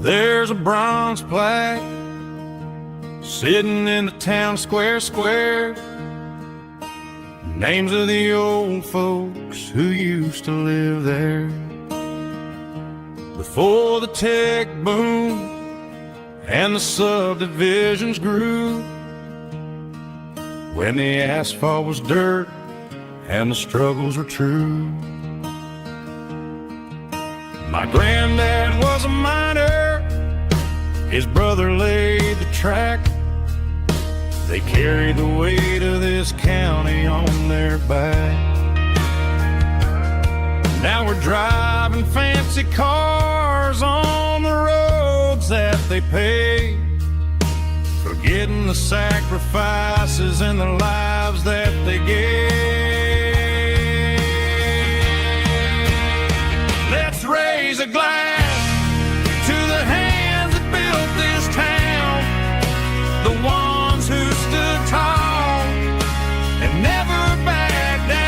There's a bronze plaque sitting in the town square. Names of the old folks who used to live there. Before the tech boom and the subdivisions grew, when the asphalt was dirt and the struggles were true. My granddad was a miner, his brother laid the track. They carried the weight of this county on their back. Now we're driving fancy cars on the roads that they paved, forgetting the sacrifices and the lives that they gave. Let's raise a glass to the hands that built this town, the ones who stood tall and never backed down.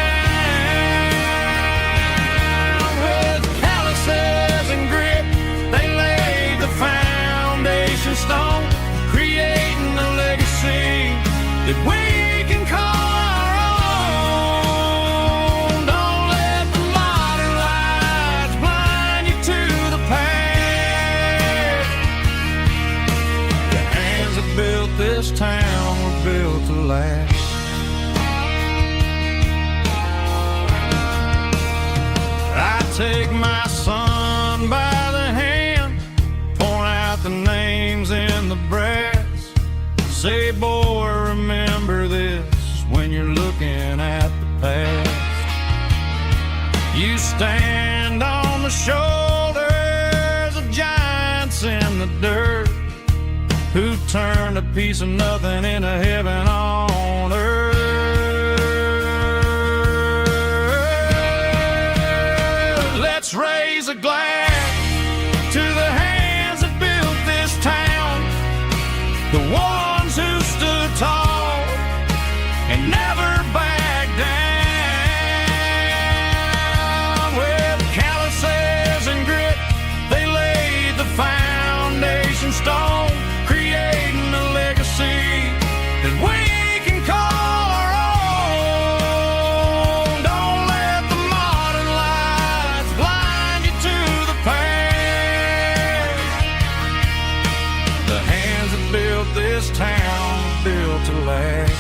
With calluses and grit, they laid the foundation stone, creating a legacy that we can call our own. Don't let the modern lights blind you to the past. The hands that built this town were built to last. I take my son by the hand, point out the names in the brass. Say, boy, remember this when you're looking at the past. You stand on the shoulders of giants in the dirt, who turned a piece of nothing into heaven on earth. Let's raise a glass to the hands that built this town, the ones who stood tall and never backed down. With calluses and grit, they laid the foundation stone, creating a legacy that we can call our own. Don't let the modern lights blind you to the past. The hands that built this town built to last.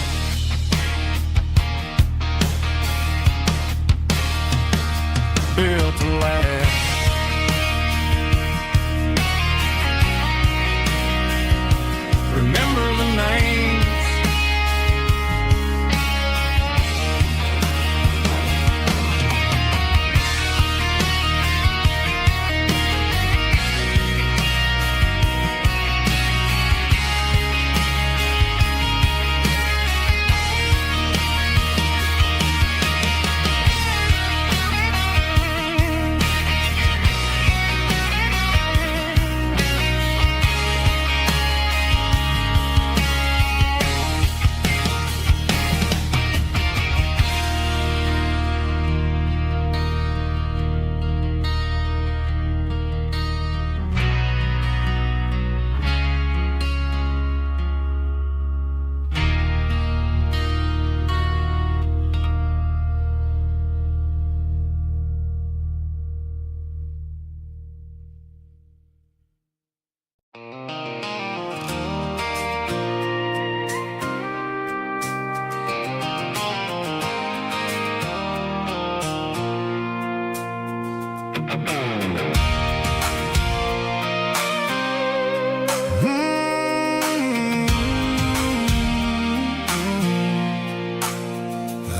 Built to last. Remember the names.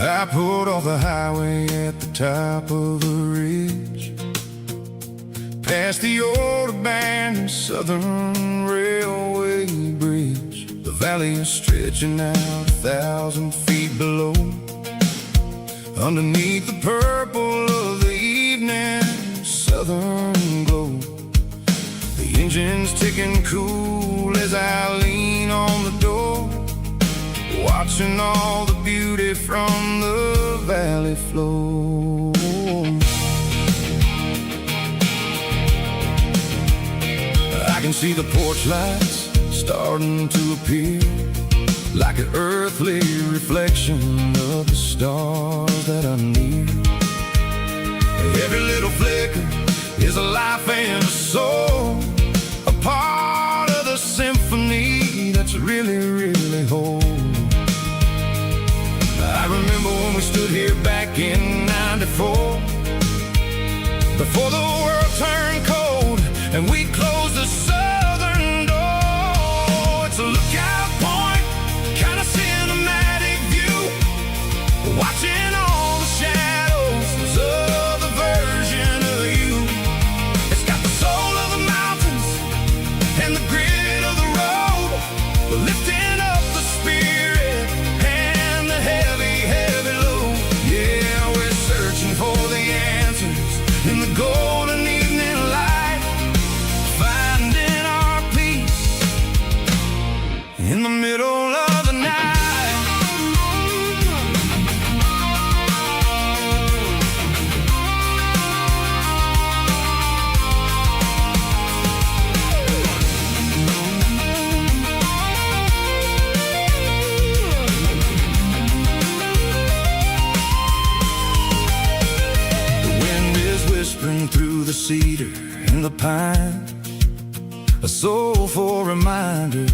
I pulled off the highway at the top of the ridge, past the old abandoned Southern Railway bridge. The valley is stretching out 1,000 feet below, underneath the purple of the evening southern glow. The engine's ticking cool as I lean on the door, watching all the beauty from the valley flow. I can can see the porch lights starting to appear, like an earthly reflection of the stars that are near. Every little flicker is a life and a soul, a part of the symphony that's really, really whole. I remember when we stood here back in '94, before the world turned cold and we closed the southern door. It's a lookout point, kind of cinematic view, watching all the shadows of the version of you. It's got the soul of the mountains and the grit of the road, lifting up the spirit and the heavy, heavy load. Yeah, we're searching for the answers in the golden evening light, finding our peace in the middle of the night. Through the cedar and the pine, a soulful reminder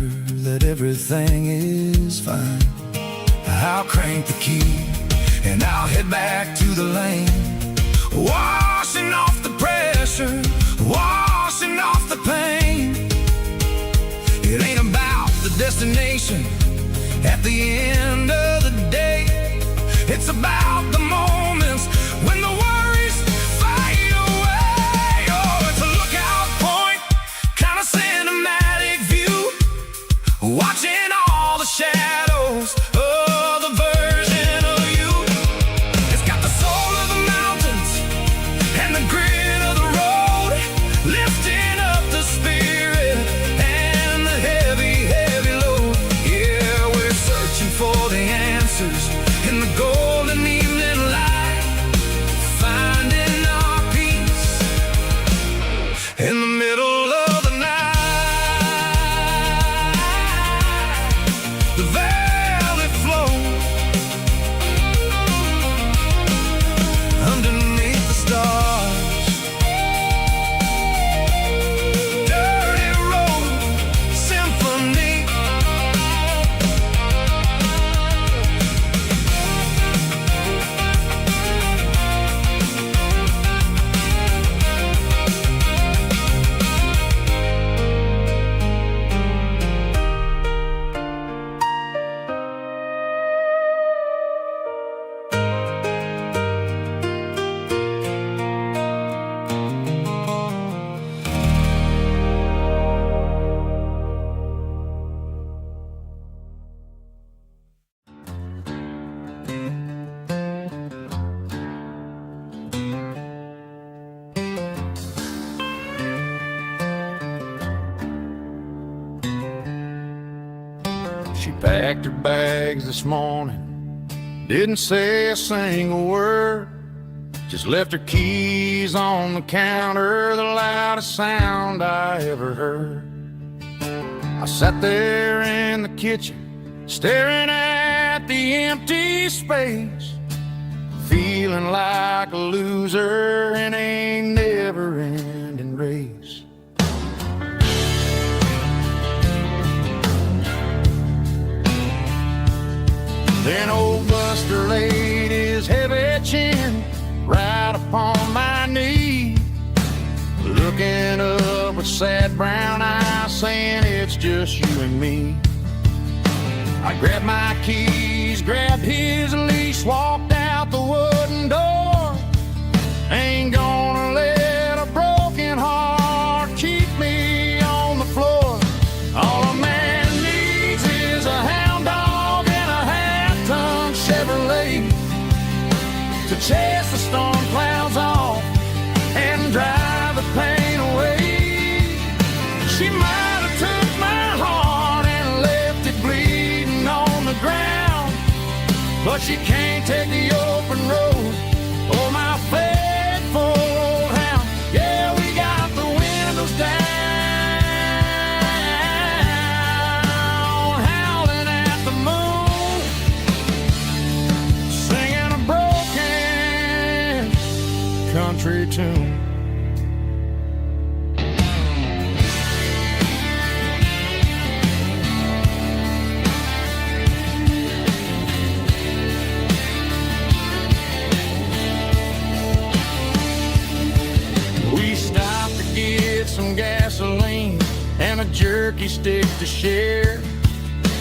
that everything is fine. I'll crank the key and I'll head back to the lane, washing off the pressure, washing off the pain. It ain't about the destination at the end of the day, it's about the moments when the worries fade away. Oh, it's a lookout point, kind of cinematic view, watching all the shadows of the version of you. It's got the soul of the mountains and the grit of the road, lifting up the spirit and the heavy, heavy load. Yeah, we're searching for the answers in the golden evening light, finding our peace in the middle of the night. The valley flows underneath the stars, dirty road symphony. She packed her bags this morning, didn't say a single word, just left her keys on the counter, the loudest sound I ever heard. I sat there in the kitchen, staring at the empty space, feeling like a loser in a never-ending race. Then old Buster laid his heavy chin right upon my knee, looking up with sad brown eyes, saying it's just you and me. I grabbed my keys, grabbed his leash, walked out the wooden door. Ain't gonna let a broken heart keep me on the floor. All a man needs is a hound dog and a half-ton Chevrolet to chase the storm clouds off and drive the pain away. She might have took my heart and left it bleeding on the ground, but she can't take the open road or my faithful old hound. Yeah, we got the windows down. jerky stick to share.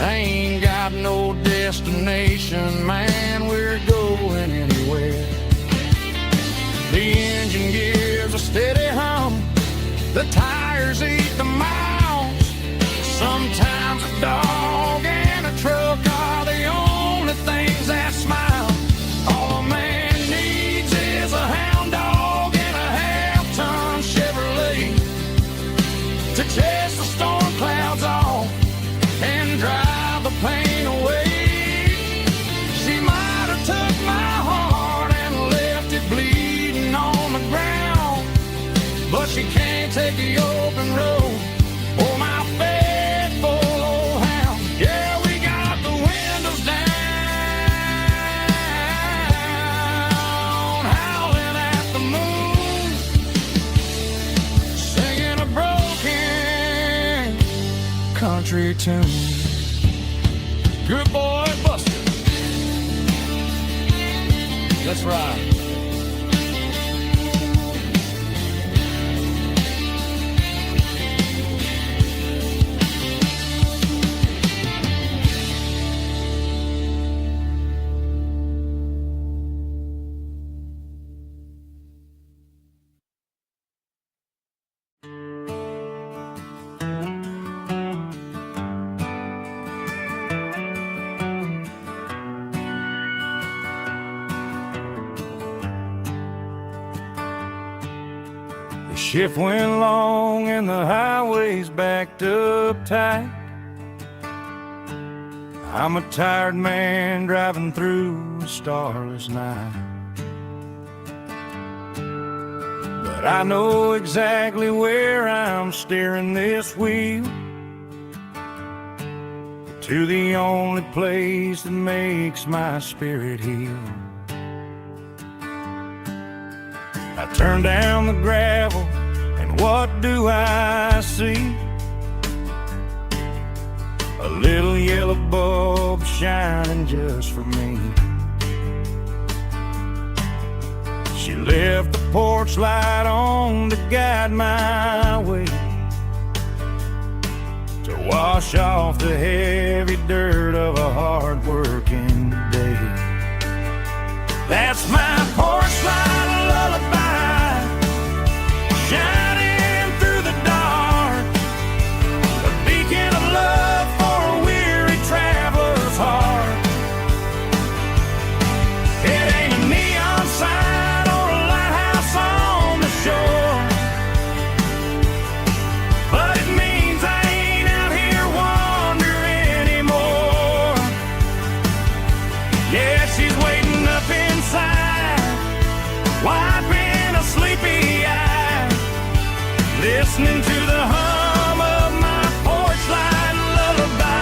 I ain't got no destination, man, we're going anywhere. The engine gives a steady hum, the tires eat the miles. Sometimes a dog and a truck are the only things that smile. All a man needs is a hound dog and a half-ton Chevrolet to chase the storm clouds off and drive the pain away. She might have took my heart and left it bleeding on the ground, but she can't take the open road or my faithful old hound. Yeah, we got the windows down, howling at the moon, singing a broken country tune. Good boy, Buster. Let's ride. Shift went long and the highway's backed up tight. I'm a tired man driving through a starless night, but I know exactly where I'm steering this wheel, to the only place that makes my spirit heal. I turn down the gravel, and what do I see? A little yellow bulb shining just for me. She left the porch light on to guide my way, to wash off the heavy dirt of a hard-working day. That's my porch light lullaby, shining through the dark, a beacon of love for a weary traveler's heart. It ain't a neon sign or a lighthouse on the shore, but it means I ain't out here wandering anymore. Yeah, she's waiting up inside, wiping a sleepy eye, listening to the hum of my porch light lullaby.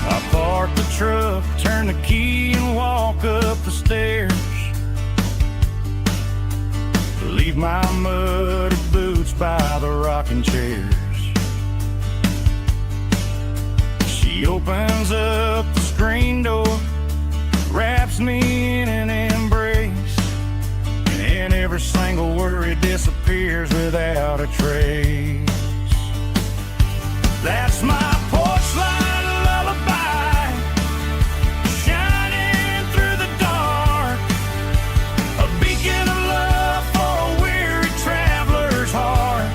I park the truck, turn the key and walk up the stairs, leave my muddy boots by the rocking chairs. She opens up the screen door, wraps me in an embrace, and every single worry disappears without a trace. That's my porch light lullaby, shining through the dark, a beacon of love for a weary traveler's heart.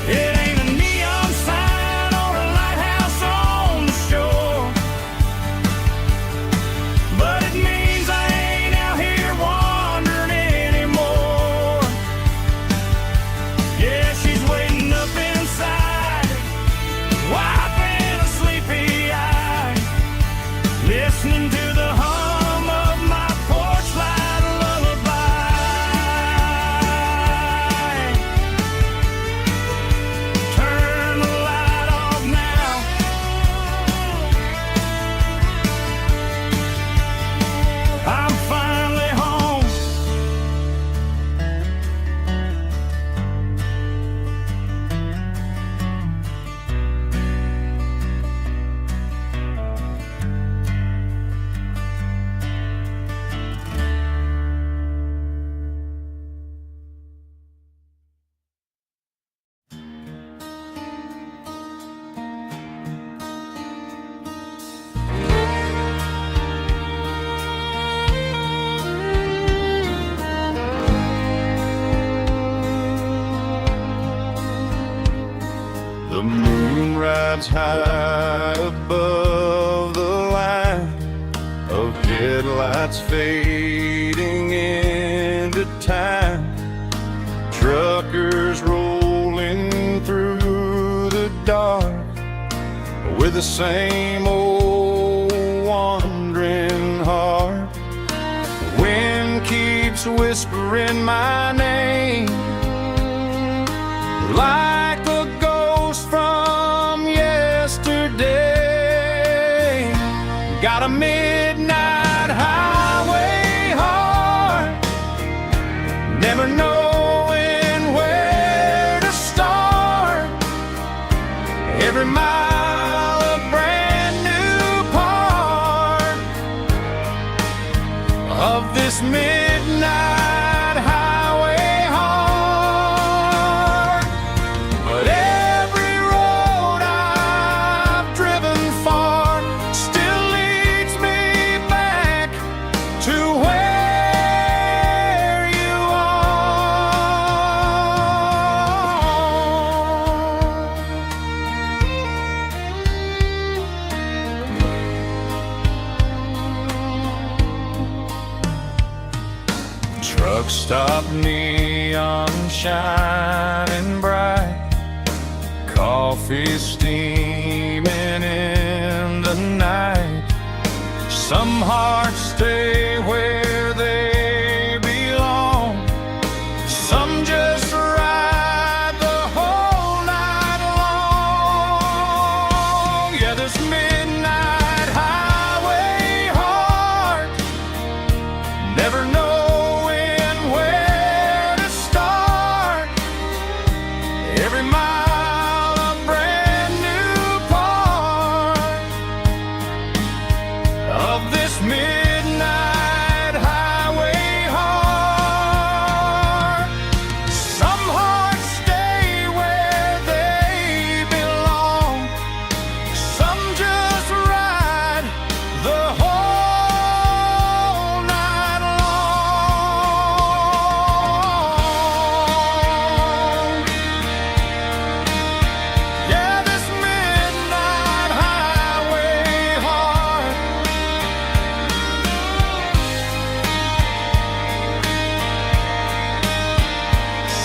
It ain't a neon sign or a lighthouse on the shore, but it means I ain't out here wandering anymore. The moon rides high above the line of headlights fading into time. Truckers rolling through the dark with the same old wandering heart. The wind keeps whispering my name like a ghost from yesterday. Got a midnight highway heart, never knowing where to start. Every mile a brand new part of this midnight highway heart. But every road I've driven far still leads me back to where you are. Truck stop, neon shining bright, coffee steaming in the night. Some hearts stay where they belong, some just ride the whole night long. Yeah, this midnight highway heart, never knowing where to start. Every mile a brand new part of this midnight highway heart. Some hearts stay where they belong, some just ride the whole night long. Yeah, this midnight highway heart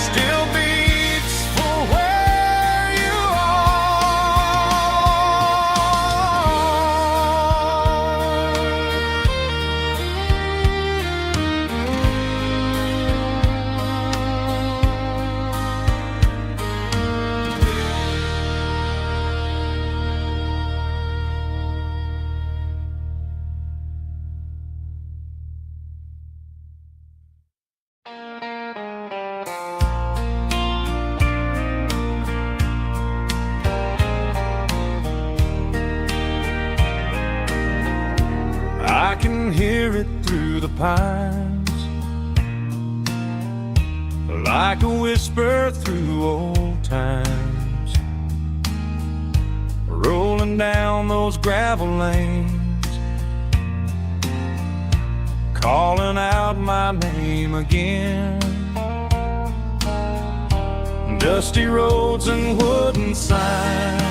still beats for where you I can hear it through the pines, like a whisper through old times, rolling down those gravel lanes, calling out my name again. Dusty roads and wooden signs,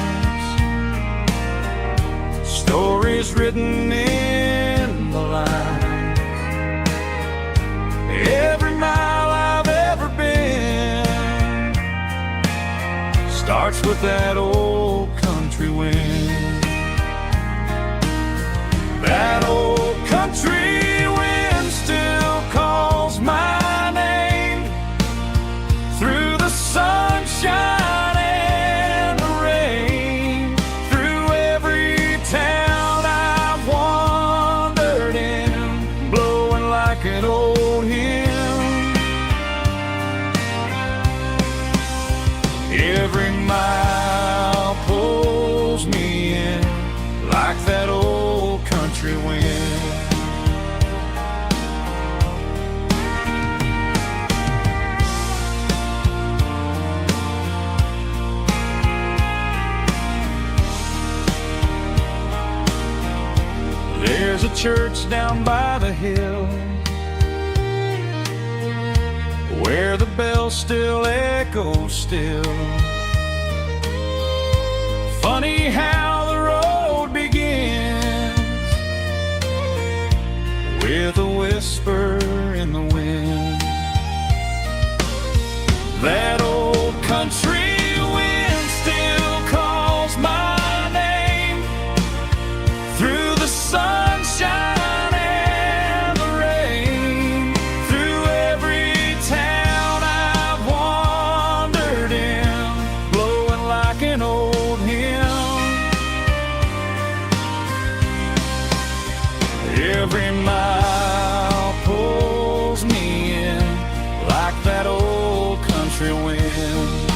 stories written in the lines. Every mile I've ever been starts with that old country wind. That old country wind still calls my name through the sunshine and the rain, through every town I've wandered in, blowing like an old hymn. Every mile pulls me in like that old country wind. There's a church down by the hill where the bell still echoes still. funny how the road begins with a whisper in the wind. That old country wind still calls my name through the sunshine and the rain, through every town I've wandered in, blowing like an old hymn. Every mile pulls me in like that old country wind.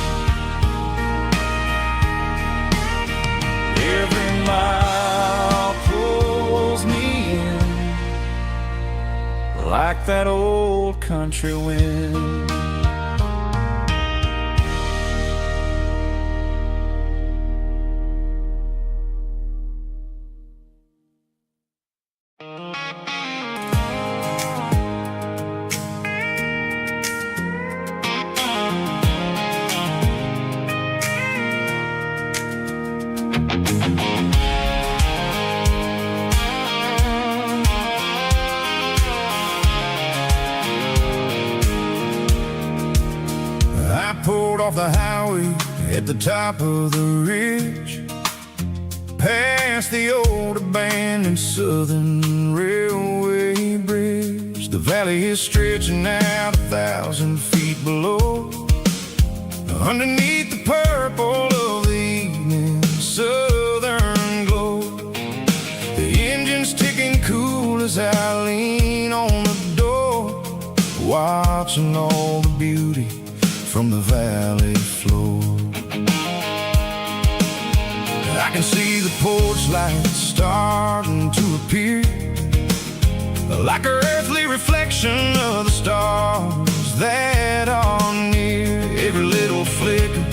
Every mile pulls me in like that old country wind. I pulled off the highway at the top of the ridge, past the old abandoned Southern Railway bridge. The valley is stretching out 1,000 feet below, underneath the purple of the evening southern glow. The engine's ticking cool as I lean on the door, watching all the beauty from the valley floor. I can see the porch lights starting to appear, like an earthly reflection of the stars that are near. Every little flicker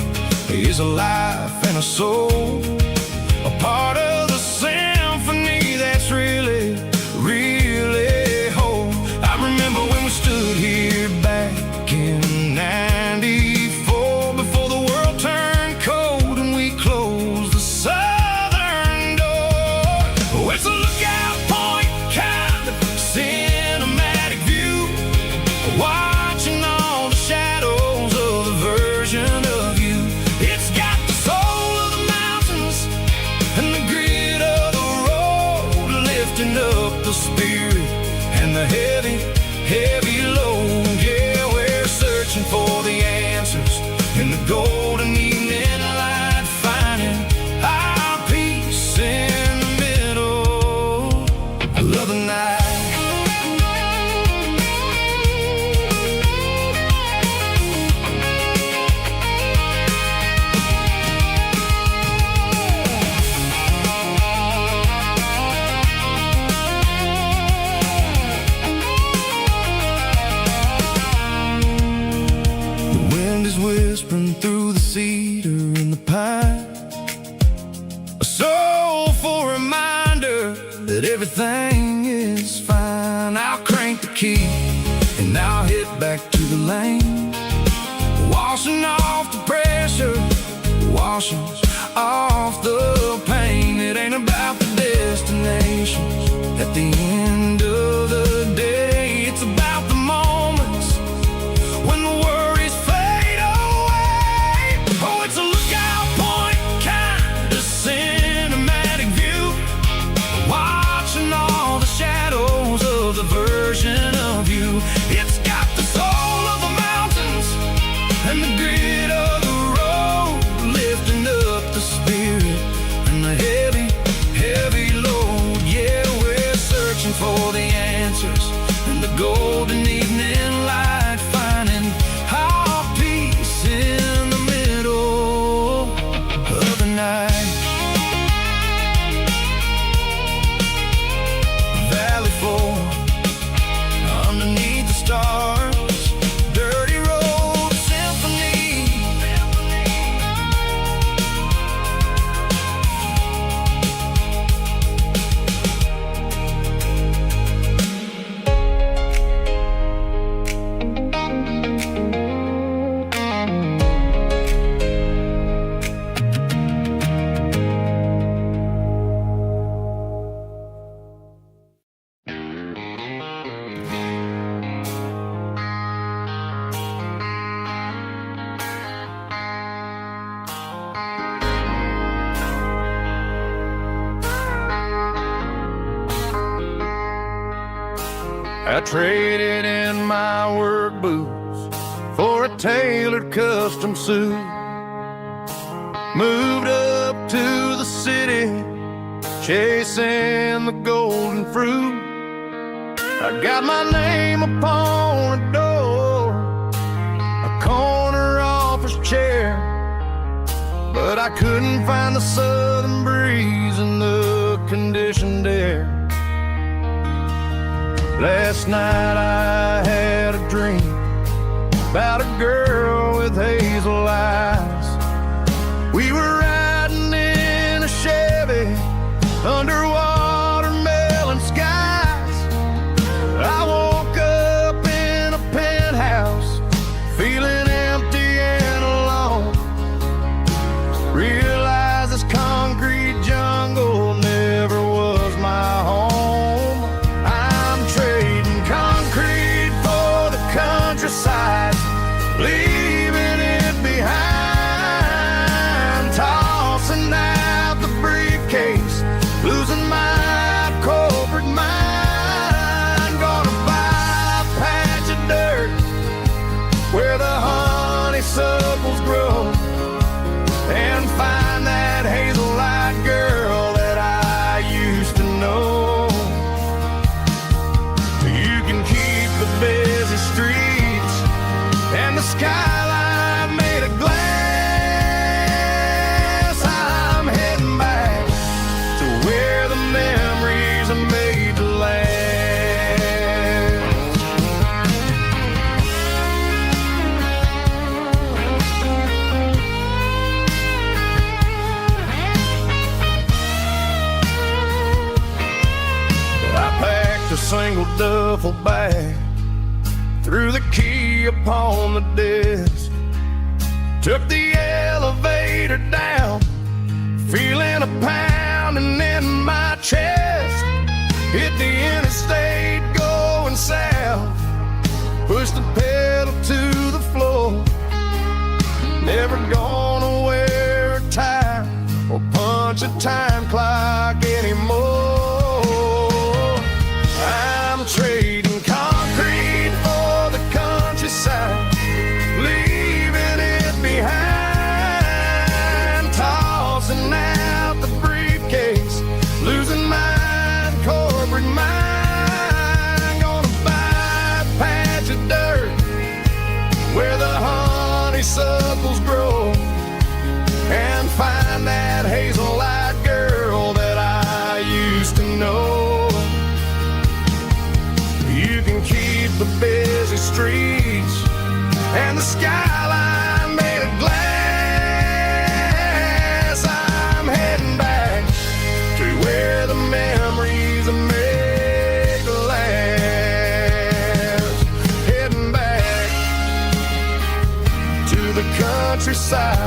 is a life and a soul, a part of the symphony that's really, really whole. I remember when we stood here back in '94, before the world turned cold and we closed the southern door. Oh, it's a lookout point, kind of cinematic view, watching all the shadows of the version of you. It's got the soul of the mountains and the grit of the road, lifting up the spirit and the heavy, heavy load. Yeah, we're searching for the answers in the golden evening light, finding our peace in the middle of the night. The wind is whispering through the cedar and the pine, a soulful reminder that everything is fine. I'll crank the key and I'll hit back to the lane, washing off the pressure, washing off the pain. It ain't about the destinations at the end of the day, it's about the moments when the worries fade away. Oh, it's a lookout point, kind of cinematic view, watching all the shadows of the version of you. It's got the soul of the mountains and the grit of the road, lifting up the spirit and the heavy, heavy load. Yeah, we're searching for the answers I traded in my work boots for a tailored custom suit. Moved up to the city, chasing the golden fruit. I got my name upon a door, a corner office chair, but I couldn't find the southern breeze in the conditioned air. Last night I had a dream about a girl with hazel eyes. We were riding in a Chevy under watermelon skies. I woke up in a penthouse feeling empty and alone. Realized this concrete jungle never was my home. I'm trading concrete for the countryside, leaving it behind, tossing out the briefcase, losing my corporate mind. Gonna buy a patch of dirt where the honeysuckles grow, and find that hazel-eyed girl that I used to know. You can keep the busy streets and the skyline made of glass. I'm heading back to where the memories are made to last. I packed a single duffel bag, threw the key upon the desk, took the elevator down, feeling a pounding in my chest. Hit the interstate going south, pushed the pedal to the floor. Never gonna wear a tie or punch a time clock anymore. I'm trading concrete for the countryside, leaving it behind, tossing out the briefcase, losing my corporate mind. Gonna buy a patch of dirt where the honeysuckles grow, and find that hazel-eyed girl that I used to know. You can keep the busy streets and the skyline made of glass. I'm heading back to where the memories are made to last. Heading back to the countryside.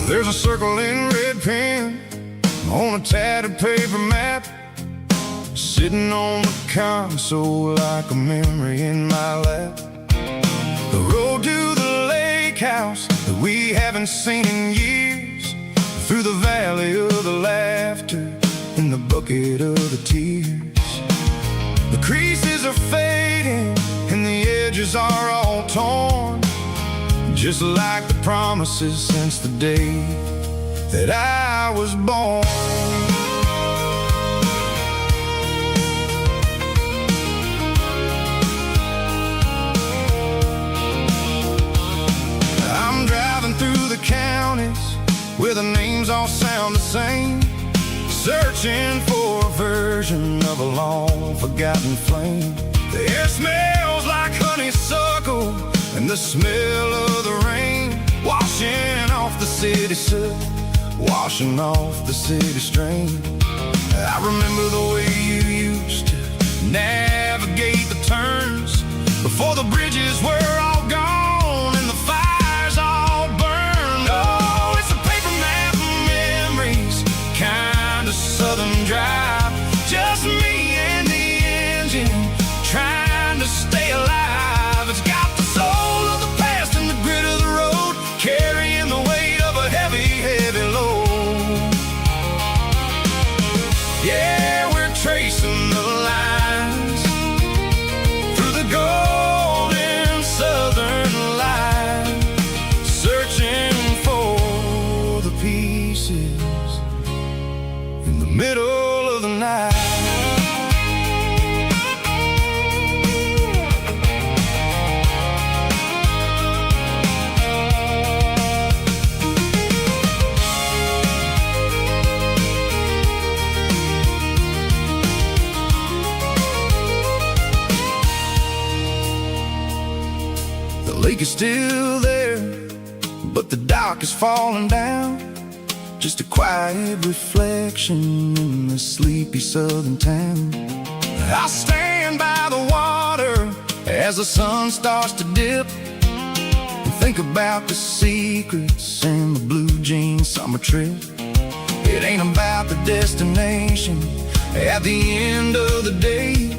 There's a circle in red pen on a tattered paper map, sitting on the console like a memory in my lap. The road to the lake house that we haven't seen in years, through the valley of the laughter and the bucket of the tears. The creases are fading and the edges are all torn, just like the promises since the day that I was born. I'm driving through the counties where the names all sound the same. searching for a version of a long-forgotten flame. The air smells like honeysuckle, and the smell of the rain washing off the city soot, washing off the city strain. I remember the way you used to navigate the turns before the bridges were all gone and the fires all burned. Oh, it's a paper map of memories, kind of southern drive, just me and the engine trying to stay alive. It's got the soul of the past and the grit of the road, carrying the weight of a heavy, heavy load. Yeah, we're tracing the lines through the golden southern light, searching for the pieces in the middle of the night. The lake is still there, but the dock is falling down, just a quiet reflection in the sleepy southern town. I stand by the water as the sun starts to dip and think about the secrets and the blue jean summer trip. It ain't about the destination at the end of the day,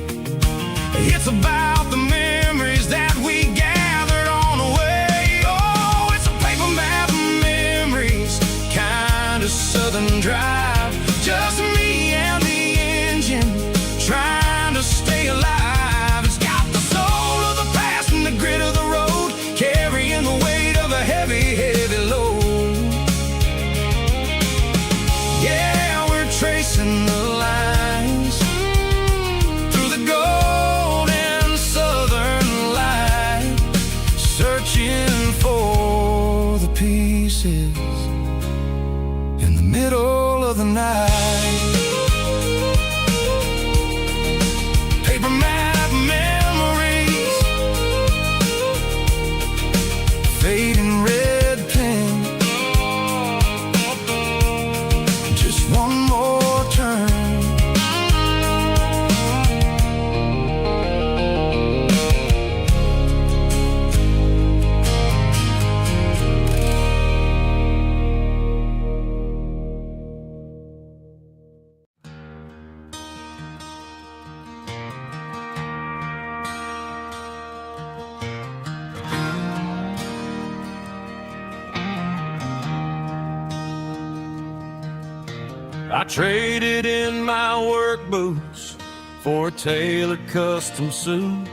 it's about the memories that we gathered on the way. Oh, it's a paper map of memories, kind of southern drive, just me and the engine trying to stay alive. It's got the soul of the past and the grit of the road, carrying the weight of a heavy, heavy load. Yeah, we're tracing the lines through the golden southern light, searching for the pieces in the middle of the night. Paper map memories, fading red pen, just one more turn. I traded in my work boots for a tailored custom suit,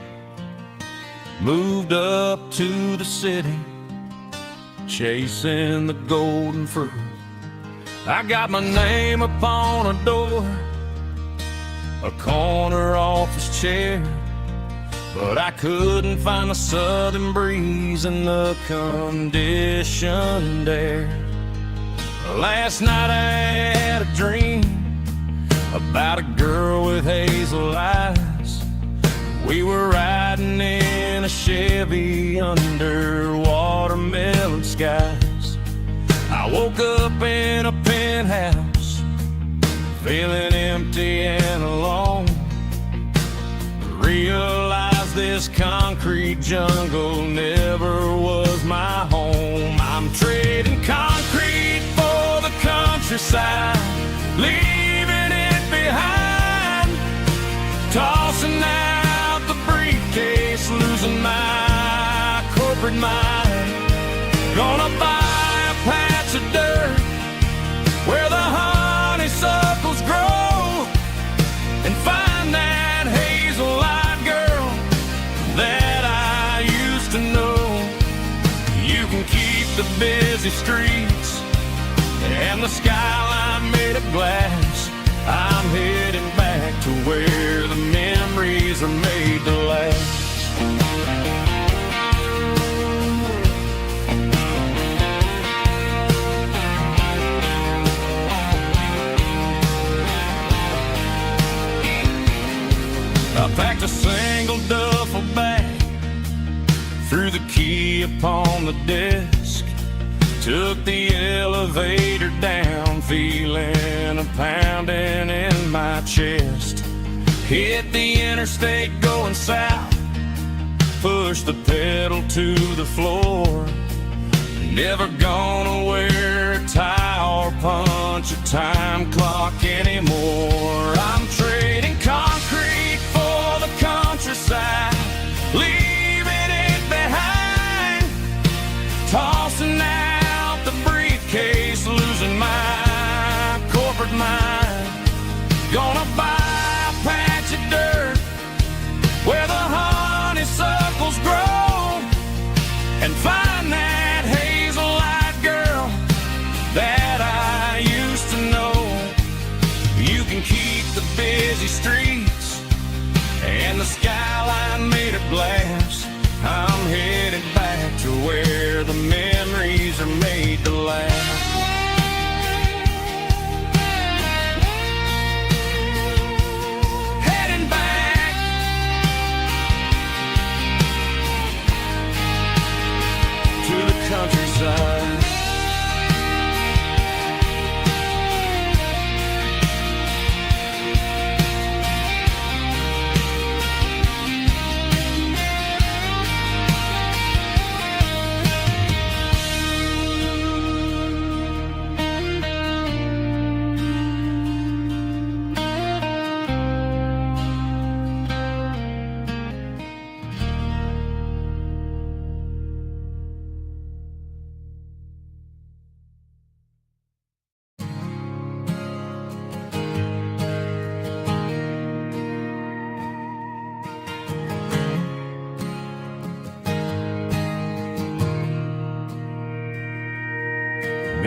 moved up to the city, chasing the golden fruit. I got my name upon a door, a corner office chair, but I couldn't find the southern breeze in the conditioned air. Last night I had a dream about a girl with hazel eyes. We were riding in a Chevy under watermelon skies. I woke up in a penthouse, feeling empty and alone. Realized this concrete jungle never was my home. I'm trading concrete for the countryside, leaving it behind, tossing out the briefcase, losing my corporate mind. Gonna buy a patch of dirt where the honeysuckles grow and find that hazel-eyed girl that I used to know. You can keep the busy streets and the skyline made of glass. I'm heading back to where the memories are made to last. key upon the desk, took the elevator down, feeling a pounding in my chest. Hit the interstate going south, pushed the pedal to the floor. Never gonna wear a tie or punch a time clock anymore. I'm trading concrete for the countryside, leaving it behind, tossing out the briefcase, losing my corporate mind. Gonna buy a patch of dirt where the honeysuckles grow and find that hazel-eyed girl that I used to know. You can keep the busy streets and the skyline made of glass. I'm headed back to where the memories are made to last. Heading back to the countryside.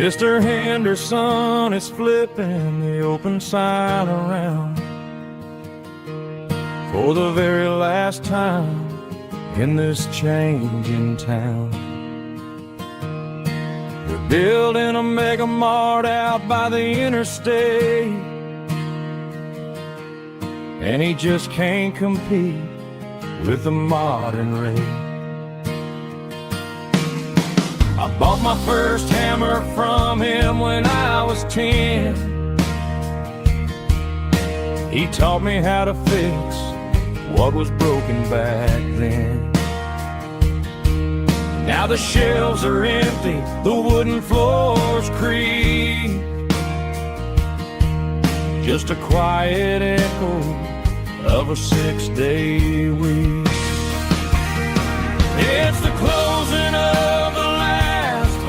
Mr. Henderson is flipping the open sign around for the very last time in this changing town. They're building a mega mart out by the interstate, and he just can't compete with the modern rate. I bought my first hammer from him when I was 10. He taught me how to fix what was broken back then. Now the shelves are empty, the wooden floors creak, just a quiet echo of a 6-day week. It's the closing of the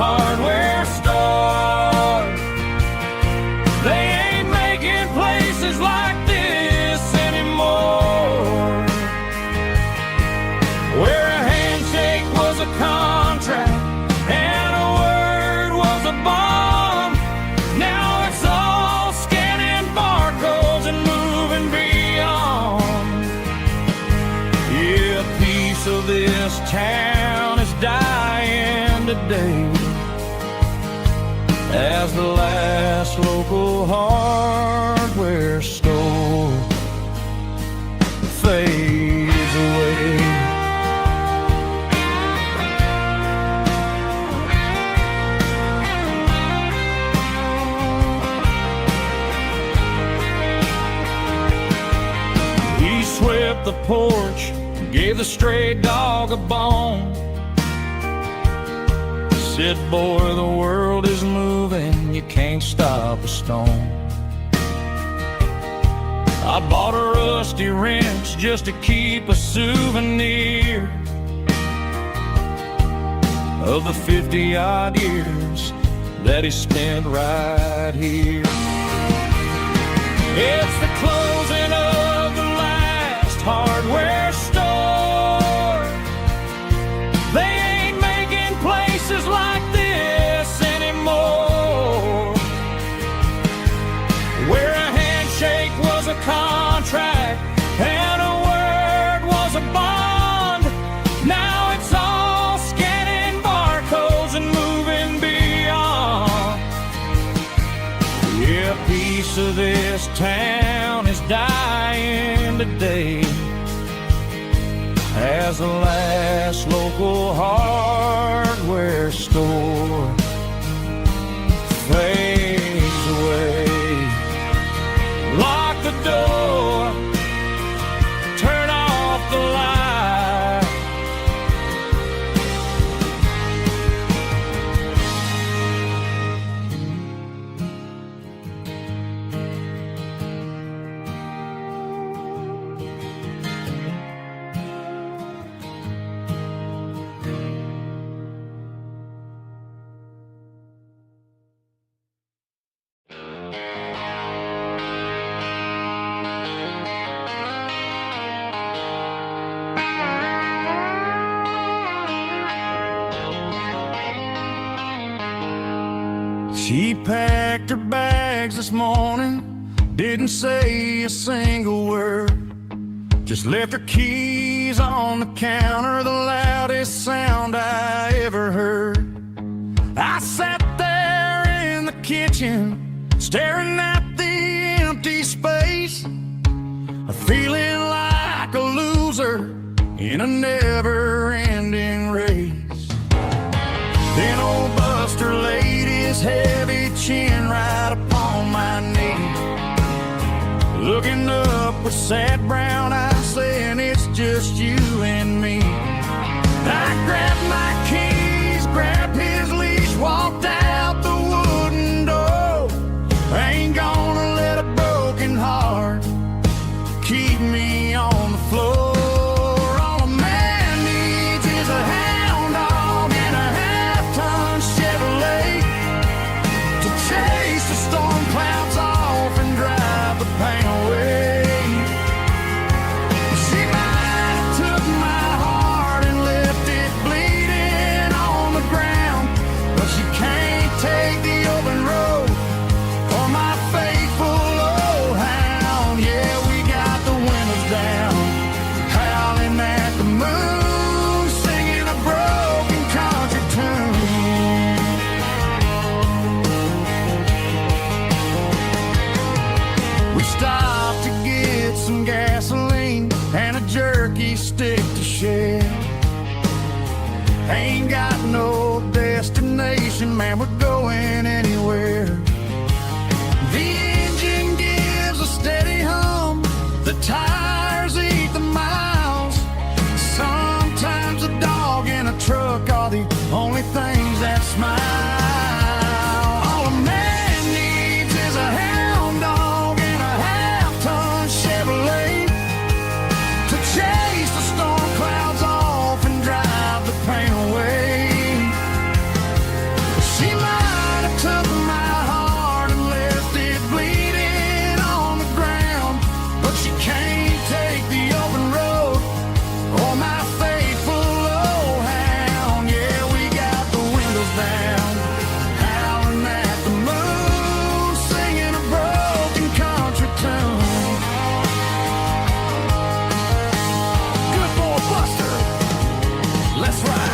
hardware store. They ain't making places like this anymore, where a handshake was a contract and a word was a bond. Now it's all scanning barcodes and moving beyond. Yeah, a piece of this town is dying today as the last local hardware store fades away. He swept the porch, gave the stray dog a bone, said, boy, the world is moving, you can't stop a stone. I bought a rusty wrench just to keep a souvenir of the 50-odd years that he spent right here. It's the closing of the last hardware store. They ain't making places like this anymore, where a handshake was a contract and a word was a bond. Now it's all scanning barcodes and moving beyond. Yeah, a piece of this town is as the last local hardware store fades away. Lock the door, turn off the light. She packed her bags this morning, didn't say a single word, just left her keys on the counter, the loudest sound I ever heard. I sat there in the kitchen, staring at the empty space, feeling like a loser in a never-ending race. Then old Buster laid his heavy chin right upon my knee, looking up with sad brown eyes, saying it's just you and me. I grabbed my keys, grabbed his leash, walked out the wooden door. I ain't gonna let a broken heart keep me on the floor. All a man needs is a hound dog and a half-ton Chevrolet to chase the storm clouds off and drive the pain away. She might have took my heart and left it bleeding on the ground, but she can't take the open road for my faithful old hound. Yeah, we got the windows down, howling at the moon, singing a broken country tune. We stopped to get some gasoline and a jerky stick to share. Ain't got no destination, man, we're going anywhere. The engine gives a steady hum, the tires eat the miles. Sometimes a dog and a truck are the only things that smile. All a man needs is a hound dog and a half-ton Chevrolet to chase the storm clouds off and drive the pain away. She might have took my heart and left it bleeding on the ground, but she can't take the open road or my faithful old hound. Yeah, we got the windows down, howling at the moon, singing a broken country tune. Good boy, Buster, let's ride.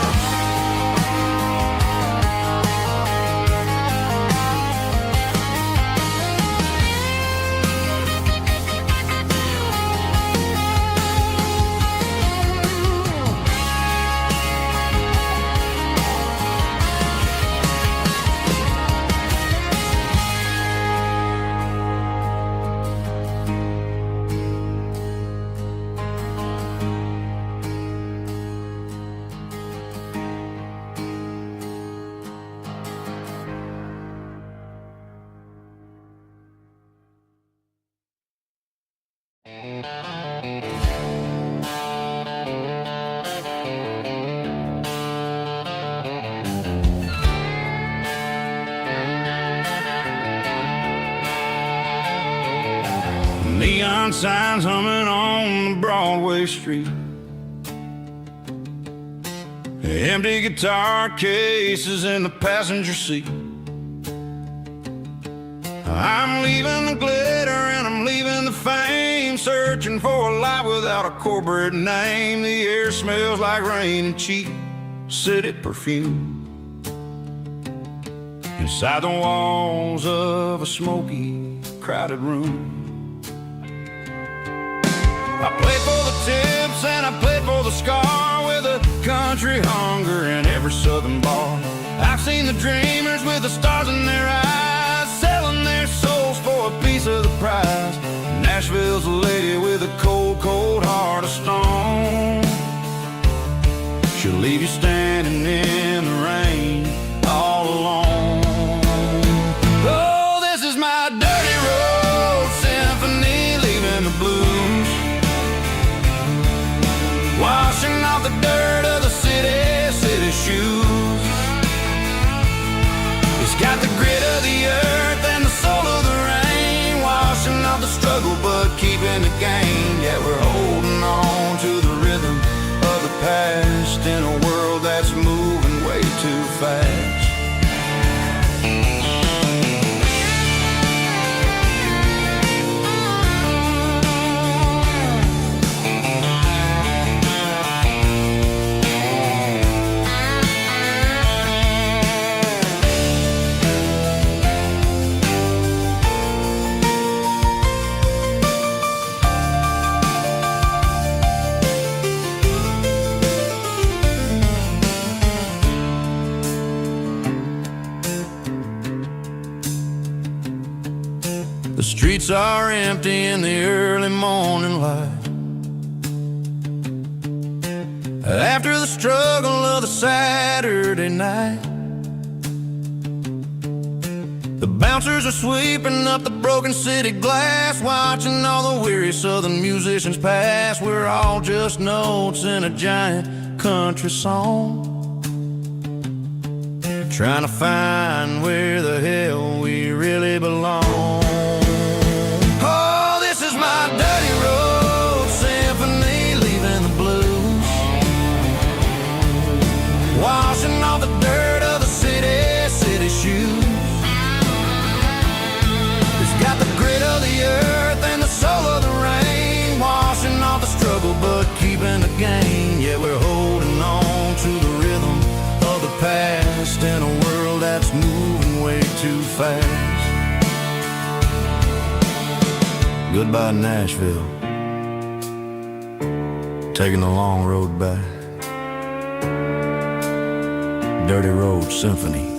Neon signs humming on the Broadway street, empty guitar cases in the passenger seat. I'm leaving the glitter and I'm leaving the fame, searching for a life without a corporate name. The air smells like rain and cheap city perfume inside the walls of a smoky, crowded room. I played for the tips and I played for the scar, with a country hunger in every southern bar. I've seen the dreamers with the stars in their eyes, selling their souls for a piece of the prize. Nashville's a lady with a cold, cold heart of stone. She'll leave you standing in the rain all alone. Oh, this is my dirty road symphony, leaving the blues, washing off the dirt of the city shoes. It's got the grit of the earth and the soul of the rain, washing off the struggle but keeping the gain. Yeah, we're holding on to the rhythm of the past in a world that's moving way too fast. The streets are empty in the early morning light, after the struggle of the Saturday night. The bouncers are sweeping up the broken city glass, watching all the weary southern musicians pass. We're all just notes in a giant country song, trying to find where the hell we really belong. My dirty road symphony, leaving the blues, washing off the dirt of the city shoes. It's got the grit of the earth and the soul of the rain, washing off the struggle but keeping the gain. Yeah, we're holding on to the rhythm of the past in a world that's moving way too fast. Goodbye, Nashville, taking the long road back. Dirty Road Symphony.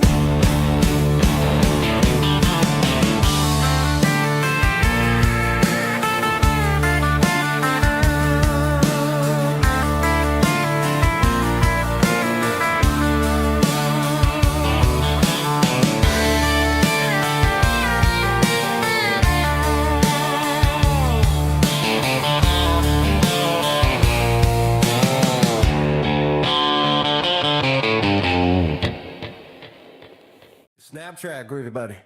Snap track, groovy buddy.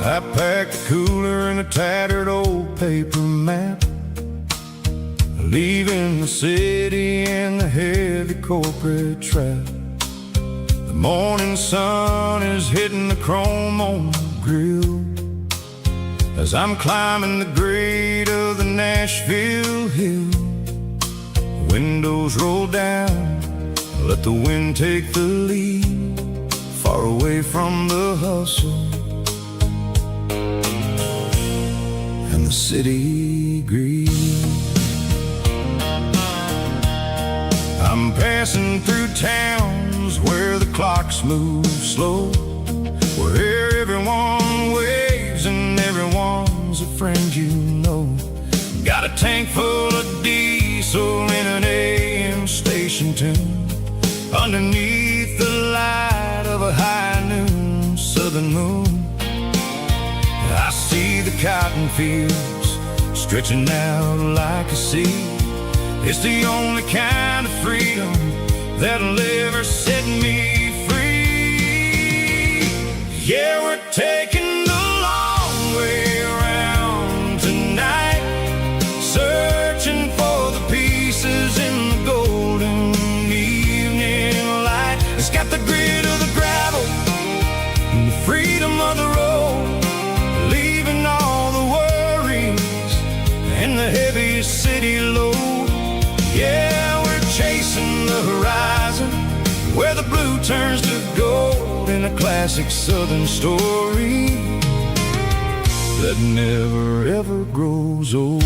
I packed a cooler and a tattered old paper map, leaving the city in the heavy corporate trap. The morning sun is hitting the chrome on the grill as I'm climbing the grade of the Nashville hill. The windows roll down, let the wind take the lead, far away from the hustle and the city greed. I'm passing through towns where the clocks move slow, where everyone waves and everyone's a friend you know. Got a tank full of diesel in an AM station tune, underneath the light of a high noon southern moon. I see the cotton fields stretching out like a sea. It's the only kind of freedom that'll ever set me free. Yeah, we're taking the long way around tonight, searching for the pieces in the golden evening light. It's got the grit of the gravel and the freedom heavy city load. Yeah, we're chasing the horizon, where the blue turns to gold, in a classic southern story that never ever grows old.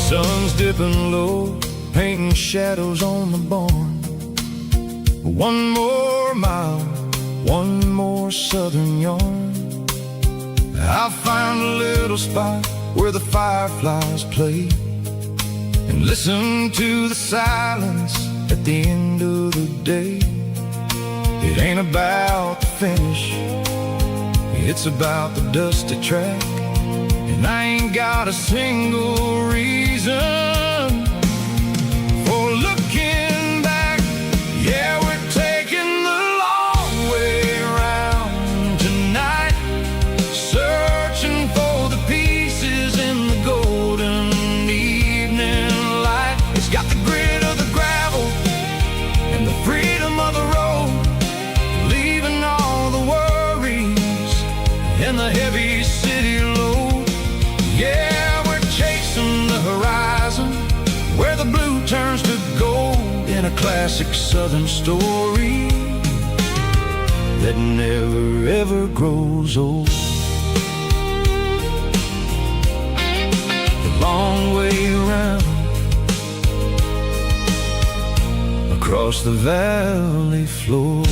Sun's dipping low, painting shadows on the barn. One more mile, one more southern yarn. I'll find a little spot where the fireflies play, and listen to the silence at the end of the day. It ain't about the finish, it's about the dusty track. And I ain't got a single reason for looking back. Yeah, we're taking the long way around tonight, searching for the pieces in the golden evening light. It's got the grit of the gravel and the freedom of the road, leaving all the worries in the heavy city load. Yeah, we're chasing the horizon, where the blue turns to gold, in a classic southern story that never ever grows old. The long way around, across the valley floor,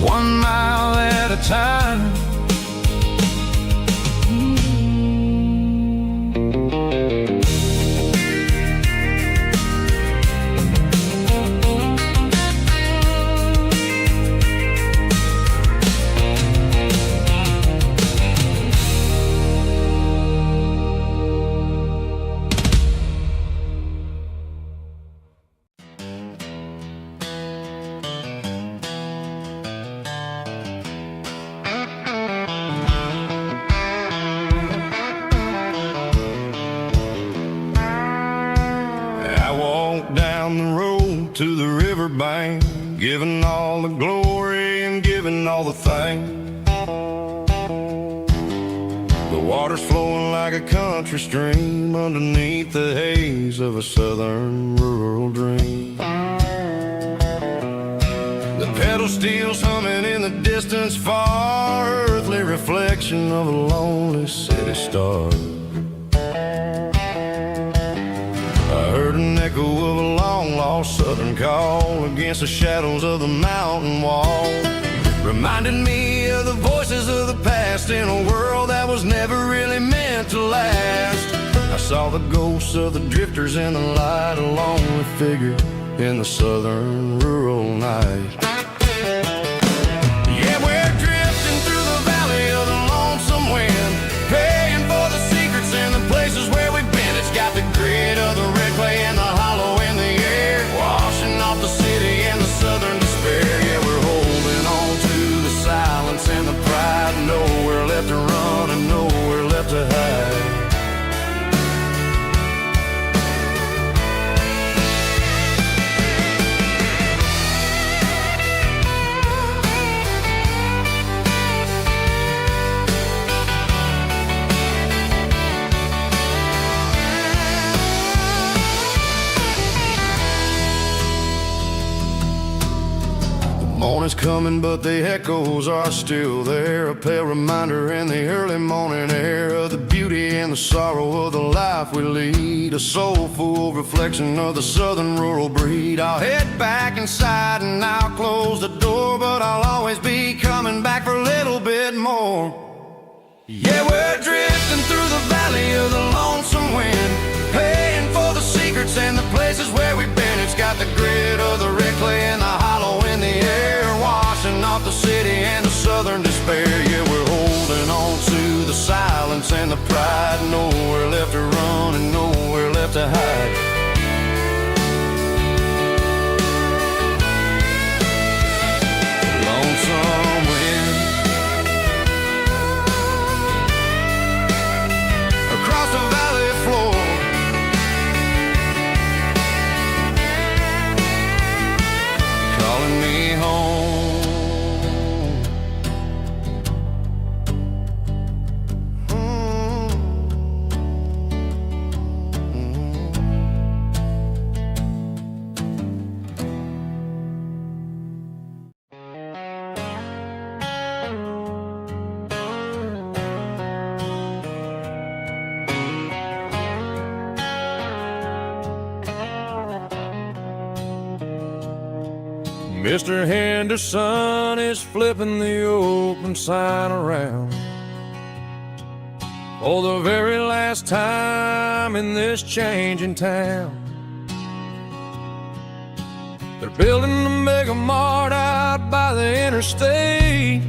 1 mile at a time. Down the road to the riverbank, giving all the glory and giving all the thanks. The water's flowing like a country stream underneath the haze of a southern rural dream. The pedal steel's humming in the distance far, earthly reflection of a lonely city star. I heard an echo of a long-lost southern call against the shadows of the mountain wall, reminding me of the voices of the past in a world that was never really meant to last. I saw the ghosts of the drifters in the light, a lonely figure in the southern rural night. Yeah, we're drifting through the valley of the lonesome wind, paying for the secrets and the places where we've been. It's got the grit of the red clay and the hollow in the air, washing off the city and the southern despair. Yeah, we're holding on to the silence and the pride, nowhere left to run and nowhere left to hide. Morning's coming, but the echoes are still there, a pale reminder in the early morning air of the beauty and the sorrow of the life we lead, a soulful reflection of the southern rural breed. I'll head back inside and I'll close the door, but I'll always be coming back for a little bit more. Yeah, we're drifting through the valley of the lonesome wind, paying for the secrets and the places where we've been. It's got the grit of the red clay and the hollow in the air, washing off the city and the southern despair. Yeah, we're holding on to the silence and the pride, nowhere left to run and nowhere left to hide. Lonesome Mr. Henderson is flipping the open sign around for the very last time in this changing town. They're building a mega mart out by the interstate,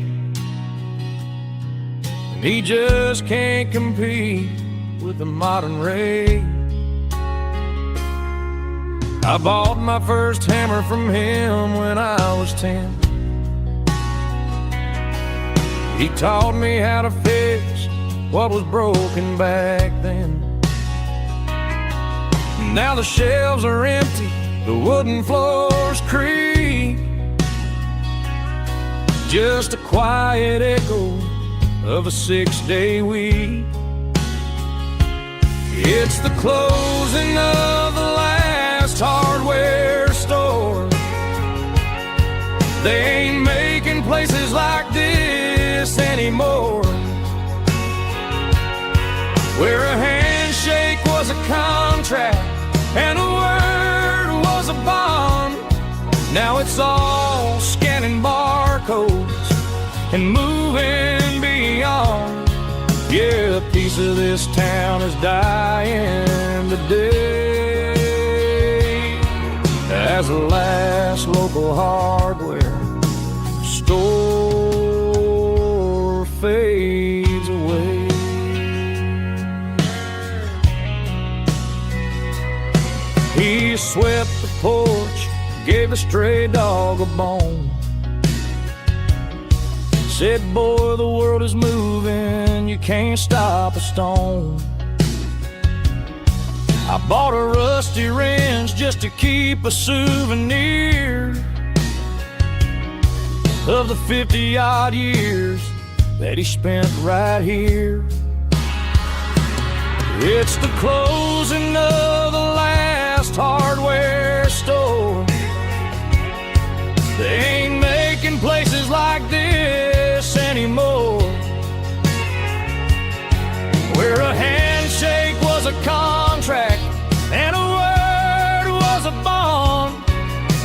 and he just can't compete with the modern rate. I bought my first hammer from him when I was 10. He taught me how to fix what was broken back then. Now the shelves are empty, the wooden floors creak, just a quiet echo of a 6-day week. It's the closing of the last hardware store. They ain't making places like this anymore, where a handshake was a contract and a word was a bond. Now it's all scanning barcodes and moving beyond. Yeah, a piece of this town is dying today as the last local hardware store fades away. He swept the porch, gave the stray dog a bone, said, boy, the world is moving, you can't stop a stone. I bought a rusty wrench just to keep a souvenir of the 50-odd years that he spent right here. It's the closing of the last hardware store. They ain't making places like this anymore, where a handshake was a contract and a word was a bond.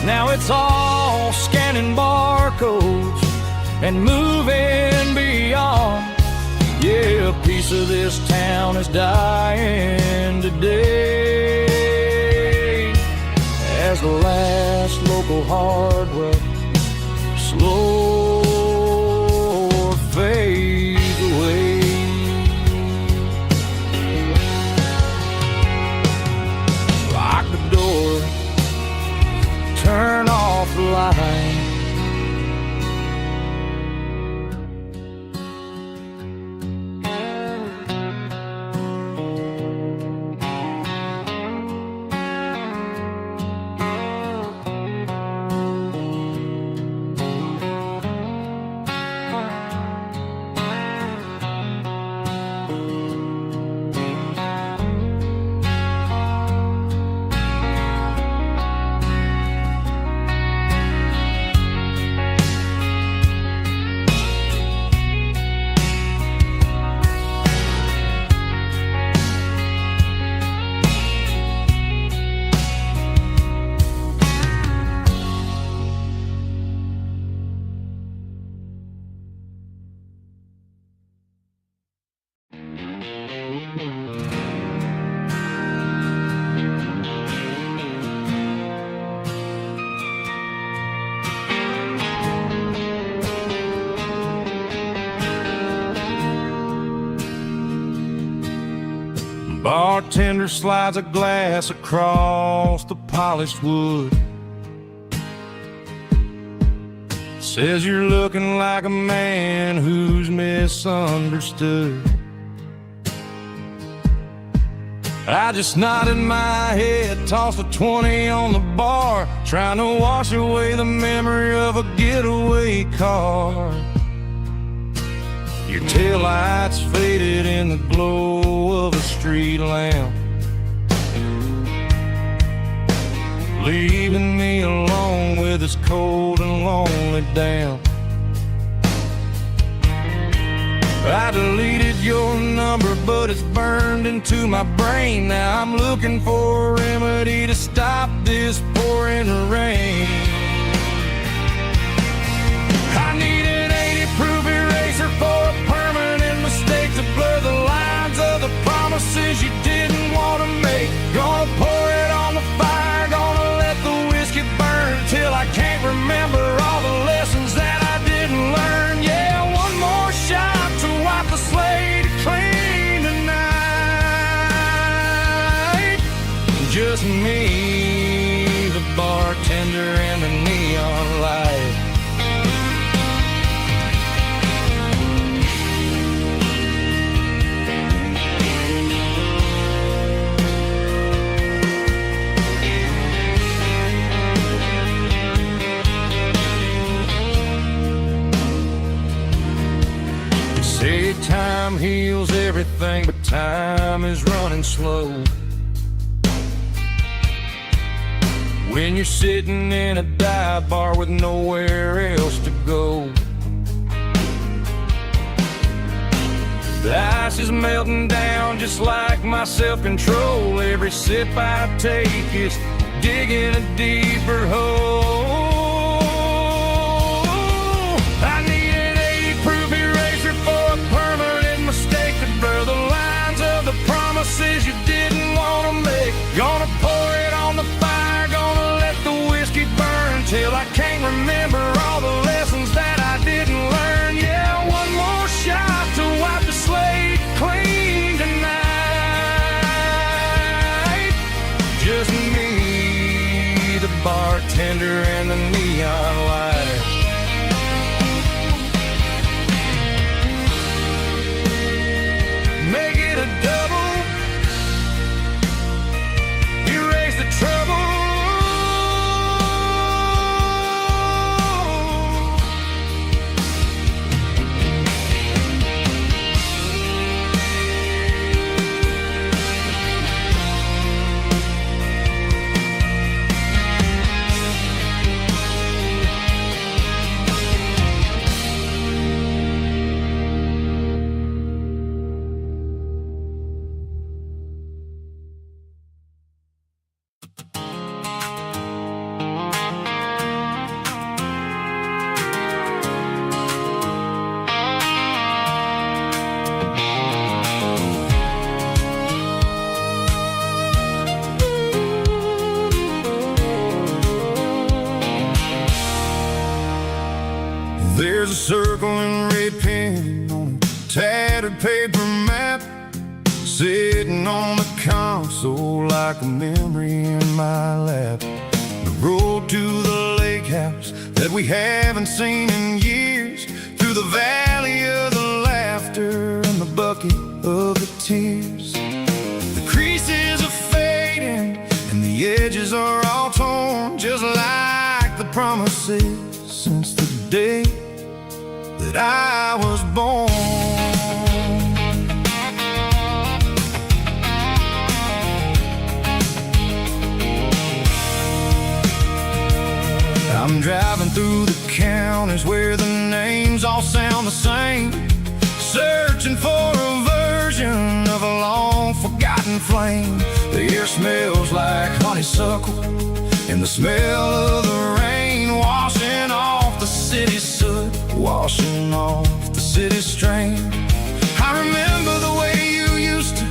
Now it's all scanning barcodes and moving beyond. Yeah, a piece of this town is dying today as the last local hardware slow fades away. Lock the door, turn off the light. Bartender slides a glass across the polished wood, says you're looking like a man who's misunderstood. I just nodded my head, tossed a 20 on the bar, trying to wash away the memory of a getaway car. Your taillights faded in the glow of a street lamp, leaving me alone with this cold and lonely damp. I deleted your number, but it's burned into my brain. Now I'm looking for a remedy to stop this pouring rain. Say time heals everything, but time is running slow. When you're sitting in a dive bar with nowhere else to go. The ice is melting down just like my self-control. Every sip I take is digging a deeper hole. I need an 80-proof eraser for a permanent mistake to blur the lines of the promises you didn't want to make. Gonna pour it on the fire, gonna let the whiskey burn till I can't remember all the lessons that I didn't learn. Yeah, one more shot to wipe the slate clean tonight. Just me, the bartender, and the neon light. Make it a double, erase the trouble. There's a circling red pen on a tattered paper map, sitting on the console like a memory in my lap. The road to the lake house that we haven't seen in years, through the valley of the laughter and the bucket of the tears. The creases are fading and the edges are all torn, just like the promises since the day that I was born. I'm driving through the counties where the names all sound the same, searching for a version of a long forgotten flame. The air smells like honeysuckle and the smell of the rain washing off the city's soot, washing off the city's strain. I remember the way you used to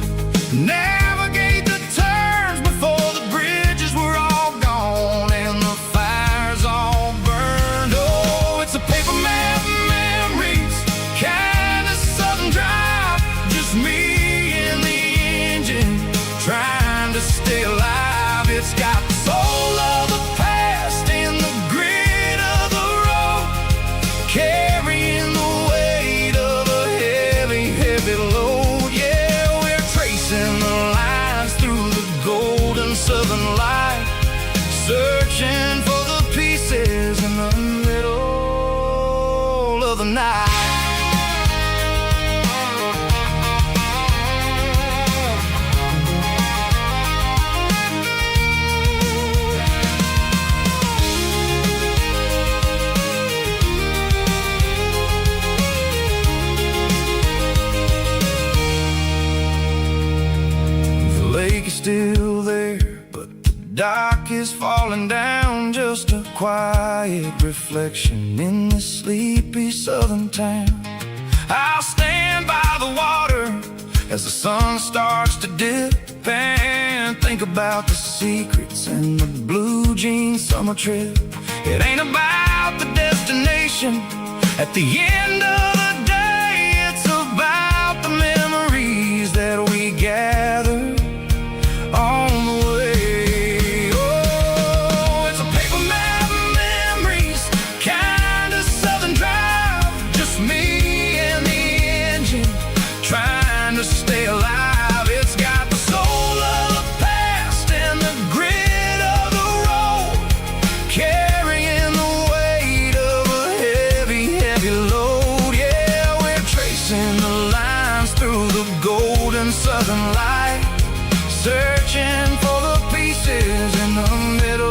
navigate the turns before the bridges were all gone and the fires all burned. Oh, it's a paper map memories, kind of southern drive, just me and the engine trying to stay alive. It's got the soul of the past and the grit of the road, carrying the weight of a heavy, heavy load. Yeah, we're tracing the lines through the golden southern light, searching for the pieces in the middle of the night. The lake is still there, but the dock is falling down, just a quiet reflection in the sleepy southern town. I'll stand by the water as the sun starts to dip and think about the secrets and the blue jean summer trip. It ain't about the destination at the end of the day, it's about the memories that we gather on the way. Oh, it's a paper map memories, kind of southern drive, just me and the engine trying to stay alive. It's got the soul of the past and the grit of the road, carrying the weight of a heavy, heavy load. Yeah, we're tracing the the golden southern light, searching for the pieces in the middle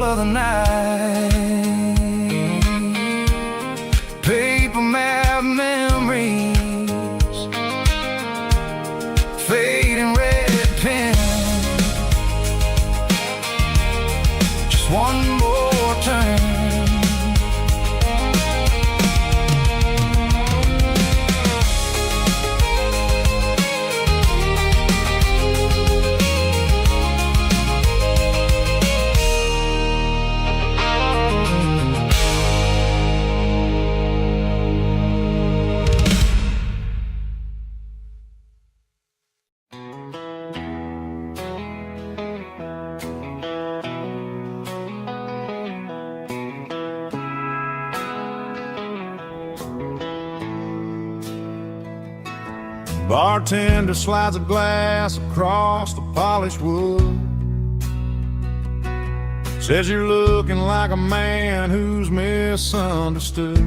of the night. Paper map memories, fading red pen, just one more turn. Bartender slides a glass across the polished wood. Says you're looking like a man who's misunderstood.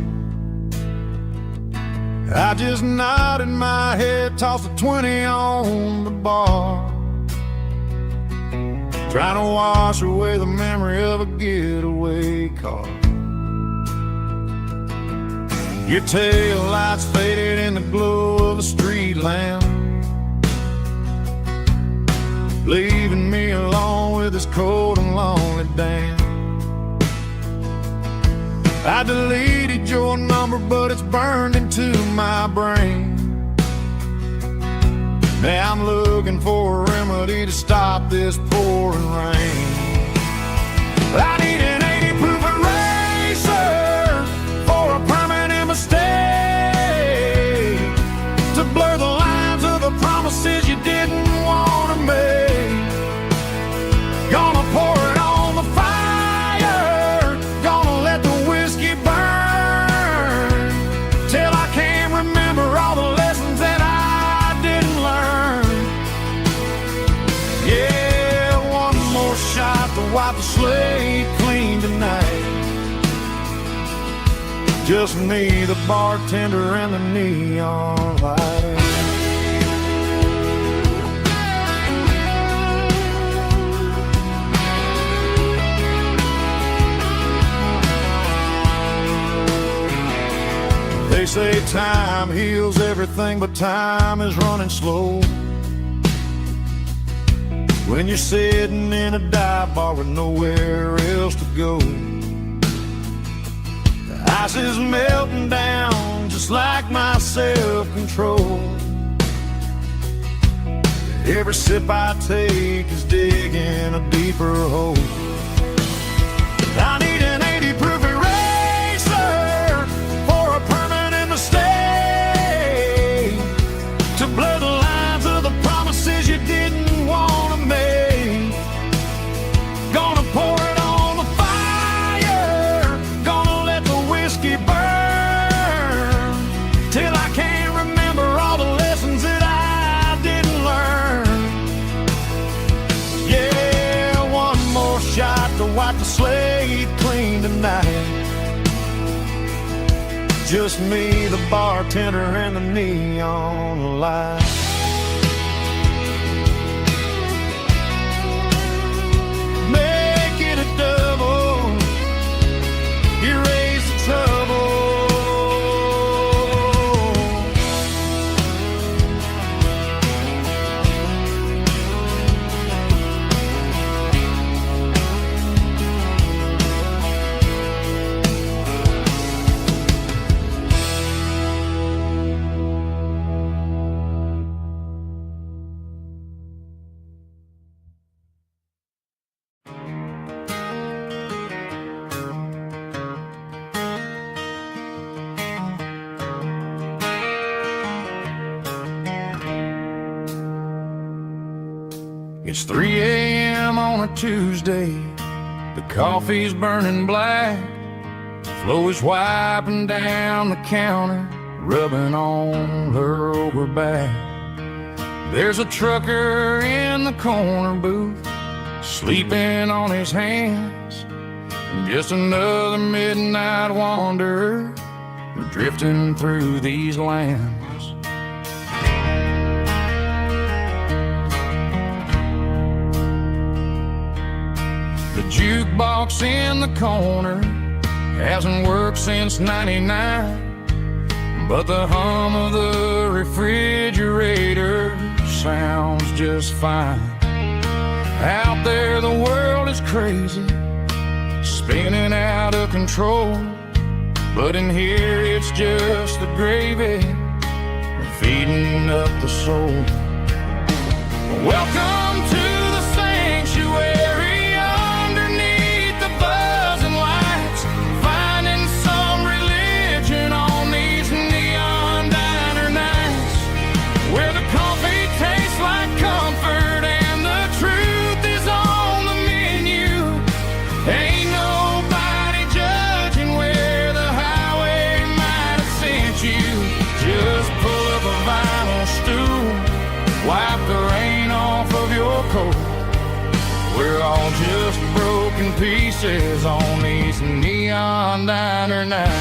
I just nodded my head, tossed a 20 on the bar, trying to wash away the memory of a getaway car. Your tail lights faded in the glow of a street lamp, leaving me alone with this cold and lonely damn. I deleted your number, but it's burned into my brain. Now I'm looking for a remedy to stop this pouring rain. I need an 80 proof eraser for a permanent mistake, to blur the lines of the promises you didn't want to make. Gonna pour it on the fire, gonna let the whiskey burn, till I can't remember all the lessons that I didn't learn. Yeah, one more shot to wipe the slate clean tonight. Just me, the bartender, and the neon light. They say time heals everything, but time is running slow when you're sitting in a dive bar with nowhere else to go. The ice is melting down just like my self-control. Every sip I take is digging a deeper hole. I need an 80 proof eraser for a permanent mistake, to blur the lines of the promises you didn't want to make. Gonna pour it on the fire, gonna let the whiskey burn, till I can't remember all the lessons that I didn't learn. Yeah, one more shot to wipe the slate clean tonight. Just me, the bartender, and the neon light. Make it a double, erase the trouble. It's 3 a.m. on a Tuesday. The coffee's burning black. Flo is wiping down the counter, rubbing on her over back. There's a trucker in the corner booth, sleeping on his hands. Just another midnight wanderer, drifting through these lands. The jukebox in the corner hasn't worked since '99, but the hum of the refrigerator sounds just fine. Out there the world is crazy, spinning out of control, but in here it's just the gravy feeding up the soul. Welcome to the sanctuary underneath the buzzing lights, finding some religion on these neon diner nights, where the coffee tastes like comfort and the truth is on the menu. Ain't nobody judging where the highway might have sent you. Just pull up a vinyl stool, wipe the rain off of your coat. We're all just broken pieces on these neon diner nights.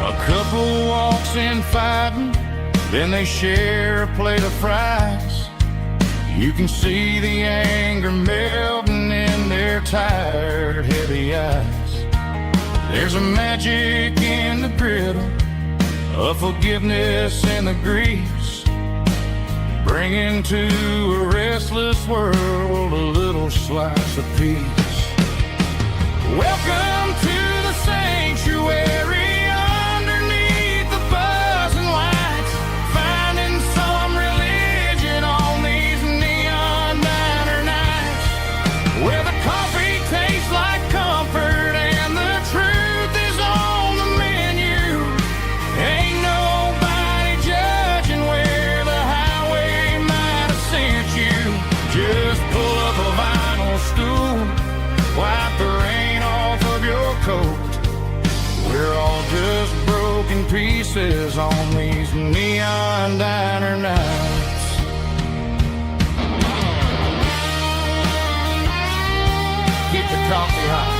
A couple walks in fighting, then they share a plate of fries. You can see the anger melting in their tired, heavy eyes. There's a magic in the griddle, a forgiveness in the grease, bringing to a restless world a little slice of peace. Welcome to the sanctuary. We're all just broken pieces on these neon diner nights. Keep the coffee hot.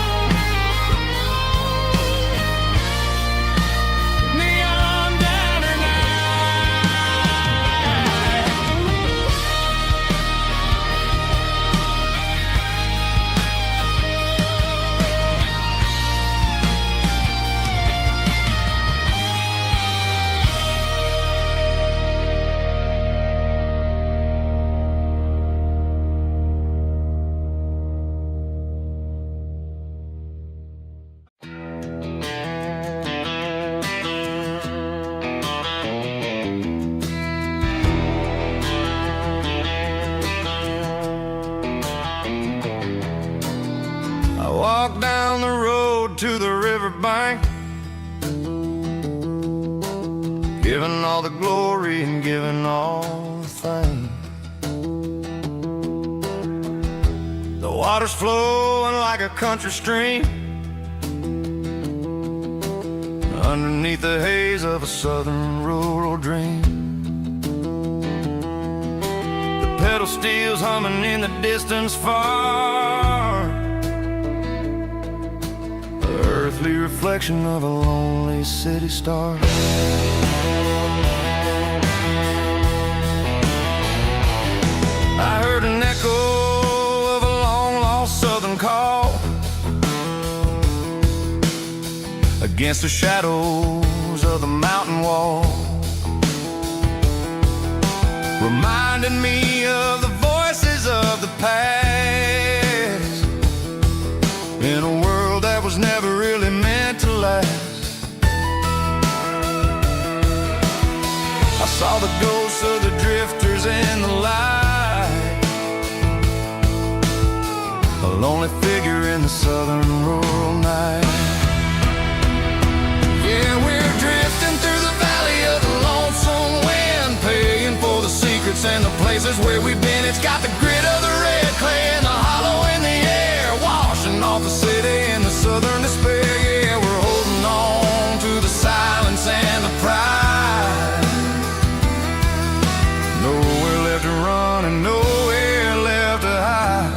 Walk down the road to the riverbank, giving all the glory and giving all the thanks. The water's flowing like a country stream underneath the haze of a southern rural dream. The pedal steel's humming in the distance far, earthly reflection of a lonely city star. I heard an echo of a long-lost southern call against the shadows of the mountain wall, reminding me of the voices of the past in a world that was never really meant to last. I saw the ghosts of the drifters in the light, a lonely figure in the southern rural night. Yeah, we're drifting through the valley of the lonesome wind, paying for the secrets and the places where we've been. It's got the grit of the red clay and the hollow in the air, washing off the city in the southern despair. Yeah, we're holding on to the silence and the pride. Nowhere left to run and nowhere left to hide.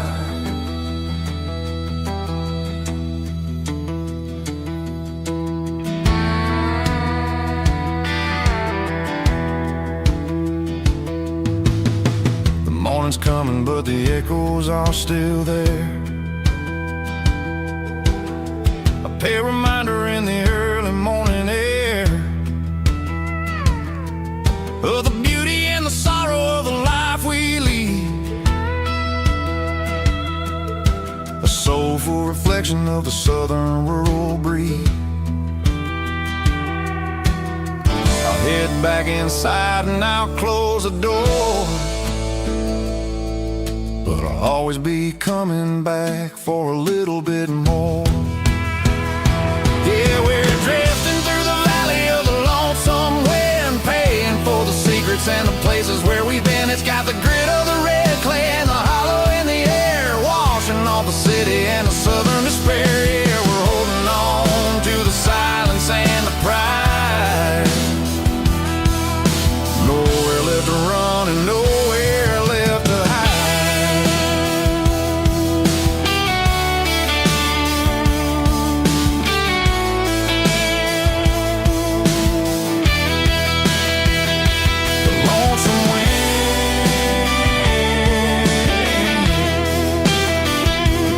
sun's coming, but the echoes are still there. A pale reminder in the early morning air of the beauty and the sorrow of the life we lead. A soulful reflection of the southern rural breed. I'll head back inside and I'll close the door, but I'll always be coming back for a little bit more. Yeah, we're drifting through the valley of the lonesome wind, paying for the secrets and the places where we've been. It's got the grit of the red clay and the hollow in the air, washing off the city and the southern despair. Yeah, we're holding on to the silence and the pride. Nowhere left to run and nowhere left to hide. The lonesome wind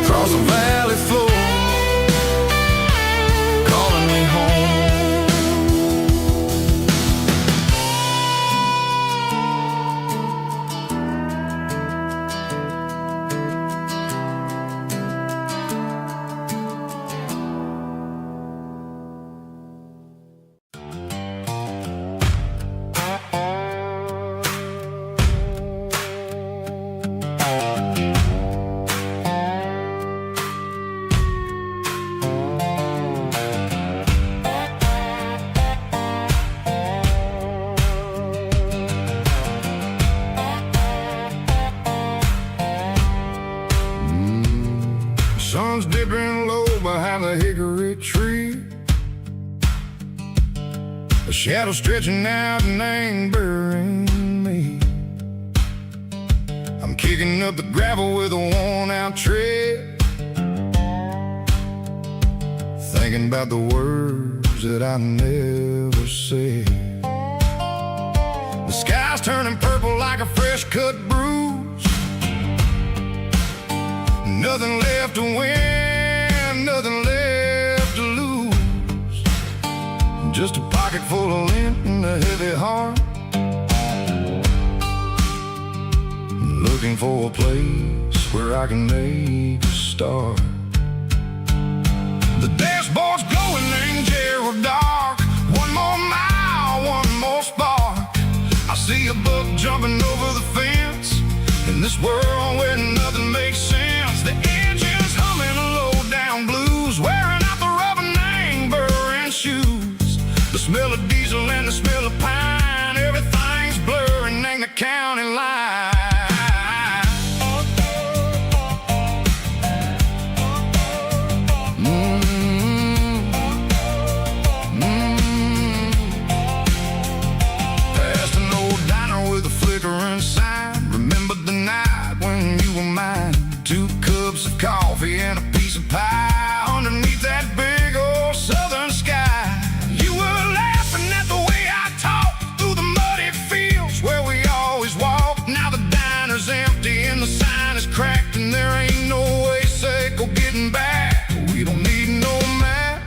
across the valley floor, calling me home. Sun's dipping low behind the hickory tree, a shadow stretching out and angering me. I'm kicking up the gravel with a worn-out tread, thinking about the words that I never said. The sky's turning purple like a fresh-cut bruise. Nothing left to win, nothing left to lose. Just a pocket full of lint and a heavy heart, looking for a place where I can make a start. The dashboard's glowing angel dark. One more mile, one more spark. I see a buck jumping over the fence in this world where nothing makes sense. The engine's humming low-down blues, wearing out the rubber name, burring shoes. The smell of diesel and the smell of pine, everything's blurring, ain't the county line. Past an old diner with a flickering sign, remembered the night when you were mine. 2 cups of coffee and a piece of pie underneath that big old southern sky. You were laughing at the way I talked through the muddy fields where we always walked. Now the diner's empty and the sign is cracked, and there ain't no way safe or getting back. We don't need no map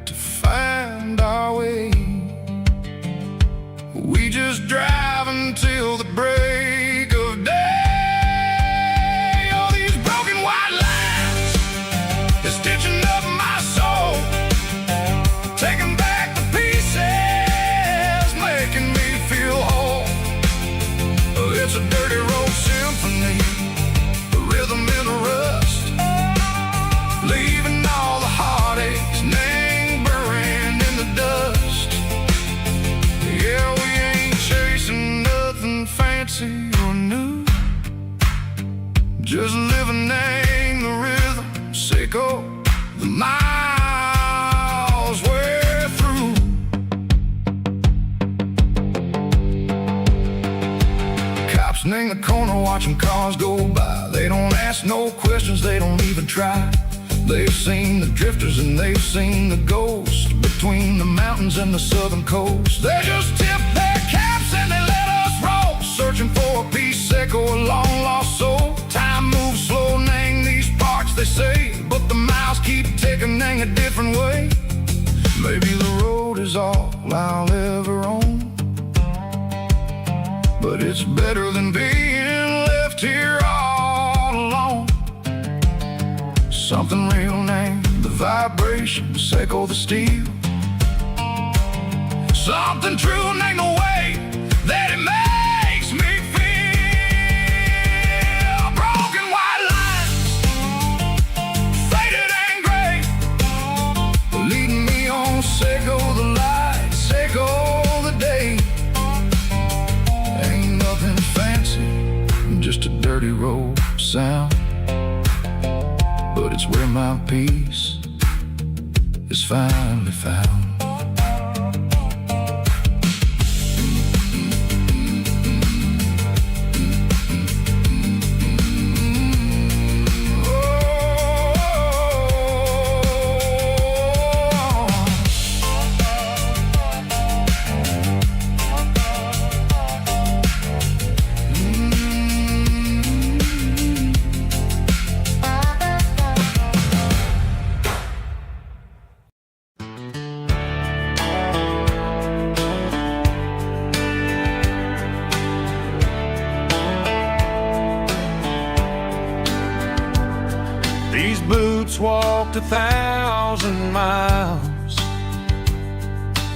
to find our way. We just drive until the break of day. Stitching up my soul, taking back the pieces, making me feel whole. It's a dirty road symphony, the rhythm in the rust, leaving all the heartaches lingering in the dust. Yeah, we ain't chasing nothing fancy or new, just living in the rhythm, sicko. The miles we're through. Cops in the corner watching cars go by. They don't ask no questions, they don't even try. They've seen the drifters and they've seen the ghosts between the mountains and the southern coast. They just tip their caps and they let us roll, searching for a piece, echo, a long lost a different way. Maybe the road is all I'll ever own, but it's better than being left here all alone. Something real named the vibrations echo the steel. Something true named the way that it makes me feel. Broken white lines, faded and gray, leading me on, Seco the light, Seco the day. Ain't nothing fancy, just a dirty road sound, but it's where my peace is finally found. These boots walked 1,000 miles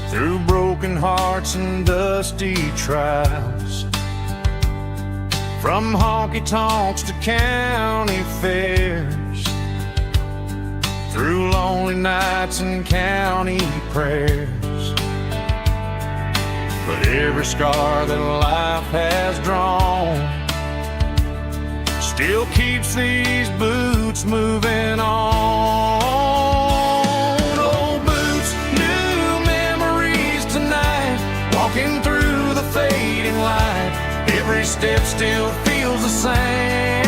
through broken hearts and dusty trials, from honky-tonks to county fairs, through lonely nights and county prayers. But every scar that life has drawn still keeps these boots moving on. Old boots, new memories tonight, walking through the fading light. Every step still feels the same.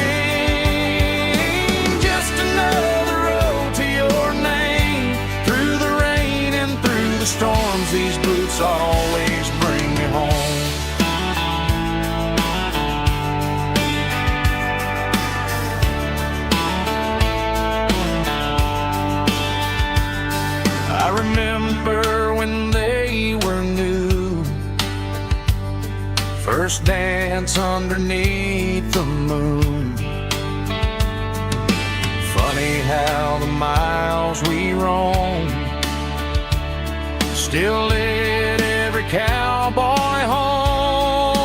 Just another road to your name. Through the rain and through the storms, these boots always bring me home. I remember when they were new, first dance underneath the moon. Funny how the miles we roam still lit every cowboy home.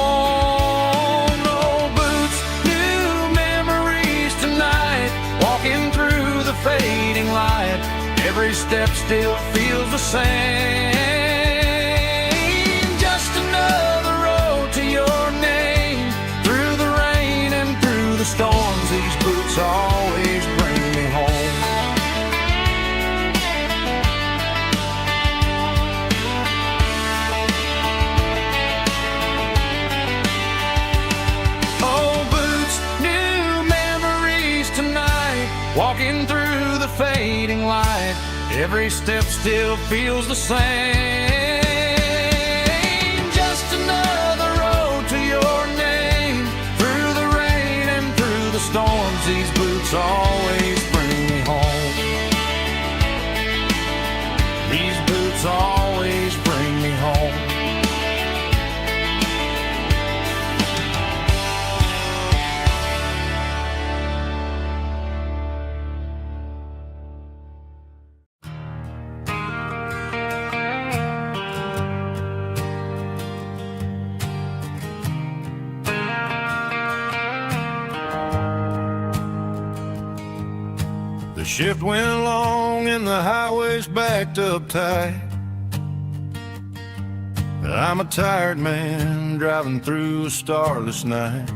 Old boots, new memories tonight, walking through the fading light. Every step still feels the same. Just another road to your name. Through the rain and through the storms, these boots always bring me home. Old boots, new memories tonight, walking through the fading light. Every step still feels the same. Just another road to your name. Through the rain and through the storms, these boots always bring me home. These boots always bring me home. The shift went long and the highway's backed up tight. I'm a tired man driving through a starless night,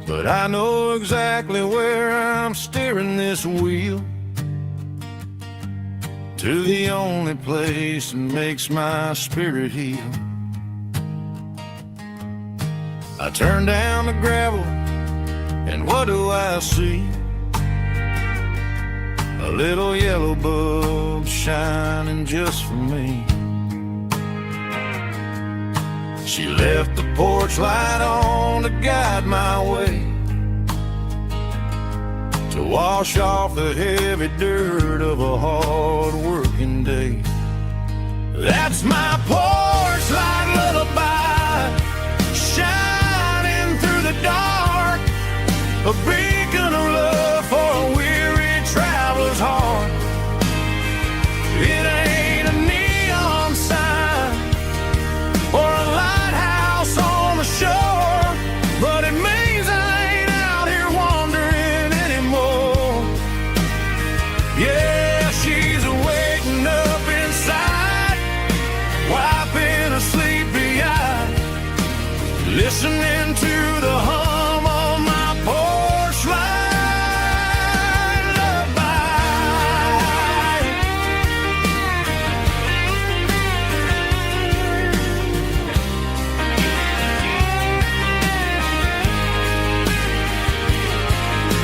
but I know exactly where I'm steering this wheel, to the only place that makes my spirit heal. I turn down the gravel, and what do I see? A little yellow bulb shining just for me. She left the porch light on to guide my way, to wash off the heavy dirt of a hard working day. That's my porch light lullaby, shining through the dark, a beacon of love for a weary traveler's heart. It ain't a neon sign or a lighthouse on the shore, but it means I ain't out here wandering anymore. Yeah, she's waking up inside, wiping a sleepy eye, listening to the hum of my porch light lullaby.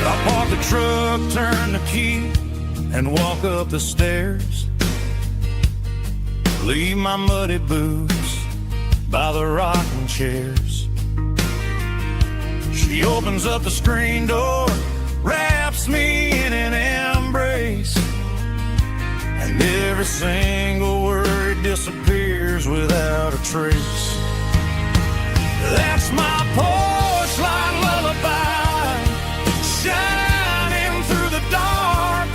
I park the truck, turn the key, and walk up the stairs. Leave my muddy boots by the rocking chairs. She opens up the screen door, wraps me in an embrace, and every single word disappears without a trace. That's my porch light lullaby, shining through the dark,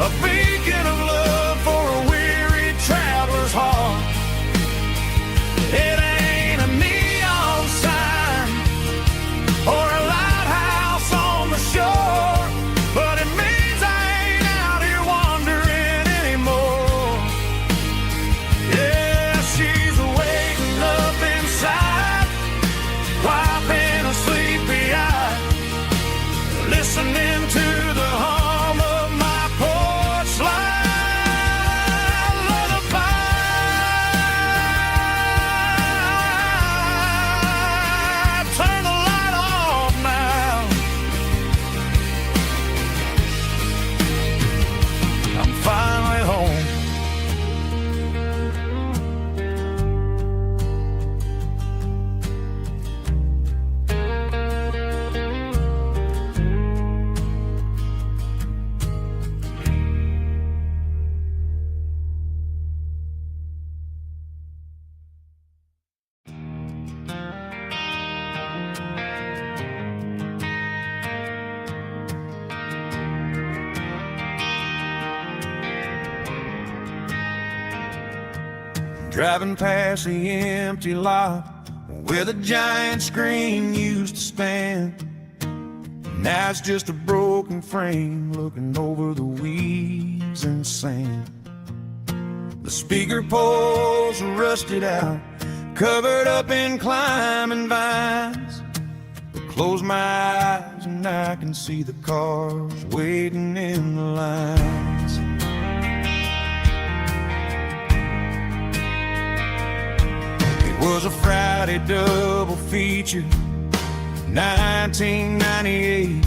a beacon of love for a weary traveler's heart. It ain't a neon sign or a lighthouse on the shore, but it means I ain't out here wandering anymore. Yeah, she's waking up inside, wiping a sleepy eye, listening to the hum of my porch light lullaby. Turn the light off now. I'm finally home. Driving past the empty lot where the giant screen used to stand. Now it's just a broken frame looking over the weeds and sand. The speaker poles are rusted out, covered up in climbing vines. I close my eyes and I can see the cars waiting in the lines. Was a Friday double feature, 1998.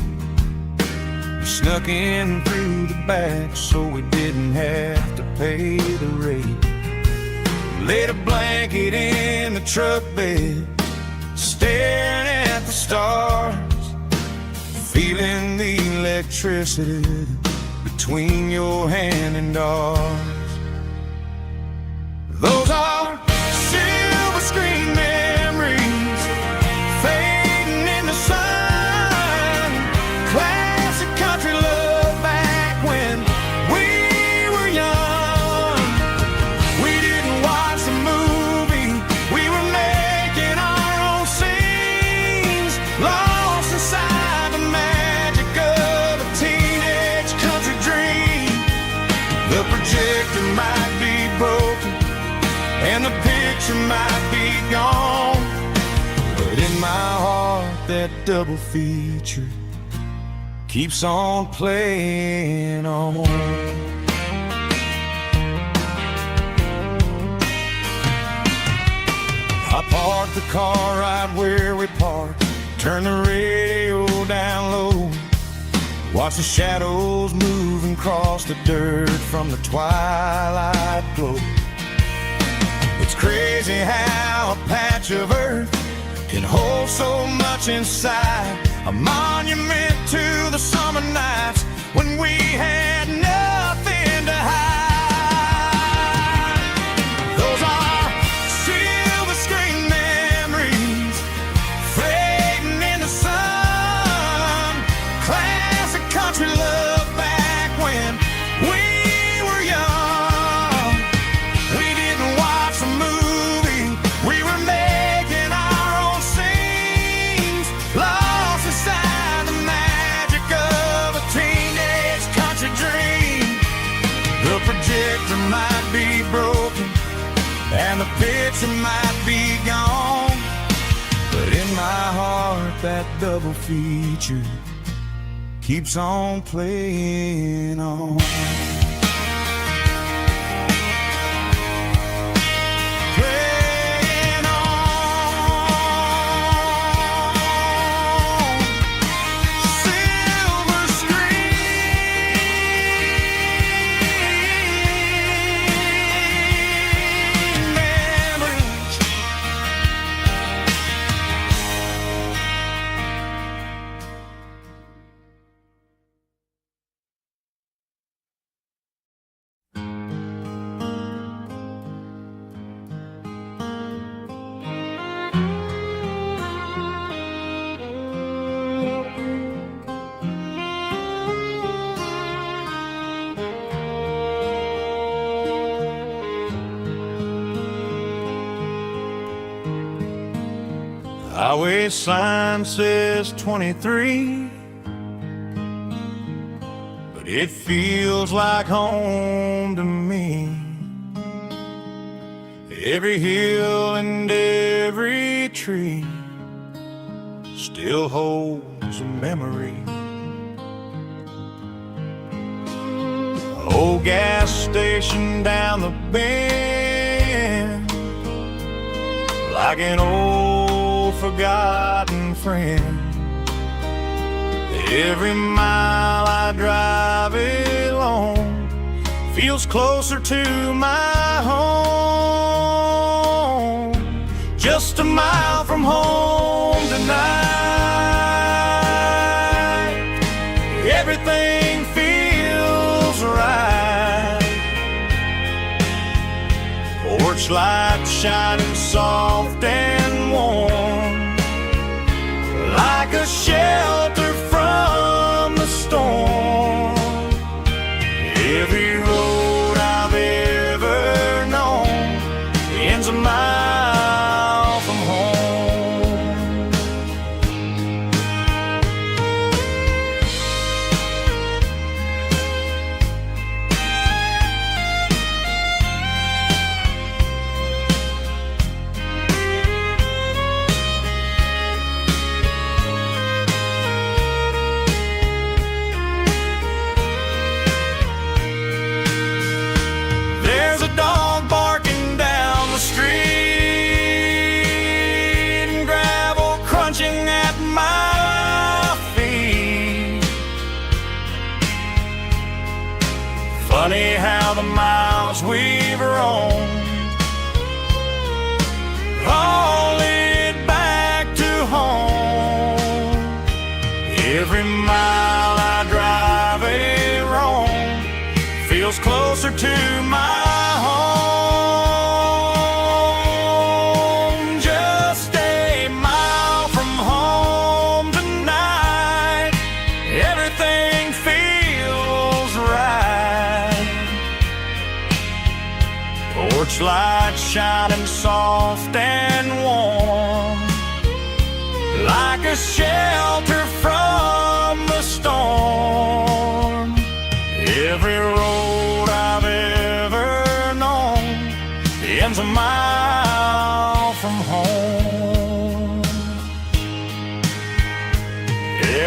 We snuck in through the back so we didn't have to pay the rate. Laid a blanket in the truck bed, staring at the stars, feeling the electricity between your hand and ours. Those are silver screen memories fading in the sun. Classic country love back when we were young. We didn't watch the movie, we were making our own scenes, lost inside the magic of a teenage country dream. The projector might be broken and the picture might be gone, but in my heart that double feature keeps on playing on. I parked the car right where we parked, turned the radio down low, watch the shadows moving across the dirt from the twilight glow. It's crazy how a patch of earth can hold so much inside. A monument to the summer nights when we had nothing to hide. Those are silver screen memories fading in the sun. Classic country love back when we were young. We didn't watch a movie, we were making our own scenes, lost inside the magic of a teenage country dream. The projector might be broken and the picture might be gone, but in my heart that double feature keeps on playing on. Playing on. Silver screen memories. Highway sign says 23, but it feels like home to me. Every hill and every tree still holds a memory. Old gas station down the bend, like an old forgotten friend. Every mile I drive alone feels closer to my home. Just a mile from home tonight, everything feels right. Porch lights shining soft and warm, like a shelter from the storm. Every road I've ever known ends a mile from home. There's a dog barking down the street and gravel crunching at my feet. Funny how the miles we've roamed all lead back to home. Every mile I drive roam feels closer to my home. Just a mile from home tonight, everything feels right. Porch lights shining soft and warm, like a shelter from the storm. Every road I've ever known ends a mile from home.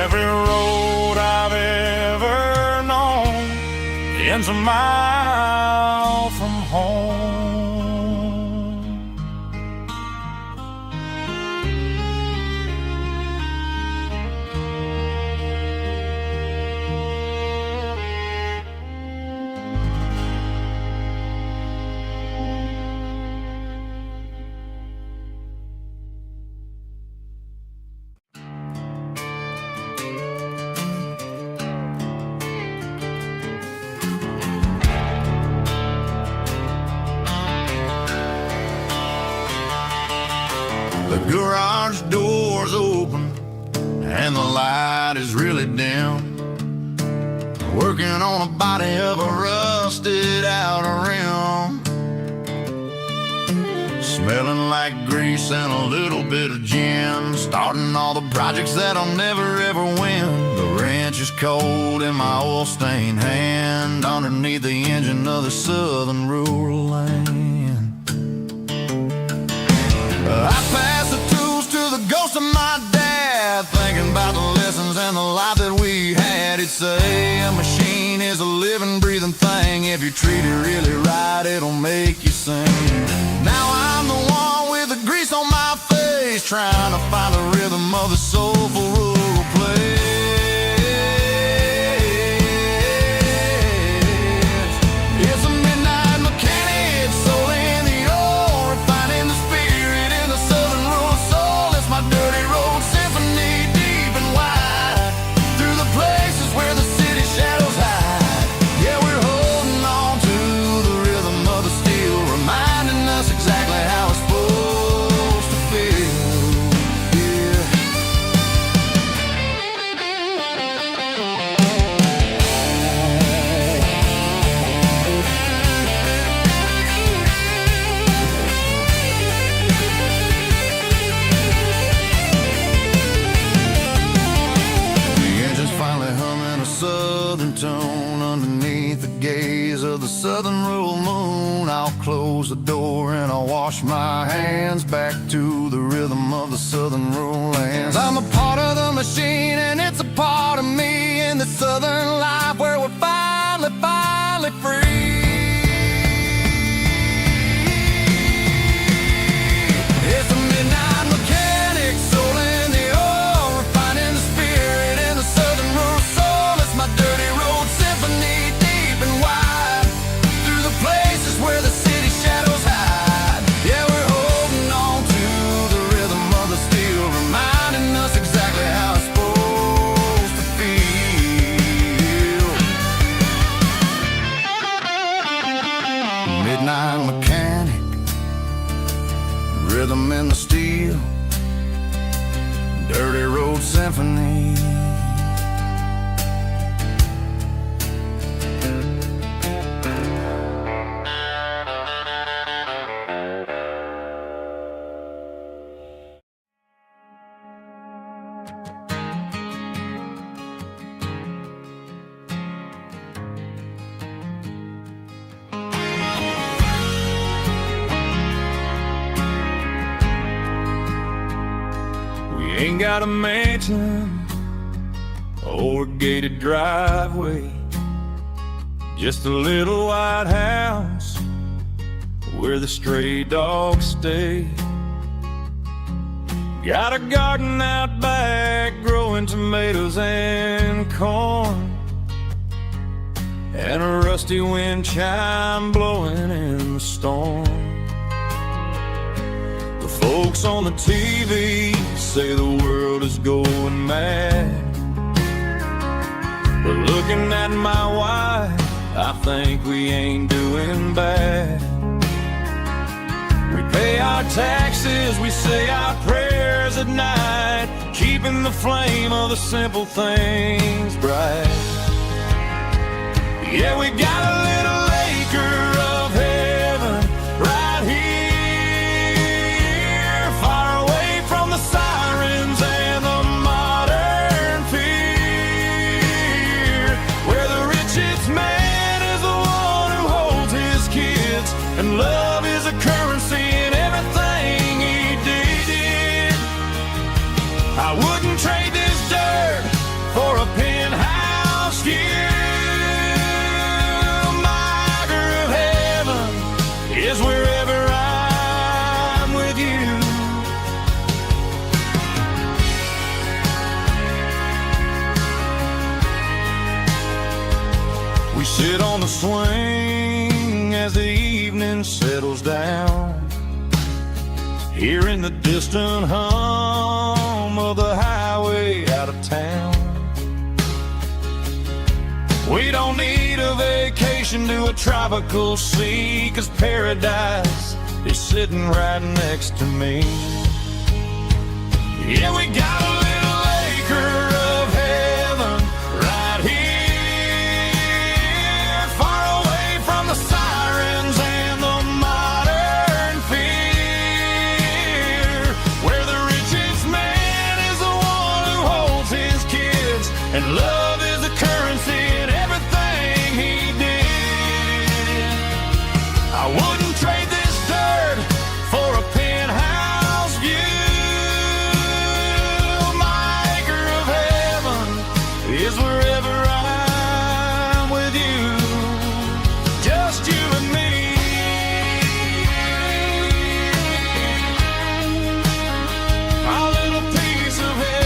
Every road I've ever known ends a mile from home. The garage door's open and the light is really dim. Working on a body of a rusted out rim. Smelling like grease and a little bit of gin. Starting all the projects that I'll never ever win. The wrench is cold in my oil-stained hand, underneath the engine of the southern rural land. I pass the tools to the ghost of my dad, thinking about the lessons and the life that we had. He'd say a machine is a living, breathing thing. If you treat it really right, it'll make you sing. Now I'm the one with the grease on my face, trying to find the rhythm of the soulful rural place. It's a midnight mechanic, soul in the ore, refining the spirit in the southern rural soul. It's my dirty road symphony, deep and wide, through the places where the city shadows hide. Yeah, we're holding on to the rhythm of the steel, reminding us exactly how it's supposed to feel. Yeah. The engine's finally humming a southern tone underneath the gaze of the southern rural moon. I'll close the door and I'll wash my hands, back to the rhythm of the southern rural lands. I'm a part of the machine and it's a part of me in the southern life where we're finally free. It's a midnight mechanic, soul in the ore, refining the spirit in the southern rural soul. It's my dirty road symphony, deep and wide, through the places where the city shadows hide. Yeah, we're holding on to the rhythm of the steel, reminding us exactly how it's supposed to feel. Midnight mechanic, rhythm in the steel, dirty road symphony. Ain't got a mansion or a gated driveway, just a little white house where the stray dogs stay. Got a garden out back growing tomatoes and corn, and a rusty wind chime blowing in the storm. The folks on the TV say the world is going mad, but looking at my wife, I think we ain't doing bad. We pay our taxes, we say our prayers at night, keeping the flame of the simple things bright. Yeah, we got a little acre of heaven right here, far away from the sirens and the modern fear, where the richest man is the one who holds his kids, and love is a currency in everything he did. I wouldn't trade this dirt for a penthouse view. Is wherever I'm with you. We sit on the swing as the evening settles down, hearing the distant hum of the highway out of town. We don't need a vacation to a tropical sea, 'cause paradise is sitting right next to me. Yeah, we got a little acre of heaven right here, far away from the sirens and the modern fear, where the richest man is the one who holds his kids, and love is the currency in everything he did. I wouldn't trade this dirt for a penthouse view. My acre of heaven is wherever I'm with you, just you and me. My little piece of heaven.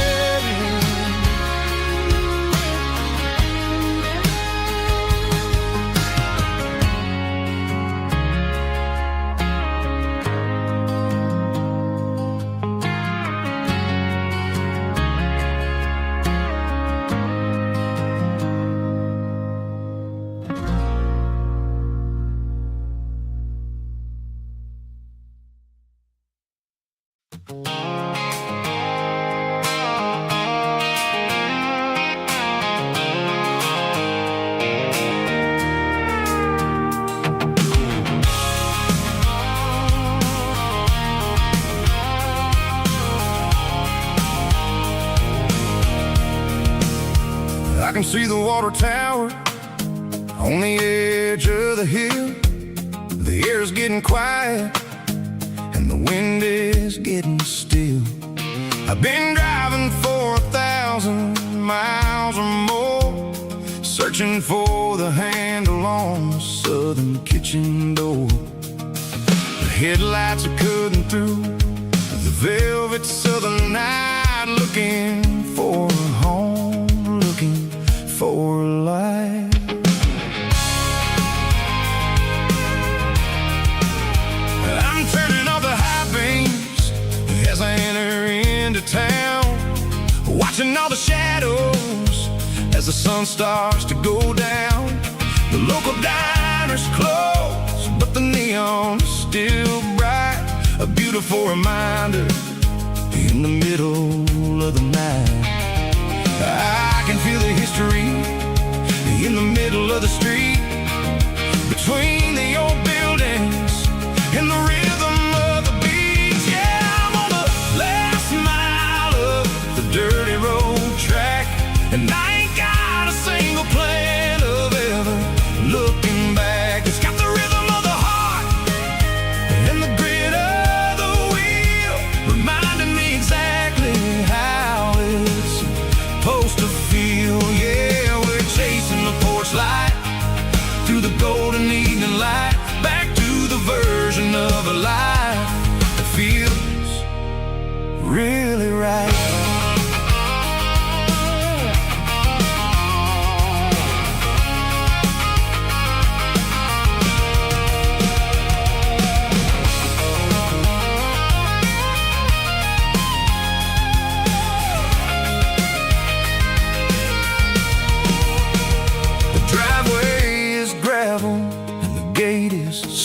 I can see the water tower on the edge of the hill. The air's getting quiet and the wind is getting still. I've been driving for 1,000 miles or more, searching for the handle on the southern kitchen door. The headlights are cutting through the velvet southern night, looking for a home, looking for life. I'm turning off the high beams as I enter into town, watching all the shadows as the sun starts to go down. The local diner's closed, but the neon's still bright, a beautiful reminder in the middle of the night. I can feel the history in the middle of the street, between the old buildings and the rhythm of the beats. Yeah, I'm on the last mile of the dirty road track, and I ain't got a single plan of ever looking back. It's got the rhythm of the heart and the grit of the wheel, reminding me exactly how it's supposed to feel. Yeah, we're chasing the porch light through the golden evening light, back to the version of a life that feels really right.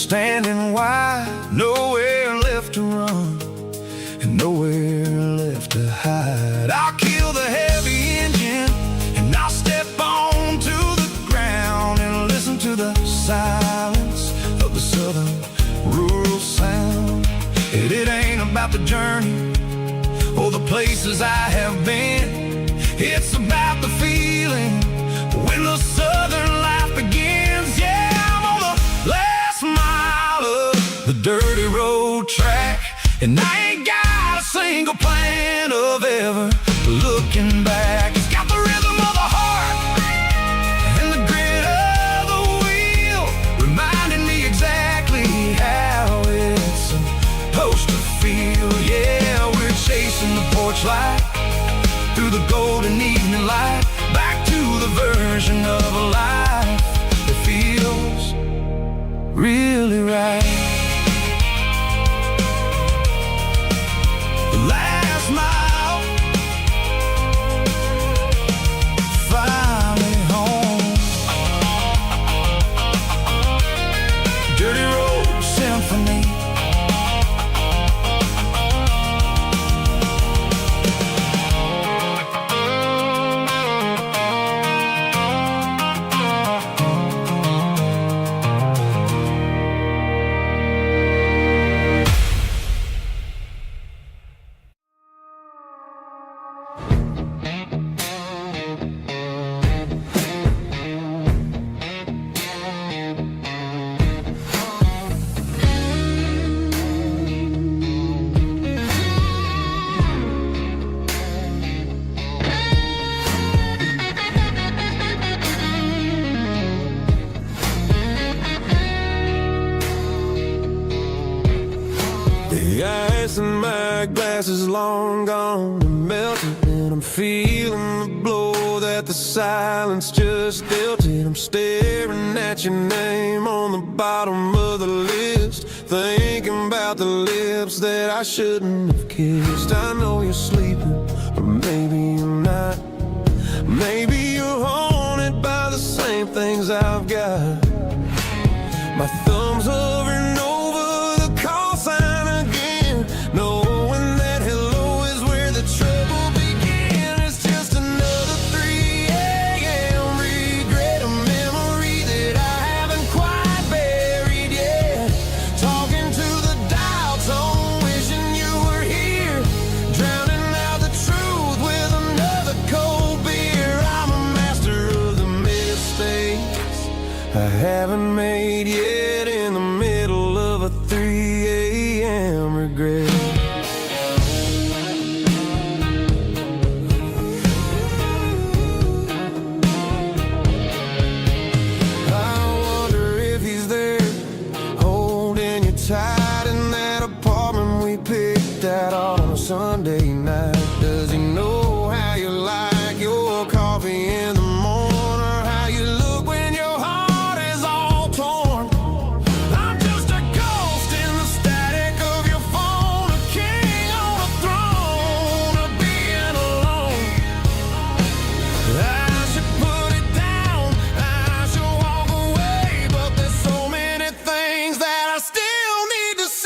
Standing wide, nowhere left to run and nowhere left to hide. I'll kill the heavy engine and I'll step onto the ground and listen to the silence of the southern rural sound. It ain't about the journey or the places I have been, it's about the feeling when the southern life begins. Yeah, I'm on the last mile of the dirty road track, and I ain't got a single plan of ever looking back. It's got the rhythm of the heart and the grit of the wheel, reminding me exactly how it's supposed to feel. Yeah, we're chasing the porch light through the golden evening light, back to the version of a life that feels really right. The last mile, finally home. Dirty road symphony. The ice in my glass is long gone and melted, and I'm feeling the blow that the silence just dealt it. I'm staring at your name on the bottom of the list, thinking about the lips that I shouldn't have kissed. I know you're sleeping, or maybe you're not. Maybe you're haunted by the same things I've got. My thumb's hovering over the call sign again, knowing that hello is where the trouble began. It's just another 3 a.m. regret, a memory that I haven't quite buried yet. Talking to the dial tone, wishing you were here, drowning out the truth with another cold beer. I'm a master of the mistakes I haven't made yet, in the middle of a 3 a.m. regret. I wonder if he's there, holding you tight in that apartment we picked out on a Sunday night. Does he know how you like your coffee in the morning, or how you look when your heart is all torn? I'm just a ghost in the static of your phone, a king on a throne of being alone. I should put it down, I should walk away, but there's so many things that I still need to say.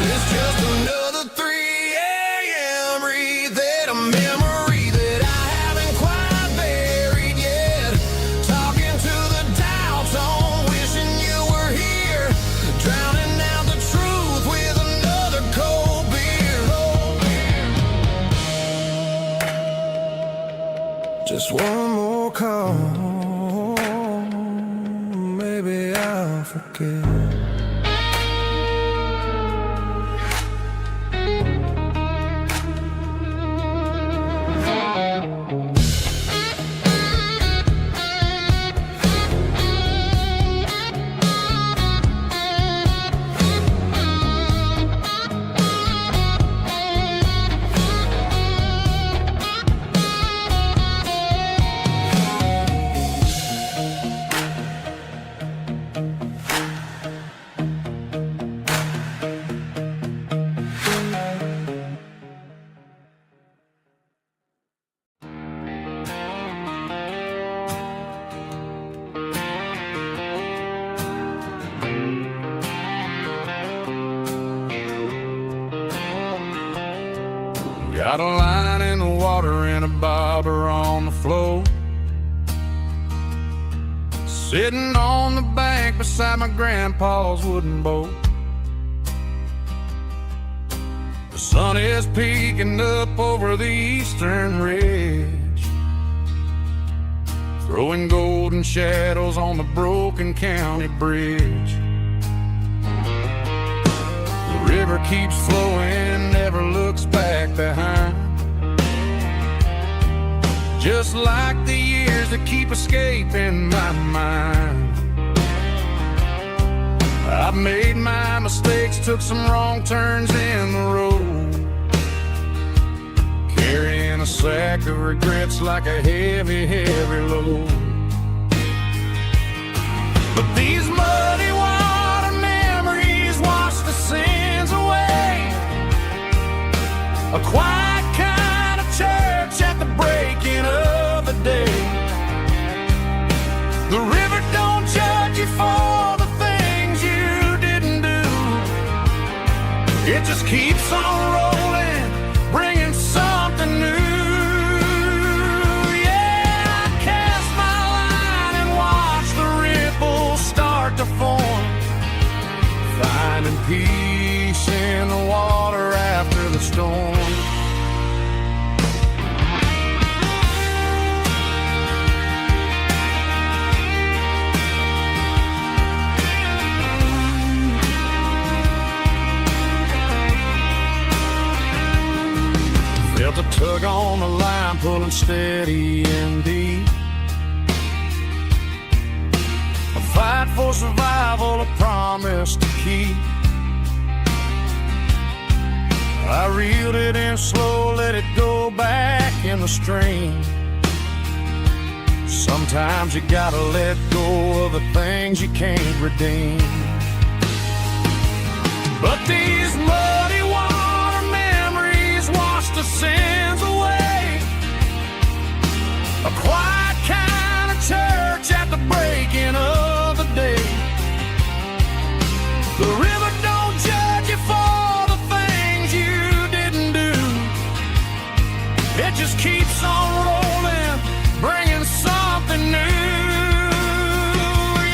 It's just another 3 a.m. read, a memory that I haven't quite buried yet. Talking to the dial tone, wishing you were here, drowning out the truth with another cold beer. Just one more call, maybe I'll forget. Got a line in the water and a bobber on the floor, sitting on the bank beside my grandpa's wooden boat. The sun is peeking up over the eastern ridge, throwing golden shadows on the broken county bridge. The river keeps flowing, never looks back behind, just like the years that keep escaping my mind. I've made my mistakes, took some wrong turns in the road, carrying a sack of regrets like a heavy, heavy load. But these muddy water memories wash the sins away. A quiet kind of church at the breaking of the day. The river don't judge you for the things you didn't do. It just keeps on rolling, bringing something new. Yeah, I cast my line and watch the ripples start to form, finding peace in the water after the storm. Tug on the line, pulling steady and deep. A fight for survival, a promise to keep. I reeled it in slow, let it go back in the stream. Sometimes you gotta let go of the things you can't redeem. But these muddy water memories wash the sins away. A quiet kind of church at the breaking of the day. The river don't judge you for the things you didn't do. It just keeps on rolling, bringing something new.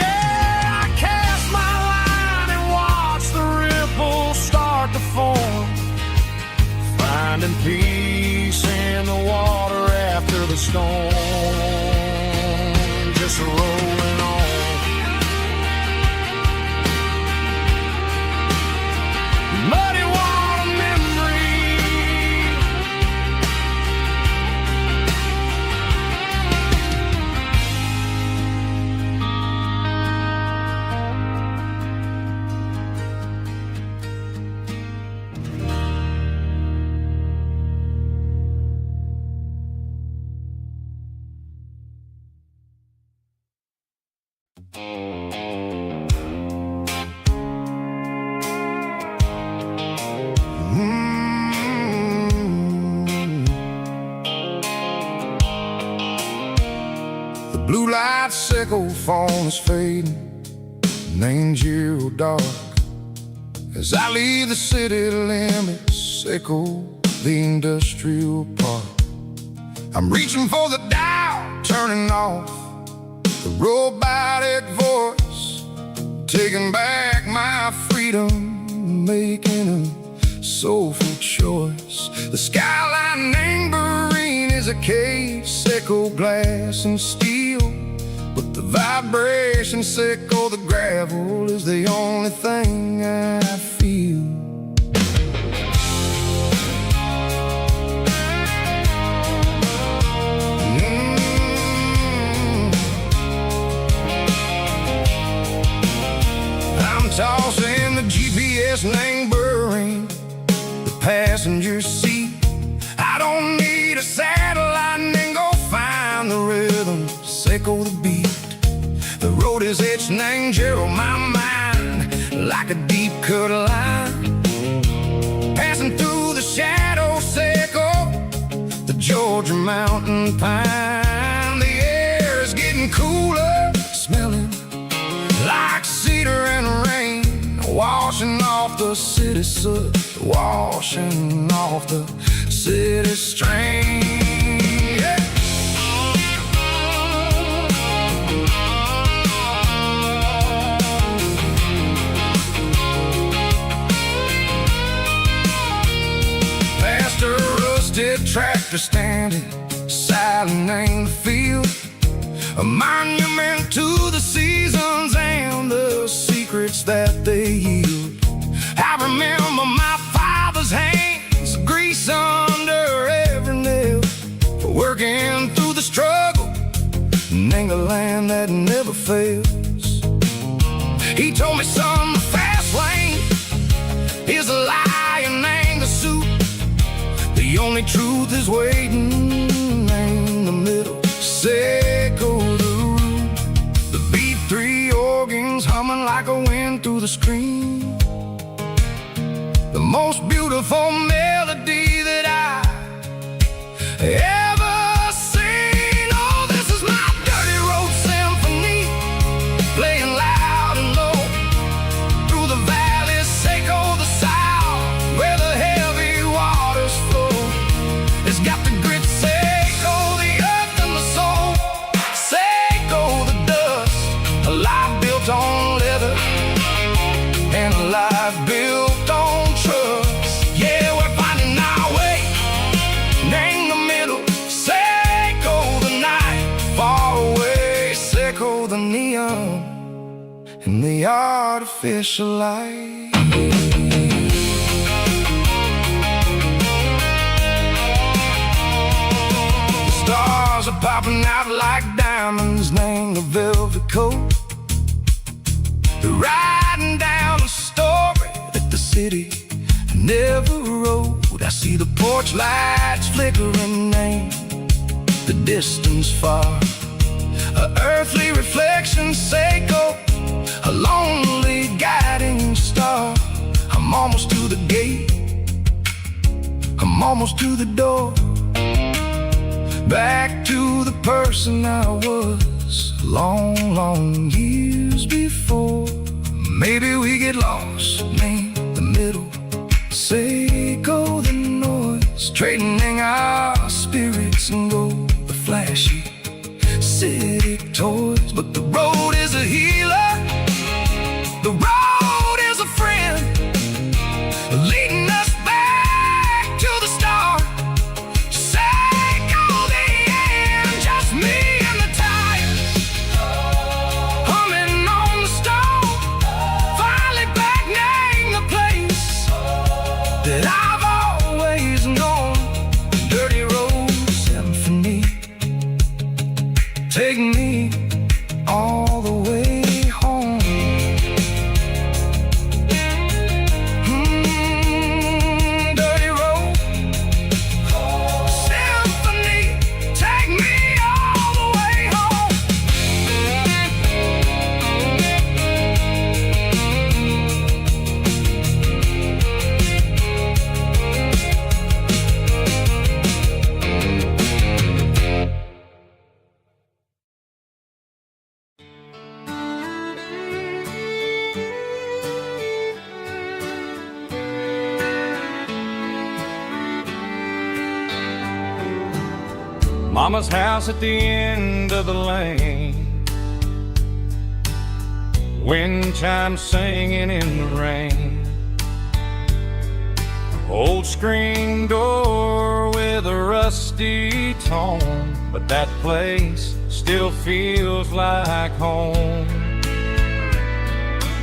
Yeah, I cast my line and watch the ripples start to form, finding peace in the water after the storm, just rolling on. Muddy water memory. The blue light sickle phone is fading, and ain't zero dark. As I leave the city limits, echo the industrial park. I'm reaching for the dial, turning off the robotic voice, taking back my freedom, making a soulful choice. The skyline anchorine is a case, echo glass and steel, but the vibration sickle, the gravel is the only thing I feel. I'm tossing the GPS neighboring the passenger seat. I don't need a satellite and go find the rhythm, sickle the beat. The road is etched and on my mind like a deep cut line, passing through the shadow sickle, the Georgia mountain pine. The air is getting cooler, smelling like cedar and rain, washing off the city soot, washing off the city strain. Yeah. Past a rusted tractor standing silent in the field, a monument to the seasons and the secrets that they yield. I remember my father's hands, grease under every nail, for working through the struggle in the land that never fails. He told me, son, the fast lane is a lie and the suit. The only truth is waiting in the middle. Sickle the root, the B3 organs humming like a wind through the screen. The most beautiful melody that I ever seen. Oh, this is my dirty road symphony, playing loud and low through the valleys, sickle the south, where the heavy waters flow. It's got the grit, sickle the earth and the soul, sickle the dust, a life built on leather and a life built on trust. Yeah, we're finding our way in the middle, sickle the night, far away, sickle the neon and the artificial light. stars are popping out like diamonds, named the velvet coat. Riding down a story that the city never wrote. I see the porch lights flickering in the distance far. An earthly reflection, Seiko, a lonely guiding star. I'm almost to the gate, I'm almost to the door. Back to the person I was long, long years before. Maybe we get lost in the middle, Seiko the noise, trading our spirits and go the flashy city toys. But the road is a healer, the road is a friend, leading us back to the start. Seiko the end, just me and the tires, humming on the stove. Finally back, name the place that I've always known. Dirty Road Symphony, take me all the way home. Dirty Road Symphony, take me all the way home. Mama's house at the end of the lane, wind chimes singing in the rain. Old screen door with a rusty tone, but that place still feels like home.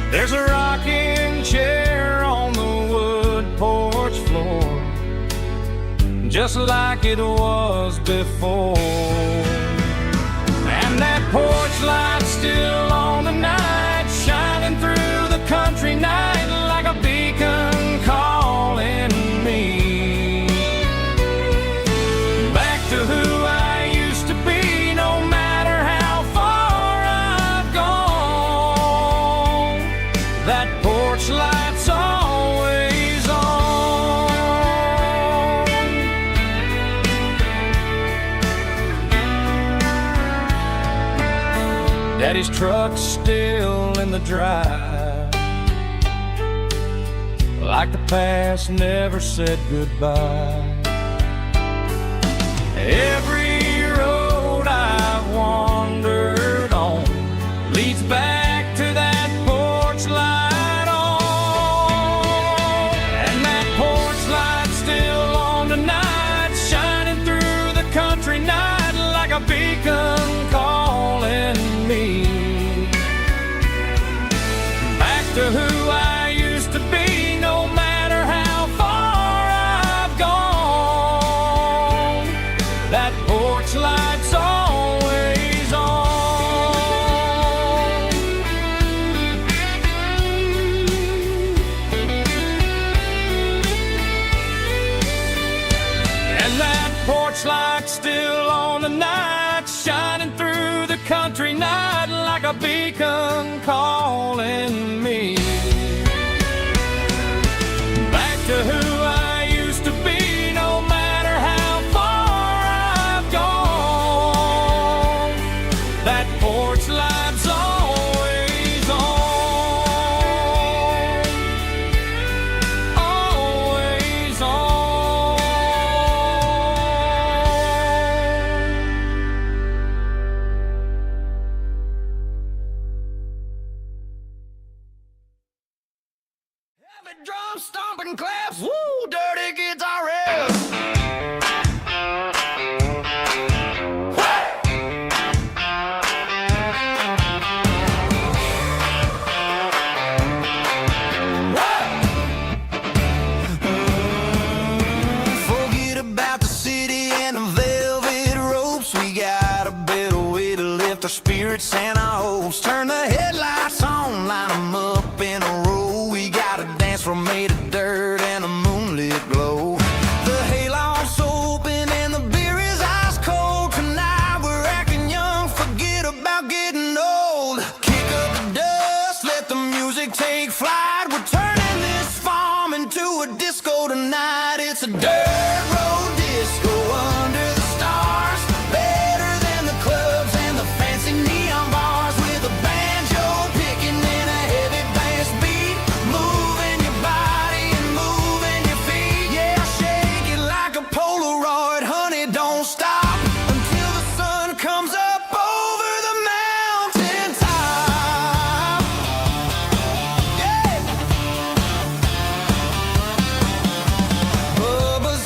There's a rocking chair on the wood porch floor, just like it was before. And that porch light's still on tonight, shining through the country night like a beacon calling me back to who I used to be. No matter how far I've gone, that porch light's always on. Daddy's truck's still in the drive, like the past never said goodbye. Every road I've wandered on leads back to that porch light on. And that porch light's still on tonight, shining through the country night like a beacon calling me back to who I used to be. No matter how far I've gone, that porch light's always on. And that porch light's still on tonight, shining through the country night like a beacon calling me back to who I used to be. No matter how far I've gone, that porch light's always on, always on. Heavy drum stomping claps, woo, dirty guitar riffs. Forget about the city and the velvet ropes. We got we're turning this farm into a disco tonight. It's a dirt road disco under the stars, better than the clubs and the fancy neon bars, with a banjo picking and a heavy bass beat, moving your body and moving your feet. Yeah, shake it like a Polaroid, honey, don't stop until the sun comes up over the mountain top. Yeah. Bubba's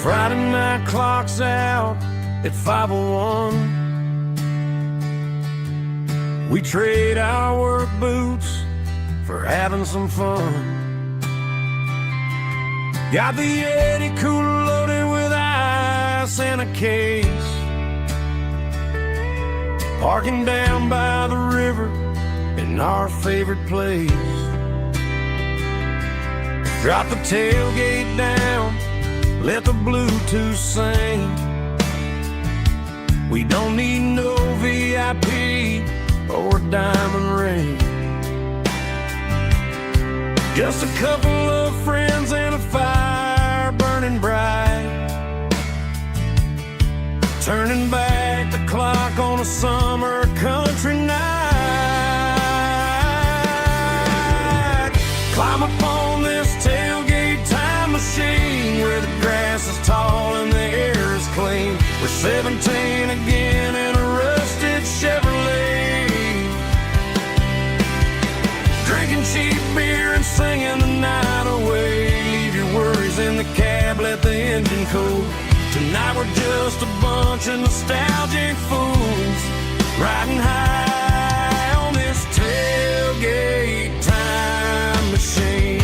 Friday night clock's out at 5:01. We trade our work boots for having some fun. Got the Yeti cooler loaded with ice and a case, parking down by the river in our favorite place. Drop the tailgate down, let the Bluetooth sing. We don't need no VIP or diamond ring. Just a couple of friends and a fire burning bright, turning back the clock on a summer country night. Climb up on this tailgate time machine where the grass is tall and the air is clean. We're 17 again in a rusted Chevrolet, drinking cheap beer and singing the night away. Leave your worries in the cab, let the engine cool. Tonight we're just a bunch of nostalgic fools, riding high on this tailgate time machine.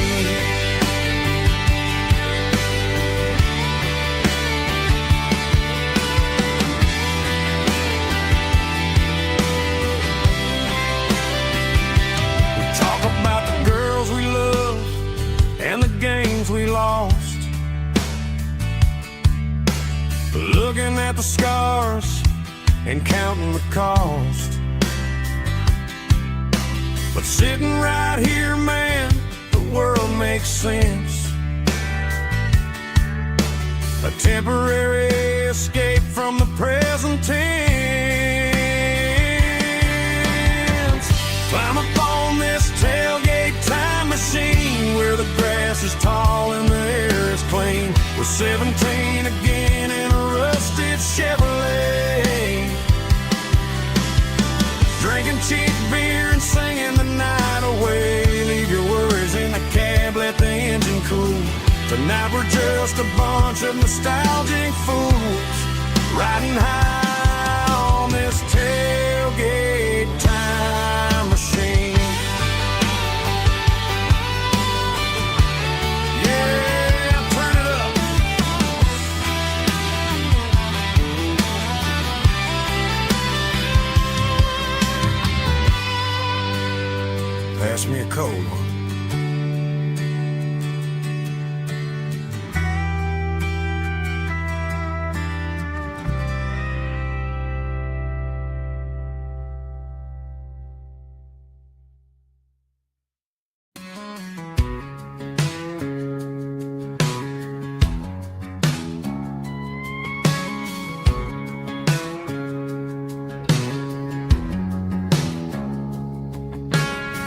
We talk about the girls we love and the games we lost, looking at the scars and counting the cost. But sitting right here, man, the world makes sense. A temporary escape from the present tense. Climb up on this tailgate time machine where the grass is tall and the air is clean. We're 17 again in a rusted Chevrolet, drinking cheap beer and singing the night away. Leave your worries in the cab, let the engine cool. Tonight we're just a bunch of nostalgic fools, riding high on this tailgate time machine. Pass me a cold one.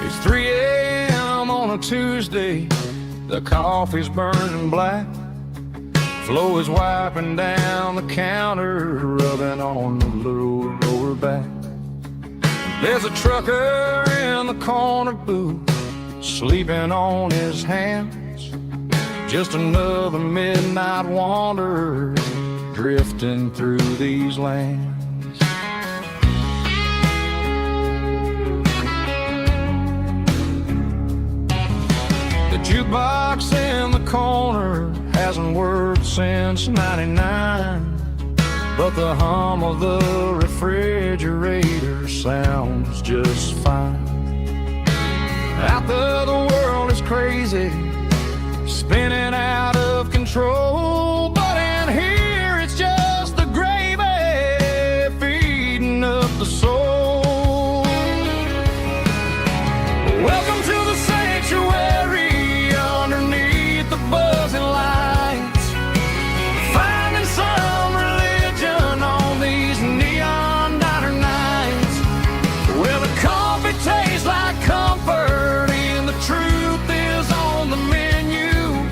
It's 3 a.m. on a Tuesday, the coffee's burning black. Flo is wiping down the counter, rubbing on the little lower back. There's a trucker in the corner booth, sleeping on his hands. Just another midnight wanderer, drifting through these lands. The jukebox in the corner hasn't worked since '99, but the hum of the refrigerator sounds just fine. Out there the world is crazy, spinning out of control, but in here it's just the gravy feeding up the soul. Welcome to the sanctuary underneath the buzzing lights, finding some religion on these neon diner nights, where the coffee tastes like comfort and the truth is on the menu.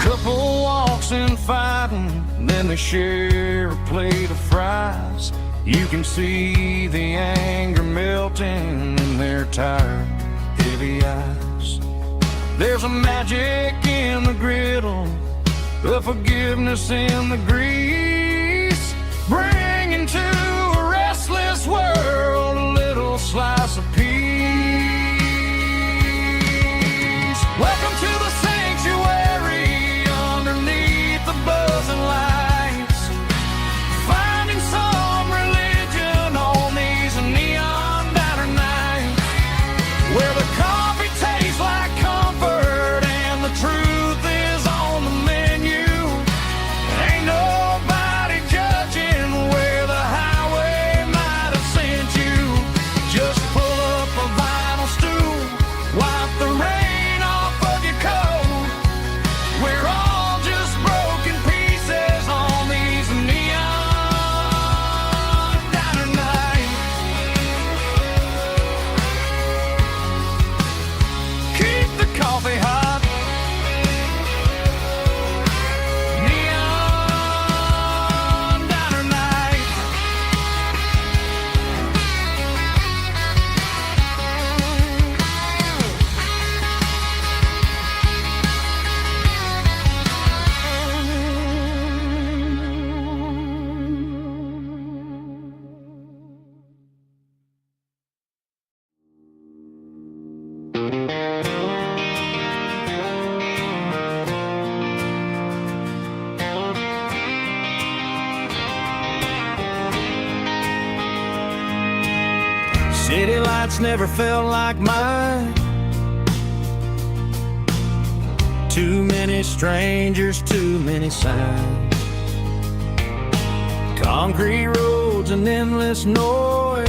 Couple walks and fighting, then they share a plate of fries. You can see the anger melting in their tired, heavy eyes. There's a magic in the griddle, a forgiveness in the grease, bringing to a restless world a little slice of peace. Welcome to the sanctuary underneath the buzzing lights, finding some religion on these neon diner nights, where the coffee tastes like comfort and the truth is on the menu. Ain't nobody judging where the highway might have sent you. Just pull up a vinyl stool, wipe the rain off of your coat. We're all just broken pieces on these neon diner nights. Keep the coffee hot. Neon diner night. City lights never felt like mine. Too many strangers, too many signs. Concrete roads and endless noise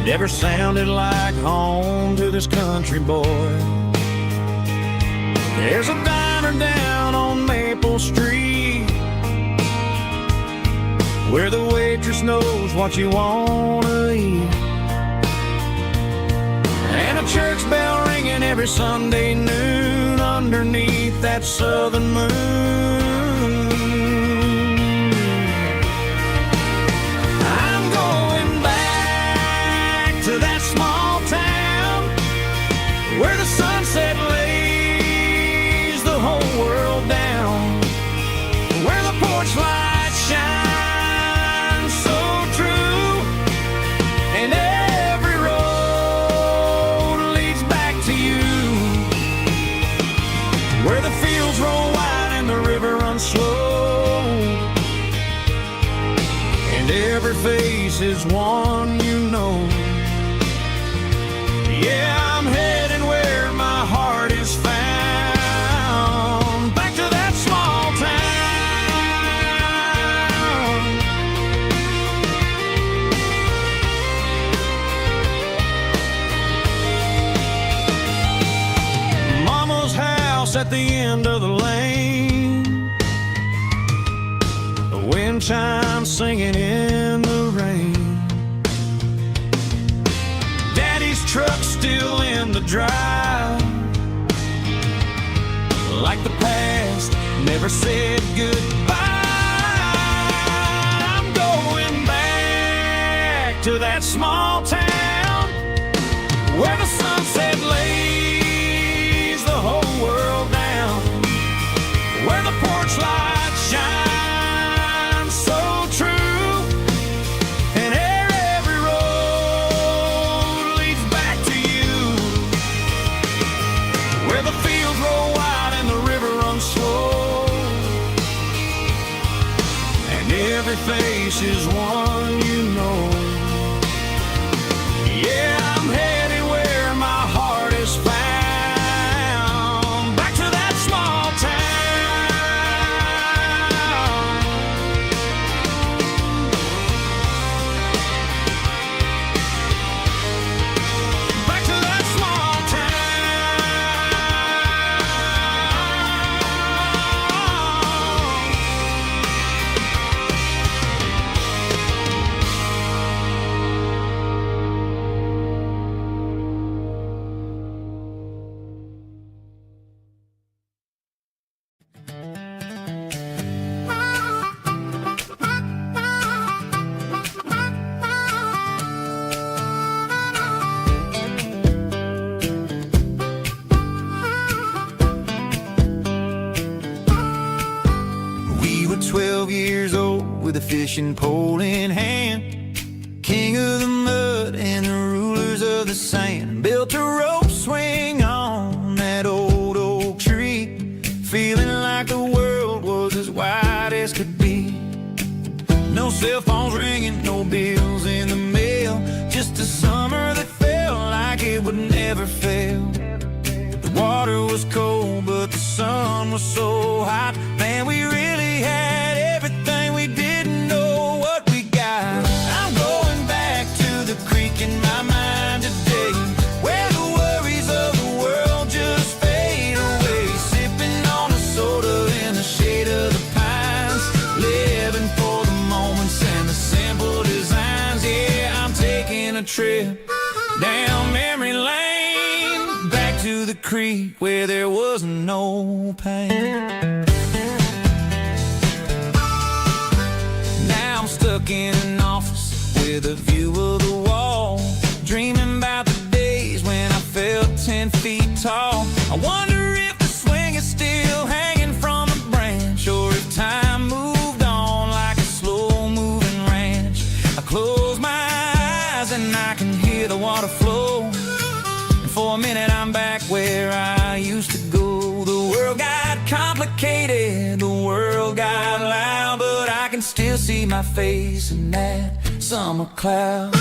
never sounded like home to this country boy. There's a diner down on Maple Street where the waitress knows what you wanna eat, and a church bell ringing every Sunday noon underneath that southern moon. I'm going back to that small town where the sunset lays the whole world down, where the porch lights shine so true, and every road leads back to you, where the fields roll wide and the river runs slow, and every face is one you know. Yeah, I'm heading where my heart is found, back to that small town. Mama's house at the end of the lane, the wind chimes singing in the rain. Daddy's truck still in the drive, like the past never said goodbye. I'm going back to that small town where the sunset lays the whole world down, where the porch lights shine so true, and every road leads back to you, where the fields roll wide and the river runs slow, and every face is one you know. Yeah, I'm headed where my heart is found, back to that small town. Back to that small town. fishing pole in hand, king of the mud and the rulers of the sand. Built a rope swing on that old oak tree, feeling like the world was as wide as could be. No cell phones ringing, no bills in the mail, just a summer that felt like it would never fail. The water was cold, but the sun was so hot. Man, we really had everything, we didn't know what we got. I'm going back to the creek in my mind today, where the worries of the world just fade away. Sipping on a soda in the shade of the pines, living for the moments and the simple designs. Yeah, I'm taking a trip down memory lane, back to the creek where there was no pain. Now I'm stuck in an office with a view of the wall, dreaming about the days when I felt 10 feet tall. I wonder if the swing is still hanging from a branch, or if time moved on like a slow-moving ranch. I close my eyes and I can hear the water flow, and for a minute I'm back where I used to go. The world got complicated, the world got loud, but I can still see my face in that summer cloud.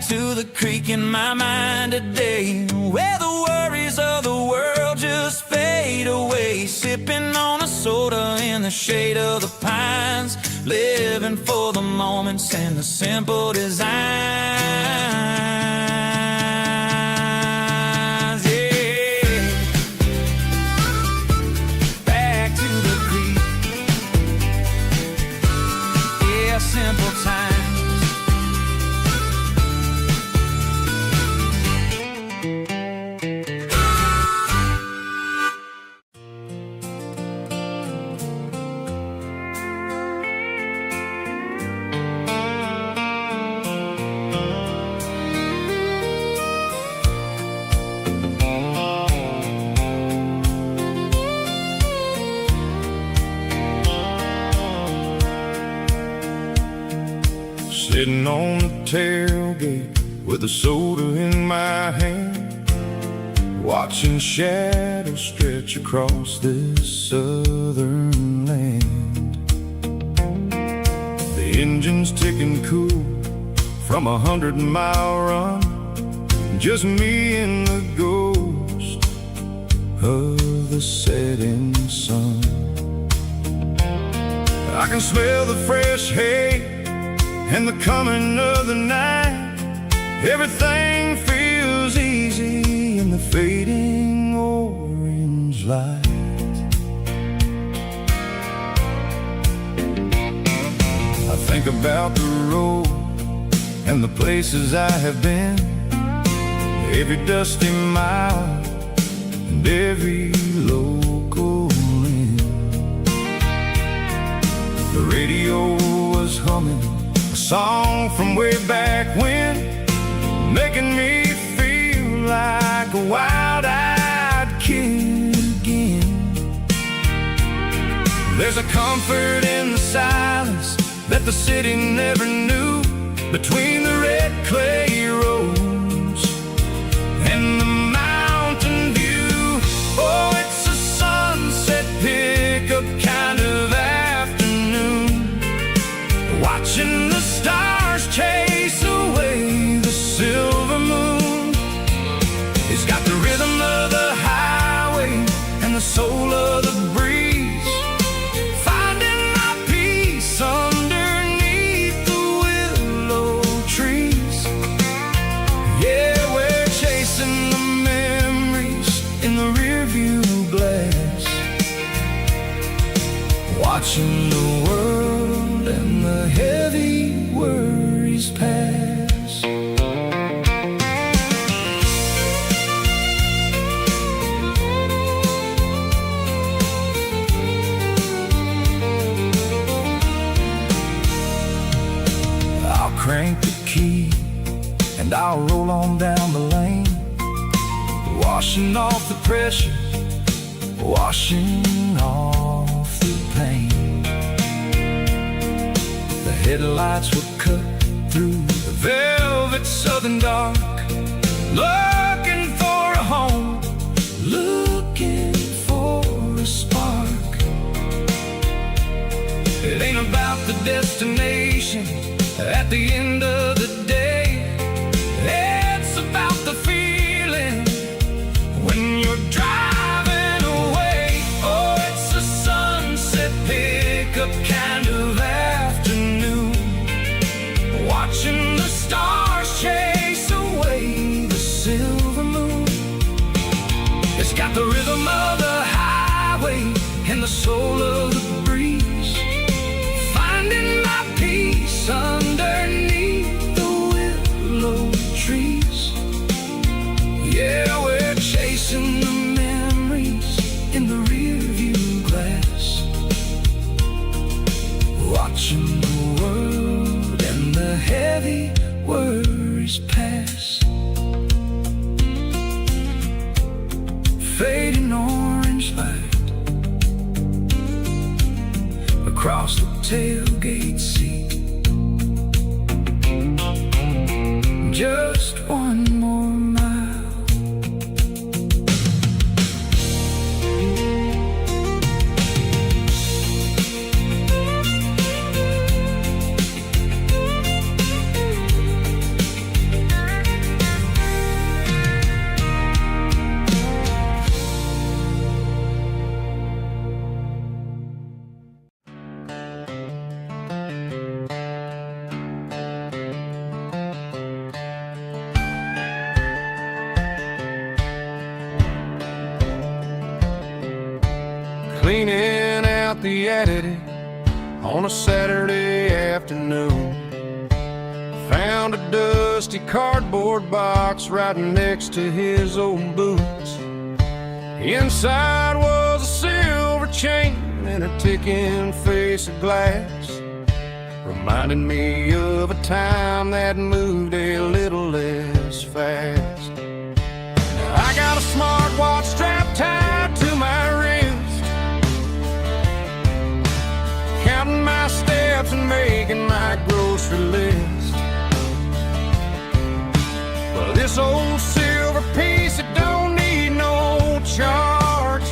To the creek in my mind today, where the worries of the world just fade away. Sipping on a soda in the shade of the pines, living for the moments and the simple designs. Yeah, back to the creek. Yeah, simple times. Sitting on the tailgate with a soda in my hand, watching shadows stretch across this southern land. The engine's ticking cool from 100-mile run, just me and the ghost of the setting sun. I can smell the fresh hay and the coming of the night. Everything feels easy in the fading orange light. I think about the road and the places I have been, every dusty mile and every local inn. The radio was humming a song from way back when, making me feel like a wild-eyed kid again. There's a comfort in the silence that the city never knew, between the red clay roads and the mountain view. Oh, it's a sunset pickup kind of afternoon, watching the stars chase away the silver moon. It's got the rhythm of the highway and the soul of the breeze, finding my peace underneath the willow trees. I'll roll on down the lane, washing off the pressure, washing off the pain. The headlights will cut through the velvet southern dark, looking for a home, looking for a spark. It ain't about the destination at the end of the day, it's about the feeling when you're driving away. Oh, it's a sunset pickup kind of afternoon, watching the stars chase away the silver moon. It's got the rhythm of the highway and the soul of the breeze, finding my peace underneath the willow trees. Yeah, we're chasing the memories in the rearview glass, watching the world and the heavy worries pass. Fading orange light across the tailgate seat. Just one more mile. Cleaning out the attic on a Saturday afternoon, found a dusty cardboard box right next to his old boots. Inside was a silver chain and a ticking face of glass, reminding me of a time that moved a little less fast. Now I got a smartwatch strapped tied to my wrist, counting my steps and making my grocery list. Well, this old silver piece, it don't need no charge,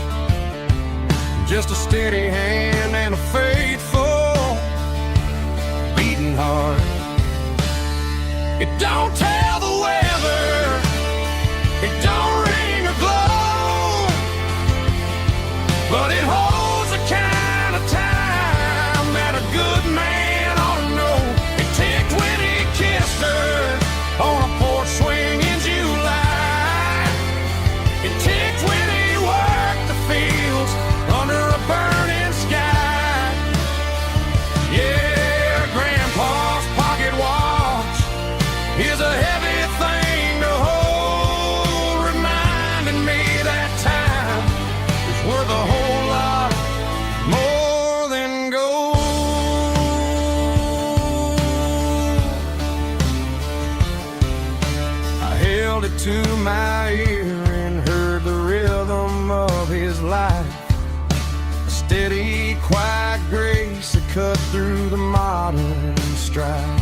just a steady hand and a faithful beating heart. It don't tell the weather, it don't ring or glow, but it holds the kind of time that a good man ought to know. It ticked when he kissed her on a porch swing in July. It ticked when he worked the fields under a burning sky. Yeah, Grandpa's pocket watch is a heavy thing to hold, reminding me that time is worth a whole lot more than gold. I held it to my ear and heard the rhythm of his life, a steady, quiet grace that cut through the modern strife.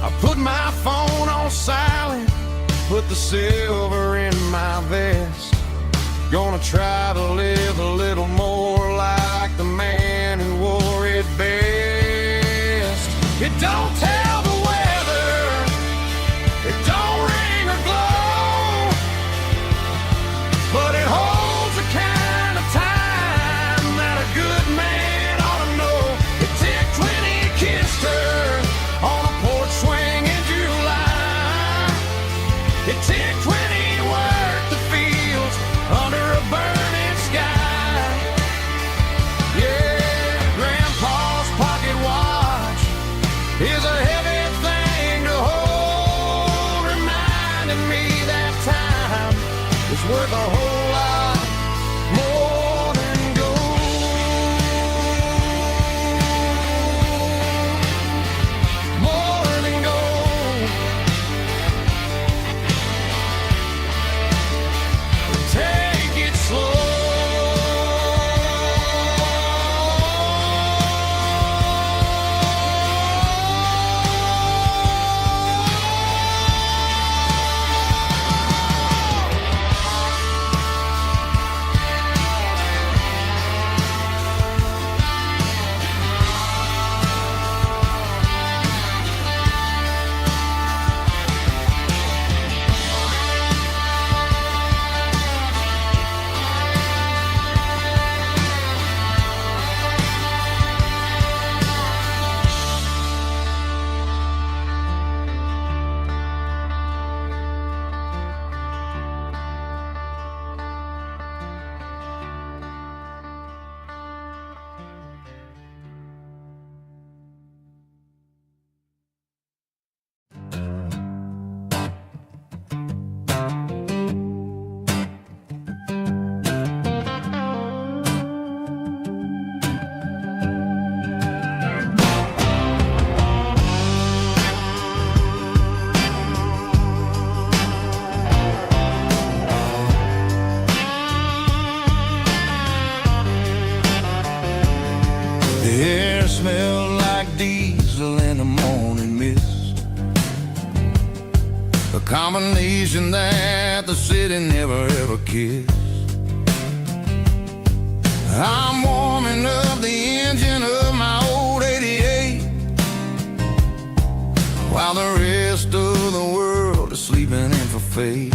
I put my phone on silent, put the silver in my vest, gonna try to live a little more like the man who wore it best. It don't tell the weather, it don't ring or glow, but it holds the kind of time that a good man ought to know. It ticked when he kissed her on a porch swing in July. It ticked when he worked the fields under a burning sky. Yeah, Grandpa's pocket watch is a heavy thing to hold, reminding me that time is worth a whole lot more than gold. More than gold. a combination that the city never ever kissed. I'm warming up the engine of my old 88, while the rest of the world is sleeping in for fate.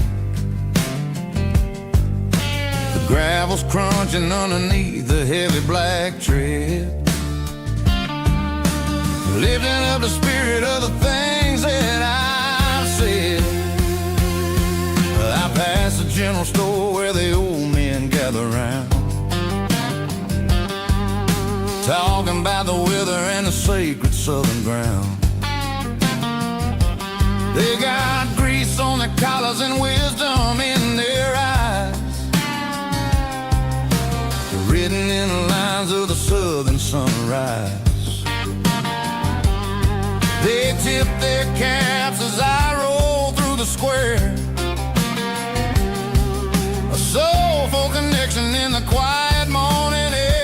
The gravel's crunching underneath the heavy black tread, lifting up the spirit of the things that I've said. I pass the general store where the old men gather round, talking about the weather and the sacred southern ground. They got grease on their collars and wisdom in their eyes, written in the lines of the southern sunrise. They tip their caps as I roll through the square, a soulful connection in the quiet morning air.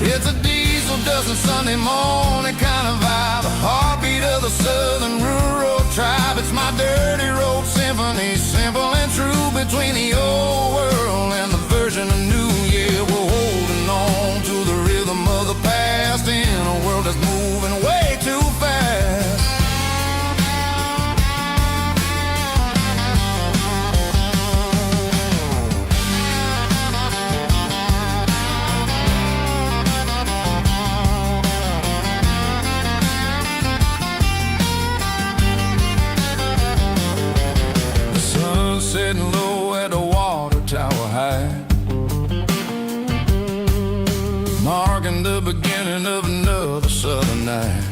It's a diesel dusting Sunday morning kind of vibe, a heartbeat of the southern rural tribe. It's my dirty road symphony, simple and true, between the old world and the version of new. Yeah, we're holding on to the rhythm of the past in a world that's moving way too fast. The sun's setting low at the water tower high, marking the beginning of another southern night.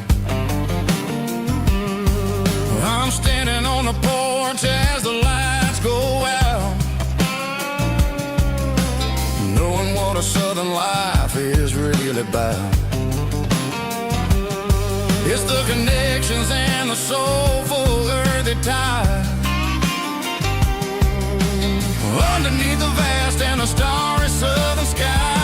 I'm standing on the porch as the lights go out, knowing what a southern life is really about. It's the connections and the soulful earthy tide, underneath the vast and the starry southern skies.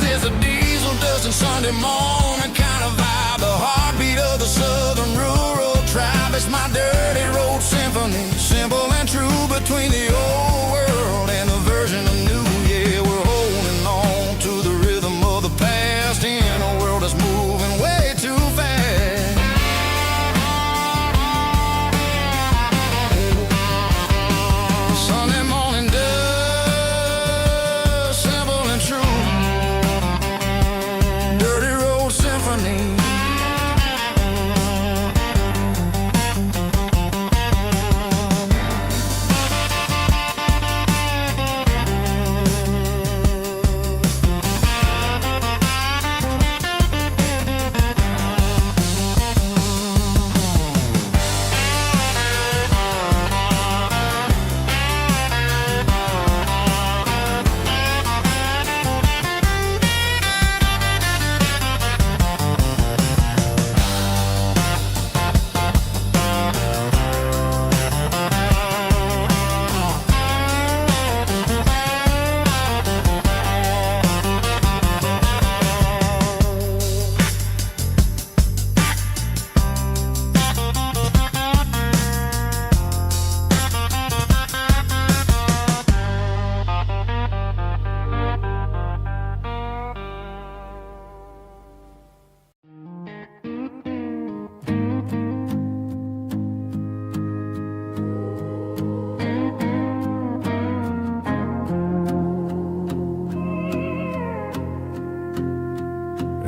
It's a diesel dusting Sunday morning kind of vibe, the heartbeat of the southern rural tribe. It's my dirty road symphony, simple and true, between the old world and the version of new. Yeah, we're holding on to the rhythm of the past in a world that's moving way too fast. Sunday morning dust, simple and true, dirty road symphony.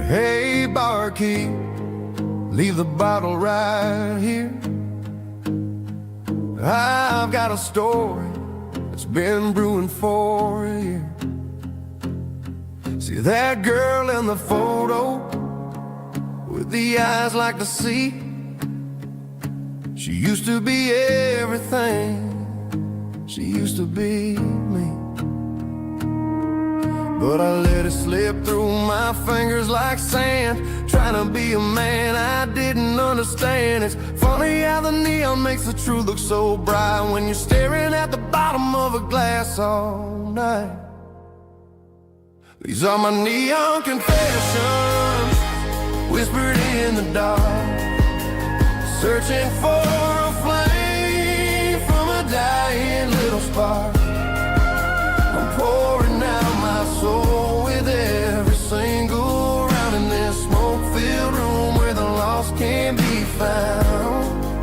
Hey, barkeep, leave the bottle right here. I've got a story that's been brewing for a year. See that girl in the photo with the eyes like the sea? She used to be everything, she used to be me. But I let it slip through my fingers like sand, trying to be a man I didn't understand. It's funny how the neon makes the truth look so bright when you're staring at the bottom of a glass all night. These are my neon confessions, whispered in the dark. searching for a flame from a dying little spark. I'm pouring out my soul with every single round in this smoke-filled room where the lost can be found.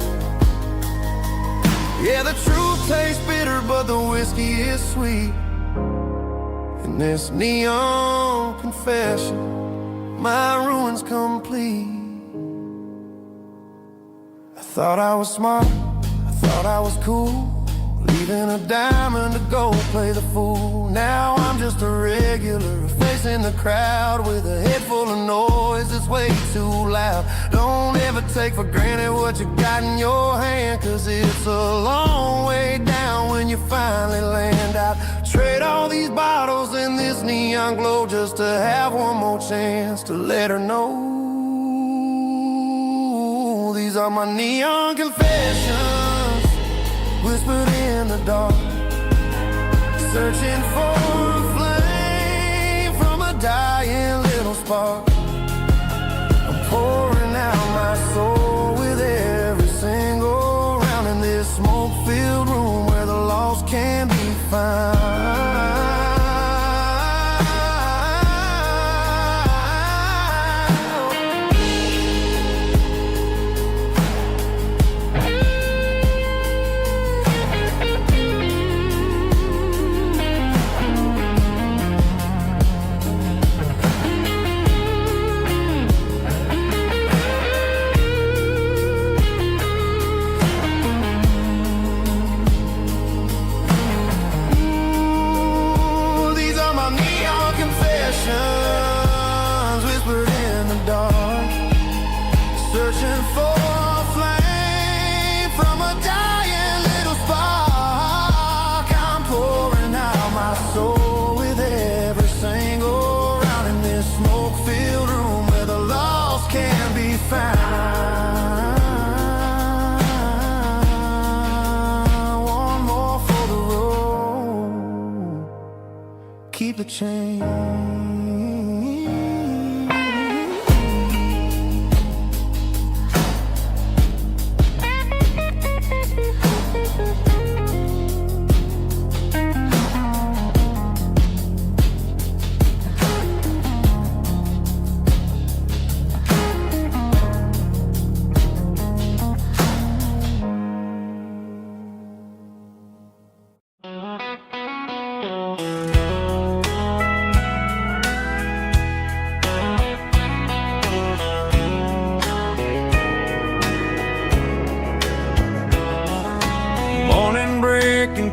Yeah, the truth tastes bitter, but the whiskey is sweet. In this neon confession, my ruin's complete. I thought I was smart, I thought I was cool, leaving a diamond to go play the fool. Now I'm just a regular, facing the crowd with a head full of noise that's way too loud. Don't ever take for granted what you got in your hand, 'cause it's a long way down when you finally land out. Trade all these bottles and this neon glow just to have one more chance to let her know. These are my neon confessions, whispered in the dark, searching for a flame from a dying little spark. I'm pouring out my soul with every single round in this smoke-filled room where the lost can be found. Whispered in the dark, searching for a flame from a dying little spark. I'm pouring out my soul with every single round in this smoke-filled room where the lost can be found. One more for the road, keep the change.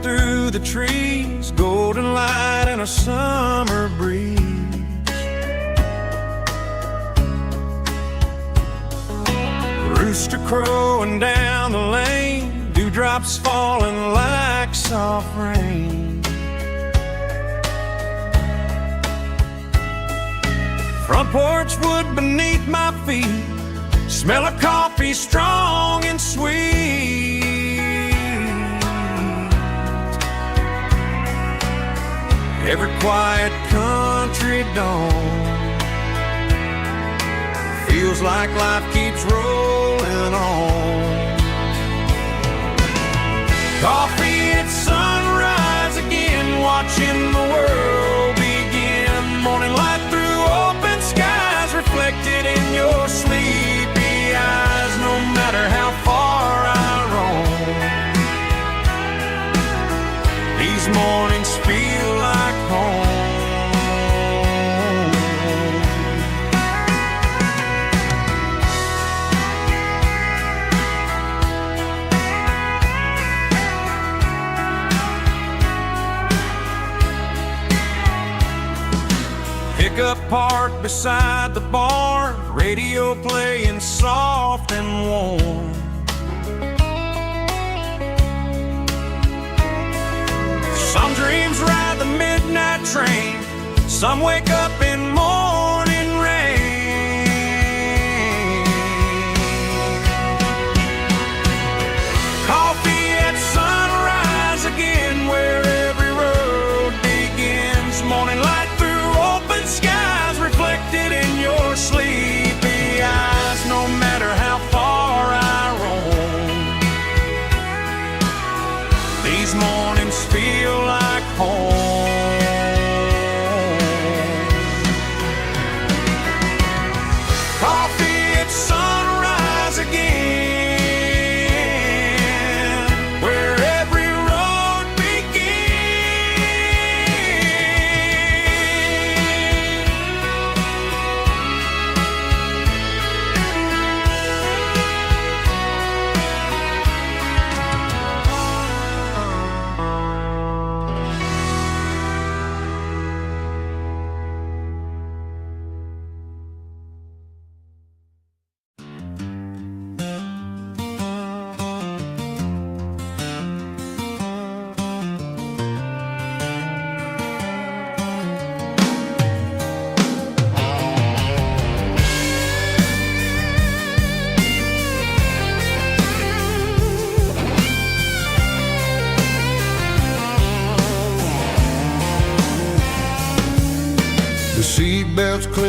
Through the trees, golden light and a summer breeze. Rooster crowing down the lane, dewdrops falling like soft rain. Front porch wood beneath my feet, smell of coffee strong and sweet. Every quiet country dawn feels like life keeps rolling on. Coffee at sunrise again, watching the world begin. Morning light through open skies, reflected in your sleepy eyes. No matter how far I roam, these mornings feel like home. Pickup parked beside the barn, radio playing soft and warm. Some dreams ride the midnight train, some wake up in morning rain. Coffee at sunrise again, where every road begins. Morning light through open skies, reflected in your sleepy eyes. No matter how far I roam,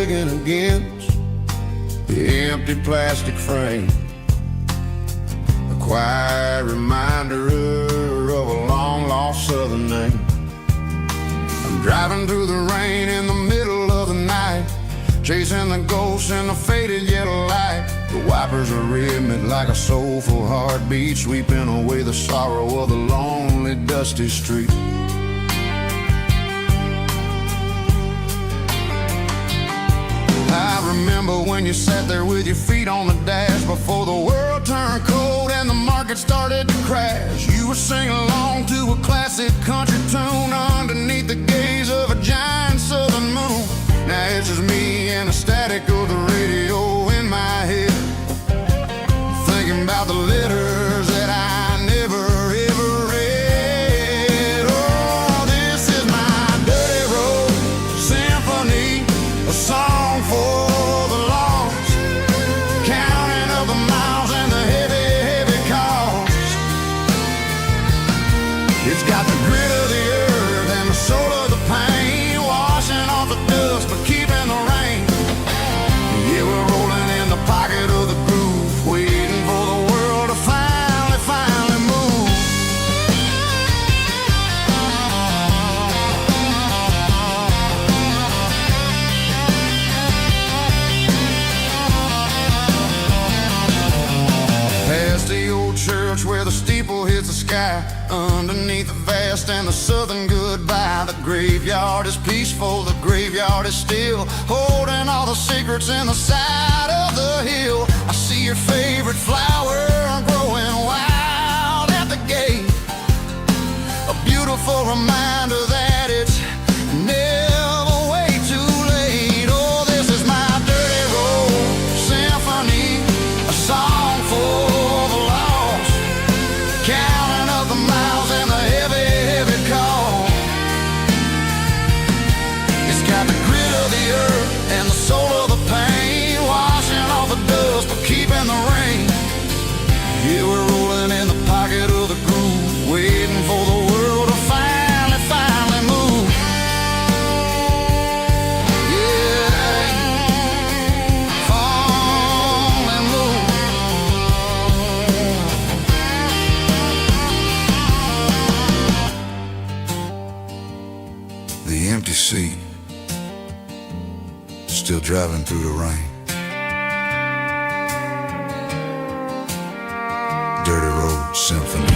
begging against the empty plastic frame. A quiet reminder of a long-lost southern name. I'm driving through the rain in the middle of the night, chasing the ghosts in the faded yellow light. The wipers are rhythmic like a soulful heartbeat, sweeping away the sorrow of the lonely, dusty street. I remember when you sat there with your feet on the dash, before the world turned cold and the market started to crash. You were singing along to a classic country tune underneath the gaze of a giant southern moon. Now it's just me and the static of the radio in my head, thinking about the letters that I never ever read. Oh, this is my dirty road symphony, a song for the lost, counting up the miles and the heavy, heavy cost. It's got the grit of the earth and the soul of the pain, washing off the dust but keeping the rain. Yeah, we're rolling in the pocket of the groove, waiting for the world to finally move. Past the old church where the steeple hits the sky, underneath the vast and the southern goodbye. The graveyard is peaceful, the graveyard is still, holding all the secrets in the side of the hill. I see your favorite flower growing wild at the gate, a beautiful reminder that it's never way too late. Oh, this is my dirty road symphony, a song for the lost, counting up the miles and the heavy, heavy call. It's got the grit of the earth and the soul of the pain, washing off the dust but keeping the rain. Yeah, we're rolling in the pocket of the groove, waiting for the world to finally move. Yeah, finally move. The empty seat, still driving through the rain. Dirty road symphony.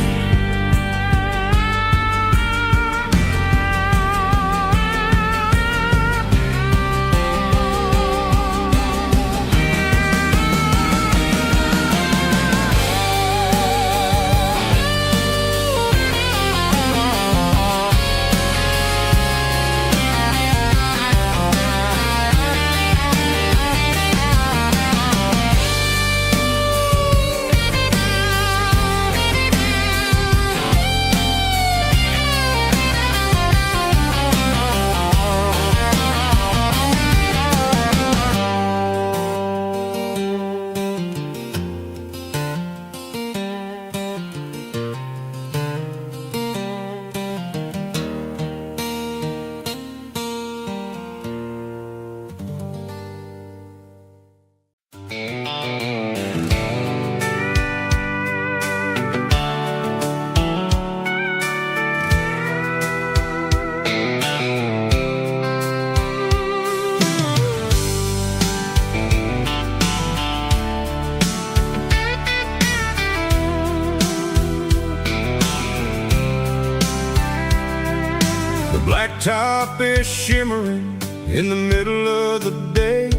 Blacktop is shimmering in the middle of the day.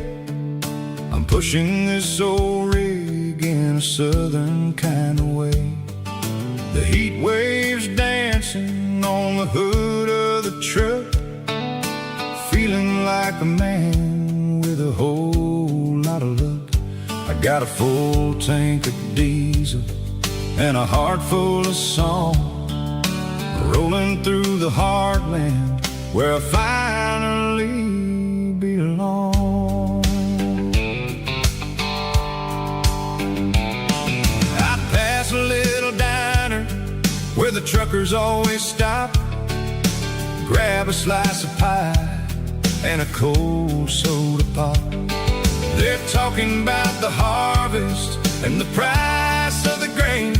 I'm pushing this old rig in a southern kind of way. The heat waves dancing on the hood of the truck, feeling like a man with a whole lot of luck. I got a full tank of diesel and a heart full of song, rolling through the heartland where I finally belong. I pass a little diner where the truckers always stop, grab a slice of pie and a cold soda pop. They're talking about the harvest and the price of the grain,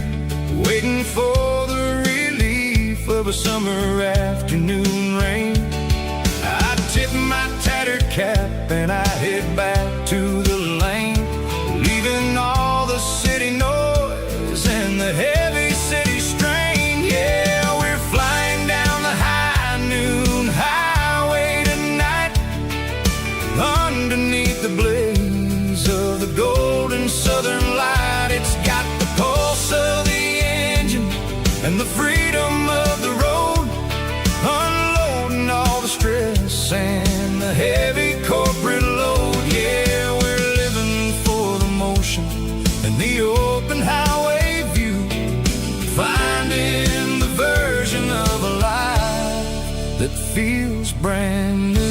waiting for the relief of a summer afternoon rain. I tip my tattered cap and I head back to the lane, leaving all the city noise and the heavy city strain. Yeah, we're flying down the high noon highway tonight, underneath the blaze of the golden southern light. It's got the pulse of the engine and the freedom of the road, unloading all the stress and the heavy corporate load. Yeah, we're living for the motion and the open highway view, finding the version of a life that feels brand new.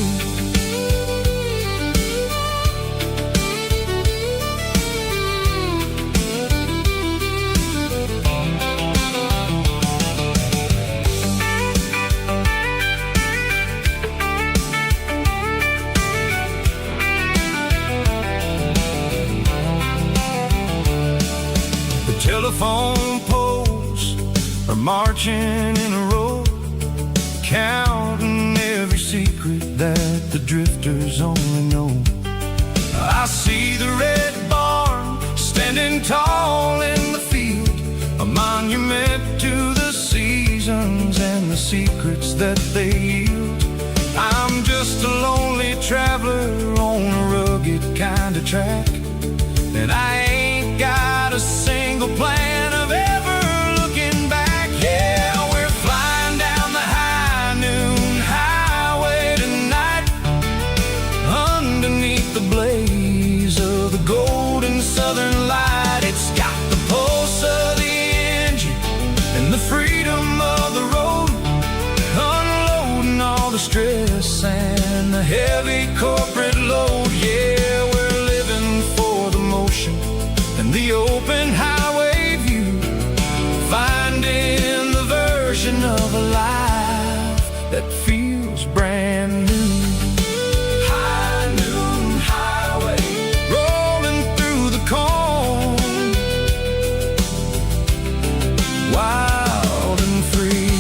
Telephone poles are marching in a row, counting every secret that the drifters only know. I see the red barn standing tall in the field, a monument to the seasons and the secrets that they yield. I'm just a lonely traveler on a rugged kind of track, and I ain't got a single plan of ever looking back. Yeah, we're flying down the high noon highway tonight, underneath the blaze of the golden southern light. It's got the pulse of the engine and the freedom of the road, unloading all the stress and the heavy corporate load. Yeah, we're living for the motion and the open highway view, finding the version of a life that feels brand new. High noon highway, rolling through the corn, wild and free.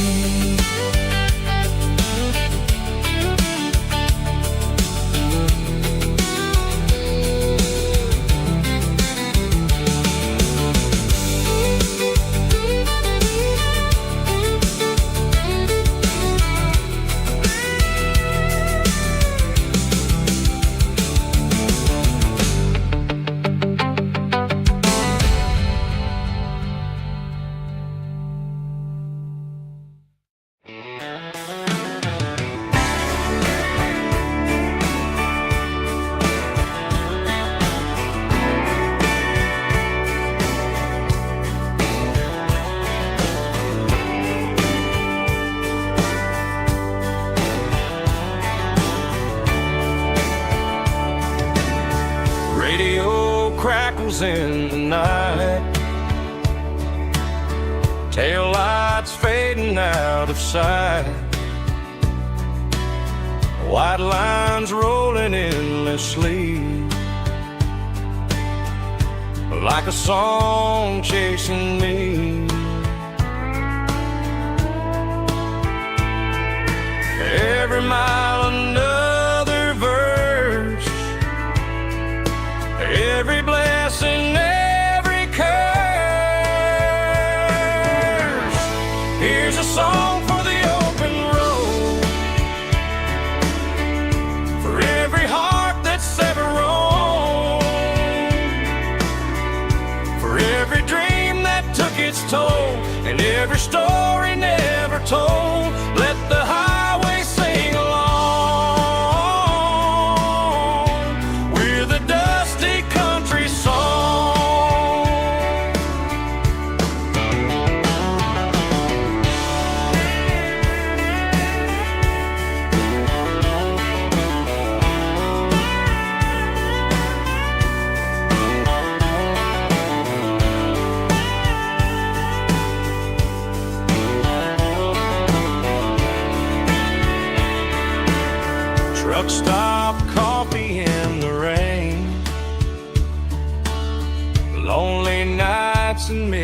Crackles in the night, tail lights fading out of sight, white lines rolling endlessly, like a song chasing me. Every mile another verse, every blessing, every curse. Here's a song for the open road, for every heart that's ever roamed, for every dream that took its toll, and every story never told. Let the highway sing along with a dusty country song.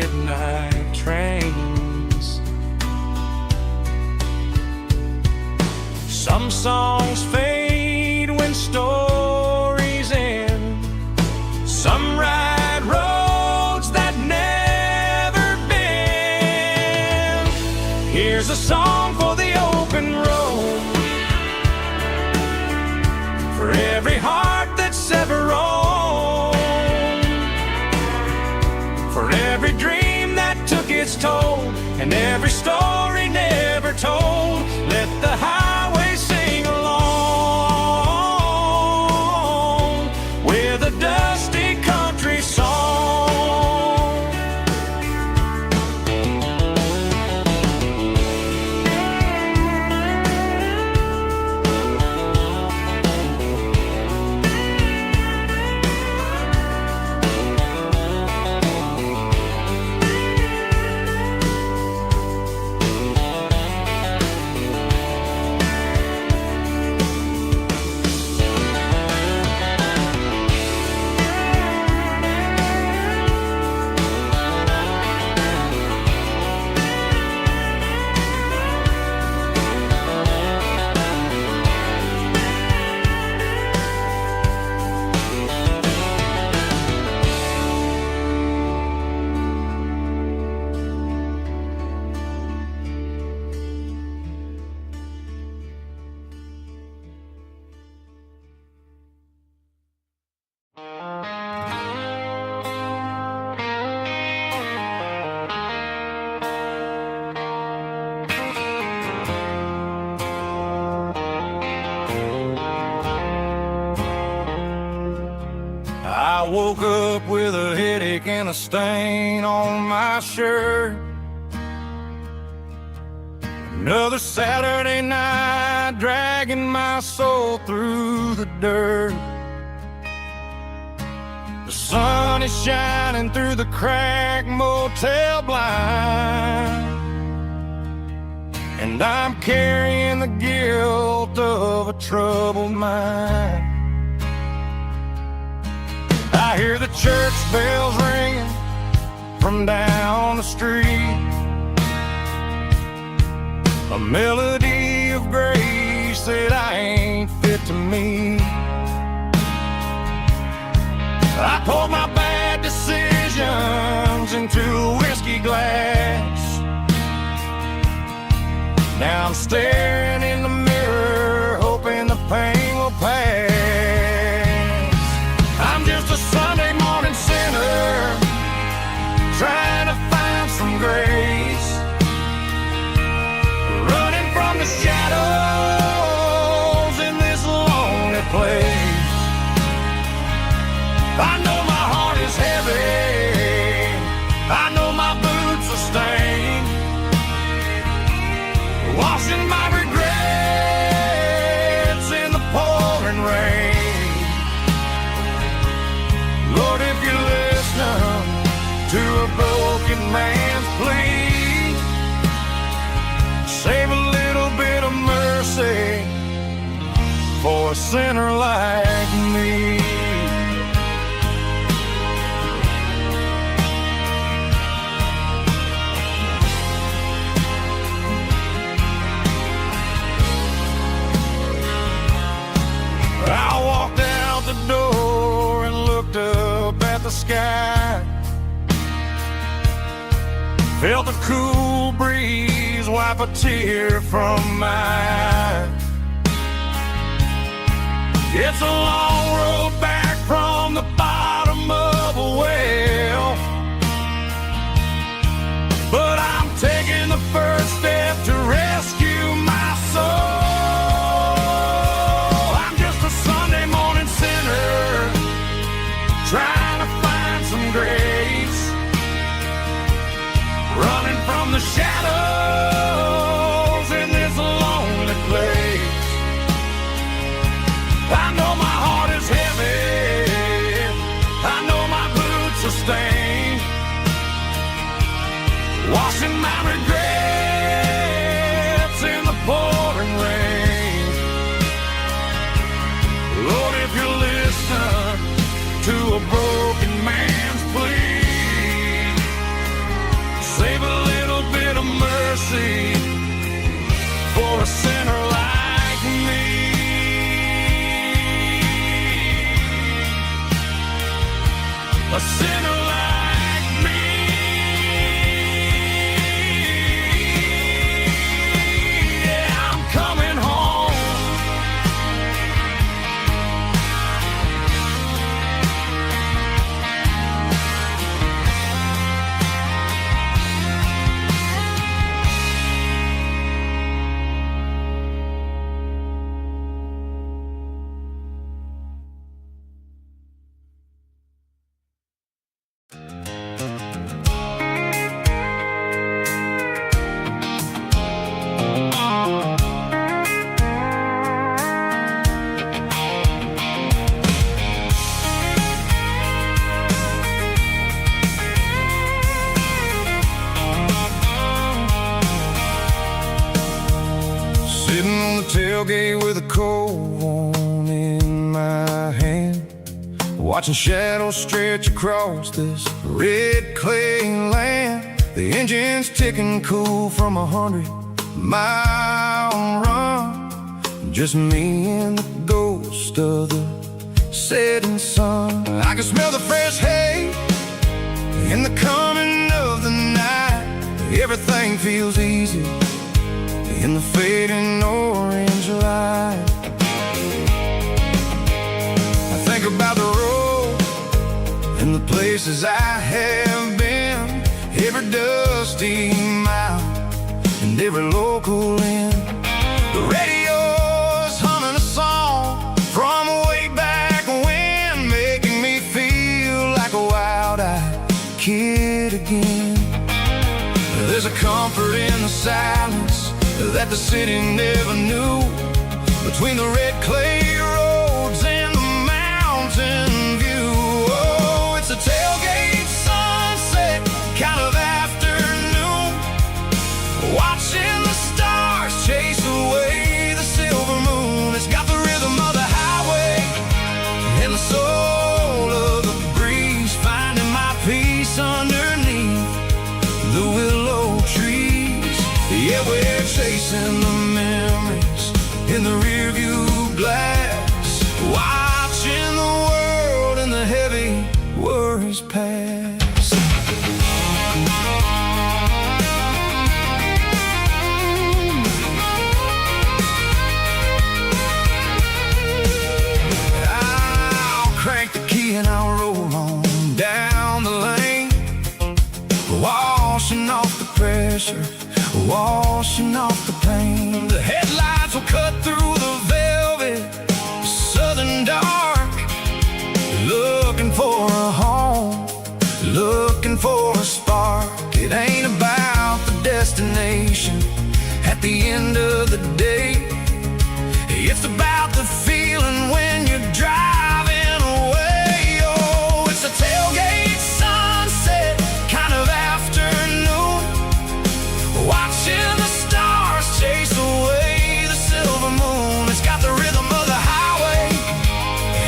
midnight trains. Some songs fade when stories end. Some ride roads that never bend. Here's a song for the open road, for every heart that's ever roamed, for every dream that took its toll, and every story never told. Let the highway sing along with a dusty country song. I woke up with a headache and a stain on my shirt. Another Saturday night dragging my soul through the dirt. The sun is shining through the cracked motel blind, and I'm carrying the guilt of a troubled mind. I hear the church bells ringing from down the street, a melody of grace that I ain't fit to meet. I poured my bad decisions into a whiskey glass. Now I'm staring in the mirror, hoping the pain will pass. I'm just a Sunday morning sinner, trying to find some grace, running from the shadows in this lonely place. I know my heart is heavy, I know my boots are stained, washing my regrets in the pouring rain. Lord, if you're listening to a broken man's plea, save a little bit of mercy for a sinner like me. I walked out the door and looked up at the sky, felt the cool breeze wipe a tear from my eye. It's a long road back from the bottom of a well, but I'm taking the first step to rescue my soul. Trying to find some grace, running from the shadows in this lonely place. I know my heart is heavy, I know my boots are stained, washing my regrets in the pouring rain. Lord, if you're listening, to a broken man's plea. a sinner like me. Yeah, I'm coming home. Sitting on the tailgate with a cold one in my hand, watching shadows stretch across this red clay land. The engine's ticking cool from 100-mile run. Just me and the ghost of the setting sun. I can smell the fresh hay in the coming of the night. Everything feels easy in the fading orange light. I think about the road and the places I have been, every dusty mile and every local inn. The radio's humming a song from way back when, making me feel like a wild-eyed kid again. There's a comfort in the silence that the city never knew, between the red clay roads and the mountain view. Oh, it's a tailgate sunset kind of afternoon, watching the stars chase away the silver moon. It's got the rhythm of the highway and the soul of the breeze, finding my peace underneath the willow trees. Yeah, we're chasing the memories in the rearview glass, watching the world and the heavy worries pass. I'll crank the key and I'll roll on down the lane, washing off the pressure, washing off the pain. The headlights will cut through the velvet southern dark, looking for a home, looking for a spark. It ain't about the destination at the end of the day, it's about the feeling when you're driving away. Oh, it's a tailgate sunset kind of afternoon, watching the stars chase away the silver moon. It's got the rhythm of the highway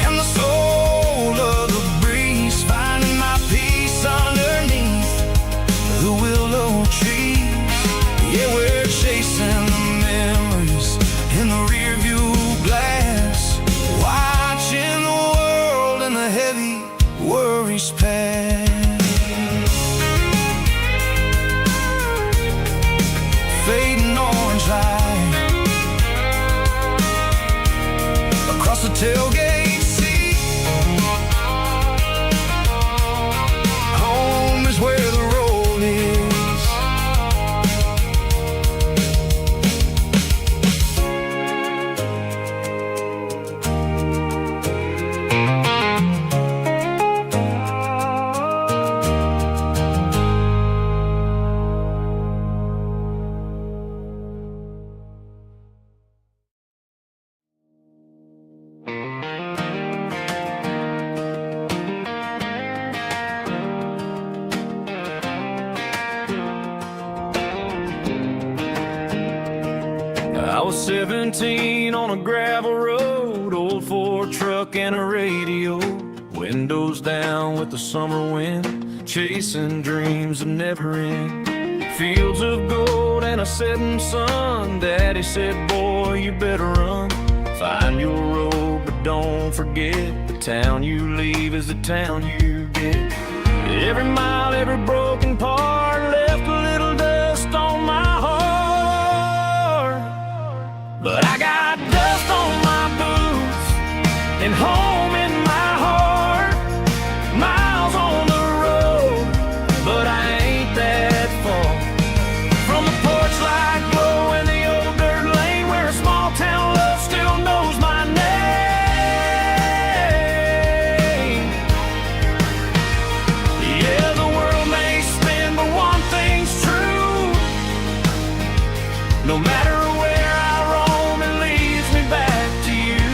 and the soul of the breeze, finding my peace underneath the willow trees. Yeah, we're chasing the memories in the rearview glass, watching the world and the heavy worries pass. Fading orange light across the tailgate seat. Home is where the road is. I was 17 on a gravel road, old Ford truck and a radio, windows down with the summer wind, chasing dreams that never end. Fields of gold and a setting sun. Daddy said, boy, you better run, find your road, but don't forget the town you leave is the town you get. Every mile, every broken part left a little dust on my heart. But I got dust on my boots and home in my heart. Miles on the road, but I ain't that far from the porch light glow and the old dirt lane where a small town love still knows my name. Yeah, the world may spin, but one thing's true. No matter where I roam, it leads me back to you.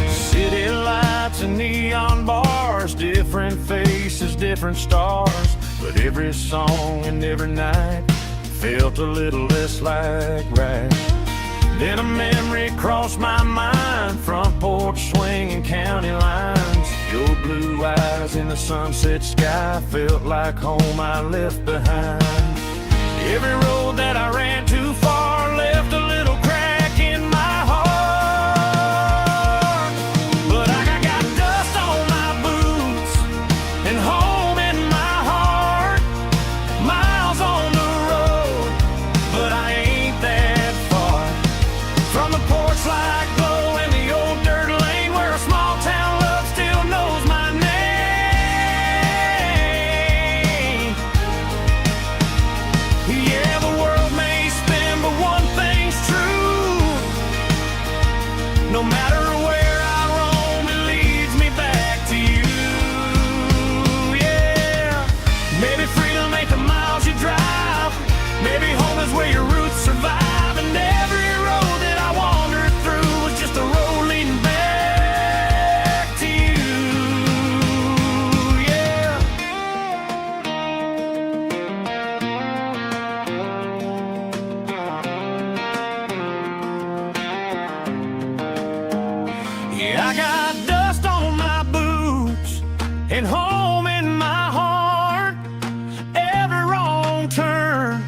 City lights and neon bars, different faces, different stars. But every song and every night felt a little less like right. Then a memory crossed my mind, front porch swinging county lines. Your blue eyes in the sunset sky felt like home I left behind. Every road that I ran too far left a little crack in my heart. But I got dust on my boots and home in my heart. Miles on the road, but I ain't that far from the porch light glow and the old dirt lane where a small town love still knows my name. Yeah, the world may spin, but one thing's true. No matter where I roam, it leads me back to you. Yeah, maybe freedom ain't the miles you drive. Maybe home is where your roots survive. And every road that I wandered through was just a road leading back to you. Yeah. Yeah, I got dust on my boots and home in my heart. Every wrong turn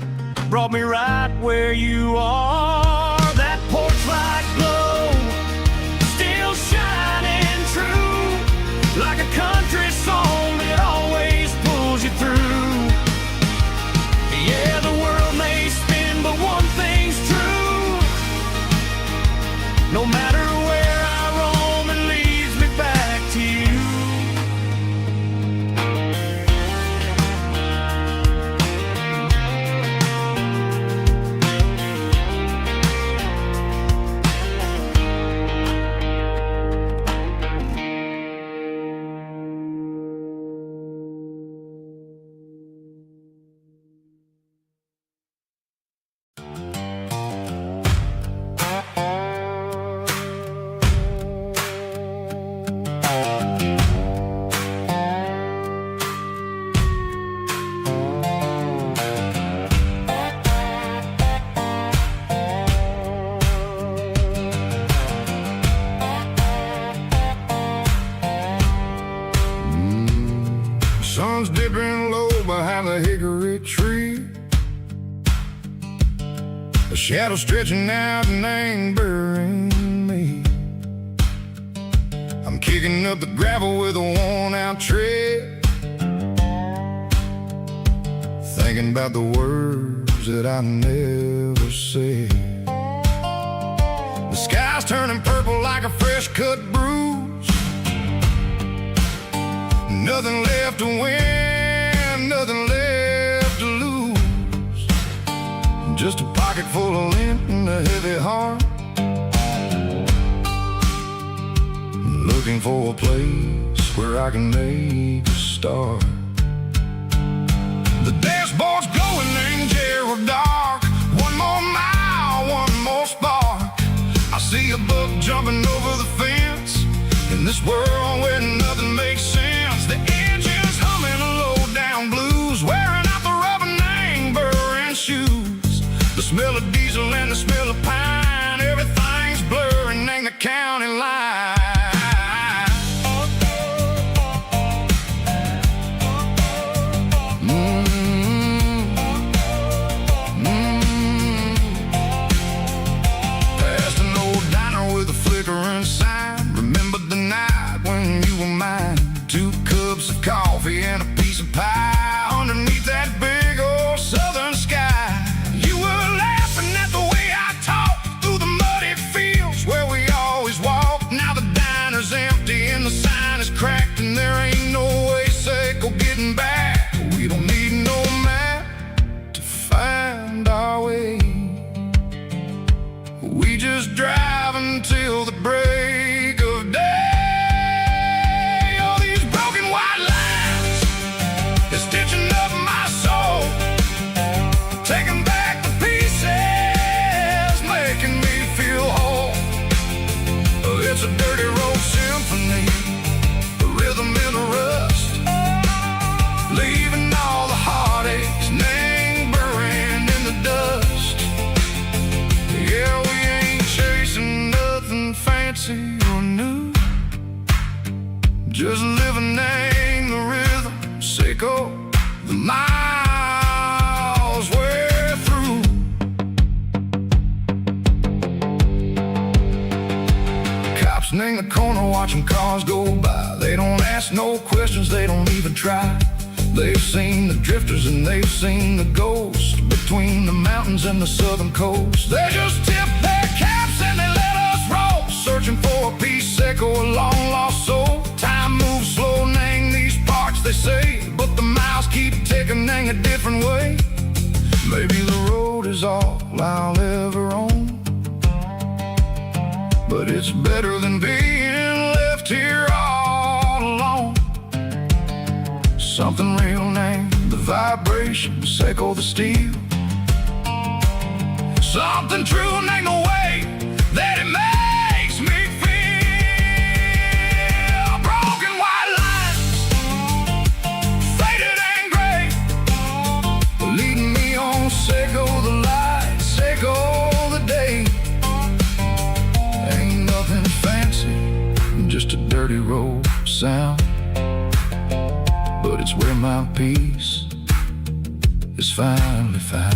brought me right where you are. That porch light glow still shining true, like a country song that always pulls you through. Yeah, the world may spin, but one thing's true. No matter where I roam, it leads me back to you. Sun's dipping low behind the hickory tree. A shadow stretching out and ain't burying me. I'm kicking up the gravel with a worn-out tread, thinking about the words that I never said. The sky's turning purple like a fresh-cut bruise. Nothing left to win, nothing left to lose. Just a pocket full of lint and a heavy heart, looking for a place where I can make a start. The dashboard's glowing in Gerald dark. One more mile, one more spark. I see a buck jumping over the fence in this world where nothing makes sense. The engine's humming a low-down blues, wearing out the rubber name, burring shoes. The smell of diesel and the smell of pine, everything's blurring, ain't the county line. in the corner watching cars go by. They don't ask no questions, they don't even try. They've seen the drifters and they've seen the ghosts between the mountains and the southern coast. They just tip their caps and they let us roll, searching for a piece echo, a long lost soul. Time moves slow, nang these parts they say, but the miles keep ticking, nang a different way. Maybe the road is all I'll ever own, but it's better than being left here all alone. Something real named the vibrations echo the steel. Something true named the way that it makes me feel. Broken white lines, faded and gray, leading me on, echo the lights, echo the day. Ain't nothing fancy, just a dirty road sound, but it's where my peace is finally found.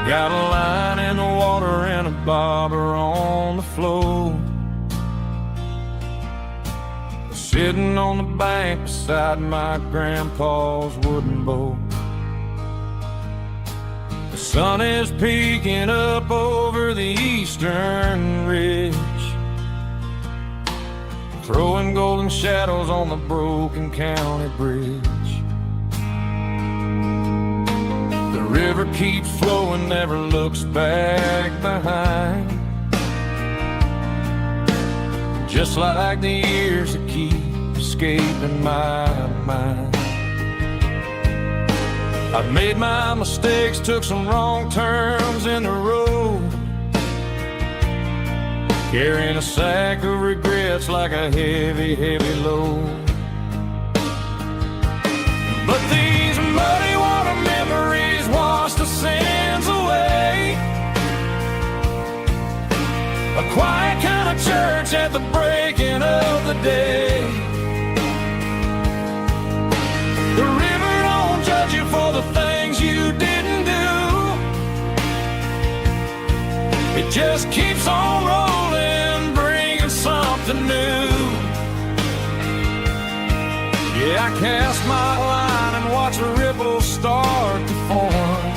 Got a line in the water and a bobber on the floor, sitting on the bank beside my grandpa's wooden boat. The sun is peeking up over the eastern ridge, throwing golden shadows on the broken county bridge. The river keeps flowing, never looks back behind, just like the years that keep escaping my mind. I've made my mistakes, took some wrong turns in the road, carrying a sack of regrets like a heavy, heavy load. But these muddy water memories wash the sins away. A quiet kind of church at the breaking of the day. The river don't judge you for the things you didn't do. It just keeps on rolling, bringing something new. Yeah, I cast my line and watch a ripple start to form,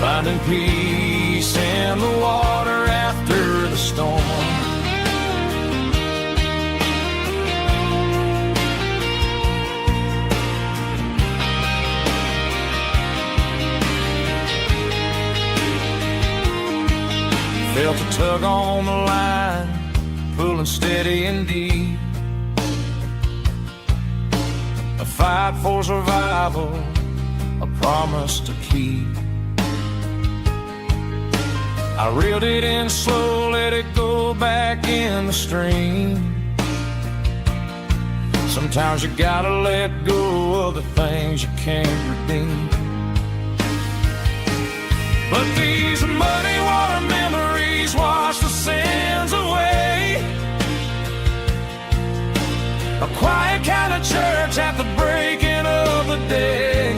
finding peace in the water after the storm. Felt a tug on the line, pulling steady and deep. A fight for survival, a promise to keep. I reeled it in slow, let it go back in the stream. Sometimes you gotta let go of the things you can't redeem. But these muddy water memories wash the sins away. A quiet kind of church at the breaking of the day.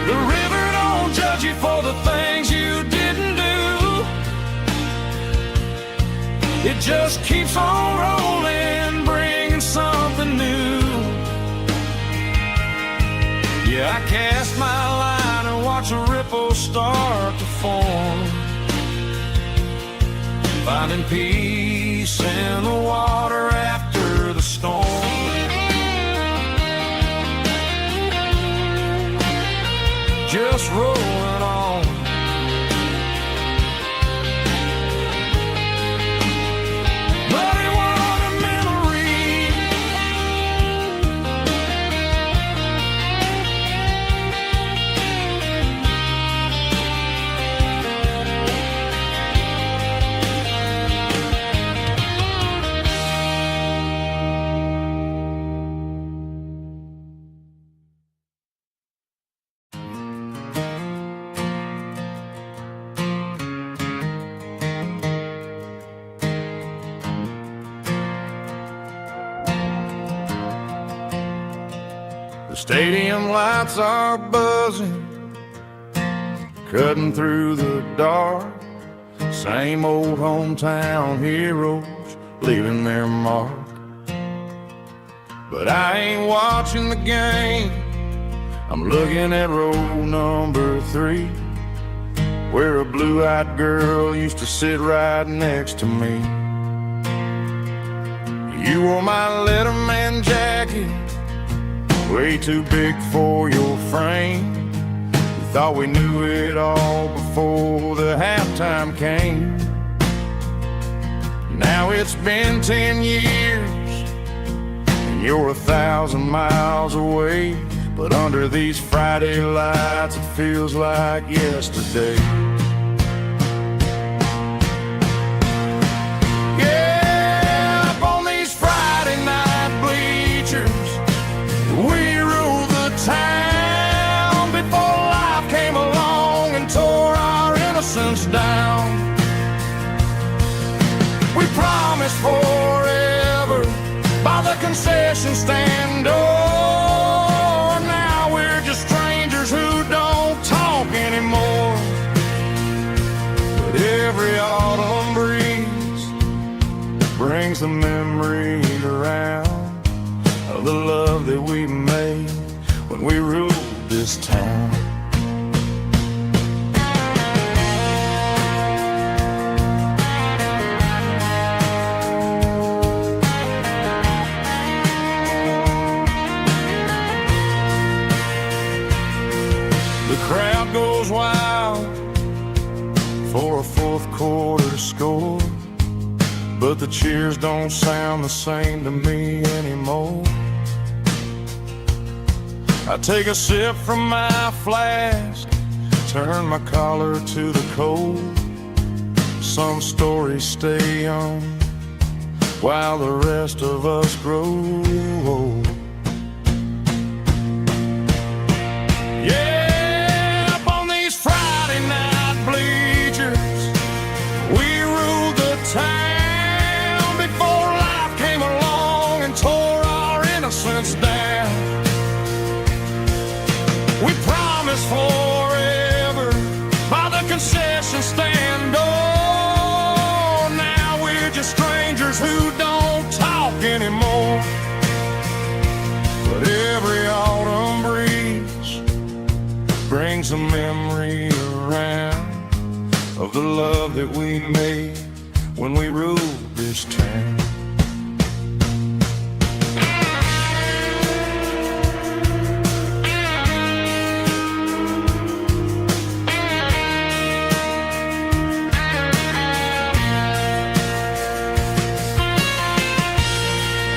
The river don't judge you for the things you didn't do. It just keeps on rolling, bringing something new. Yeah, I cast my line and watch a ripple start to form, finding peace in the water after the storm. Just rolling on. Stadium lights are buzzing, cutting through the dark. Same old hometown heroes leaving their mark. But I ain't watching the game, I'm looking at row number 3, where a blue-eyed girl used to sit right next to me. You wore my Letterman jacket, way too big for your frame. We thought we knew it all before the halftime came. Now it's been 10 years, and you're 1,000 miles away. But under these Friday lights, it feels like yesterday. Yeah, up on these Friday night bleachers, we rule the town before life came along and tore our innocence down. We promised forever by the concession stand door. Now we're just strangers who don't talk anymore. But every autumn breeze brings the memories around of the love that we made when we ruled this town. Crowd goes wild for a fourth quarter score, but the cheers don't sound the same to me anymore. I take a sip from my flask, turn my collar to the cold. Some stories stay young while the rest of us grow old. Yeah, town before life came along and tore our innocence down. We promised forever by the concession stand door. Now we're just strangers who don't talk anymore. But every autumn breeze brings a memory around of the love that we made when we ruled this town.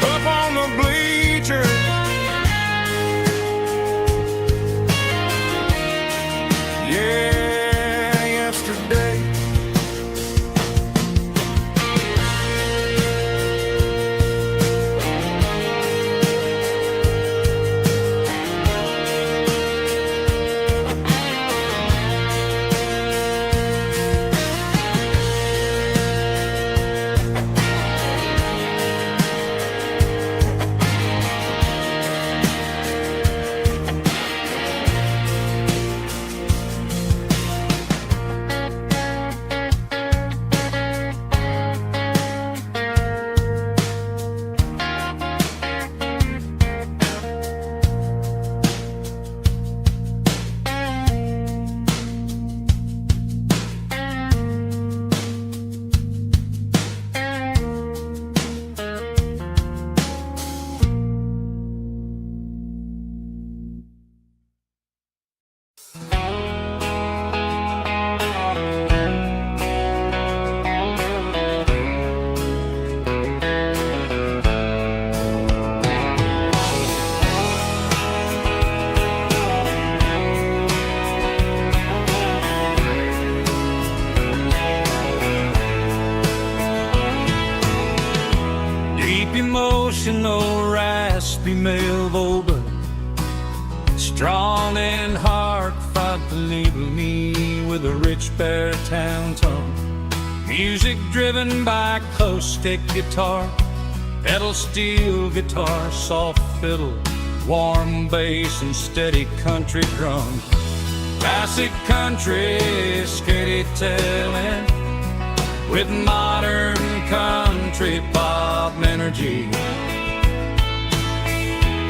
Up on the bleachers, yeah, yesterday. Emotional, raspy male vocal, strong and hard, fought to label me with a rich baritone tone. Music driven by close stick guitar, pedal steel guitar, soft fiddle, warm bass and steady country drums. Classic country storytelling with modern country pop energy.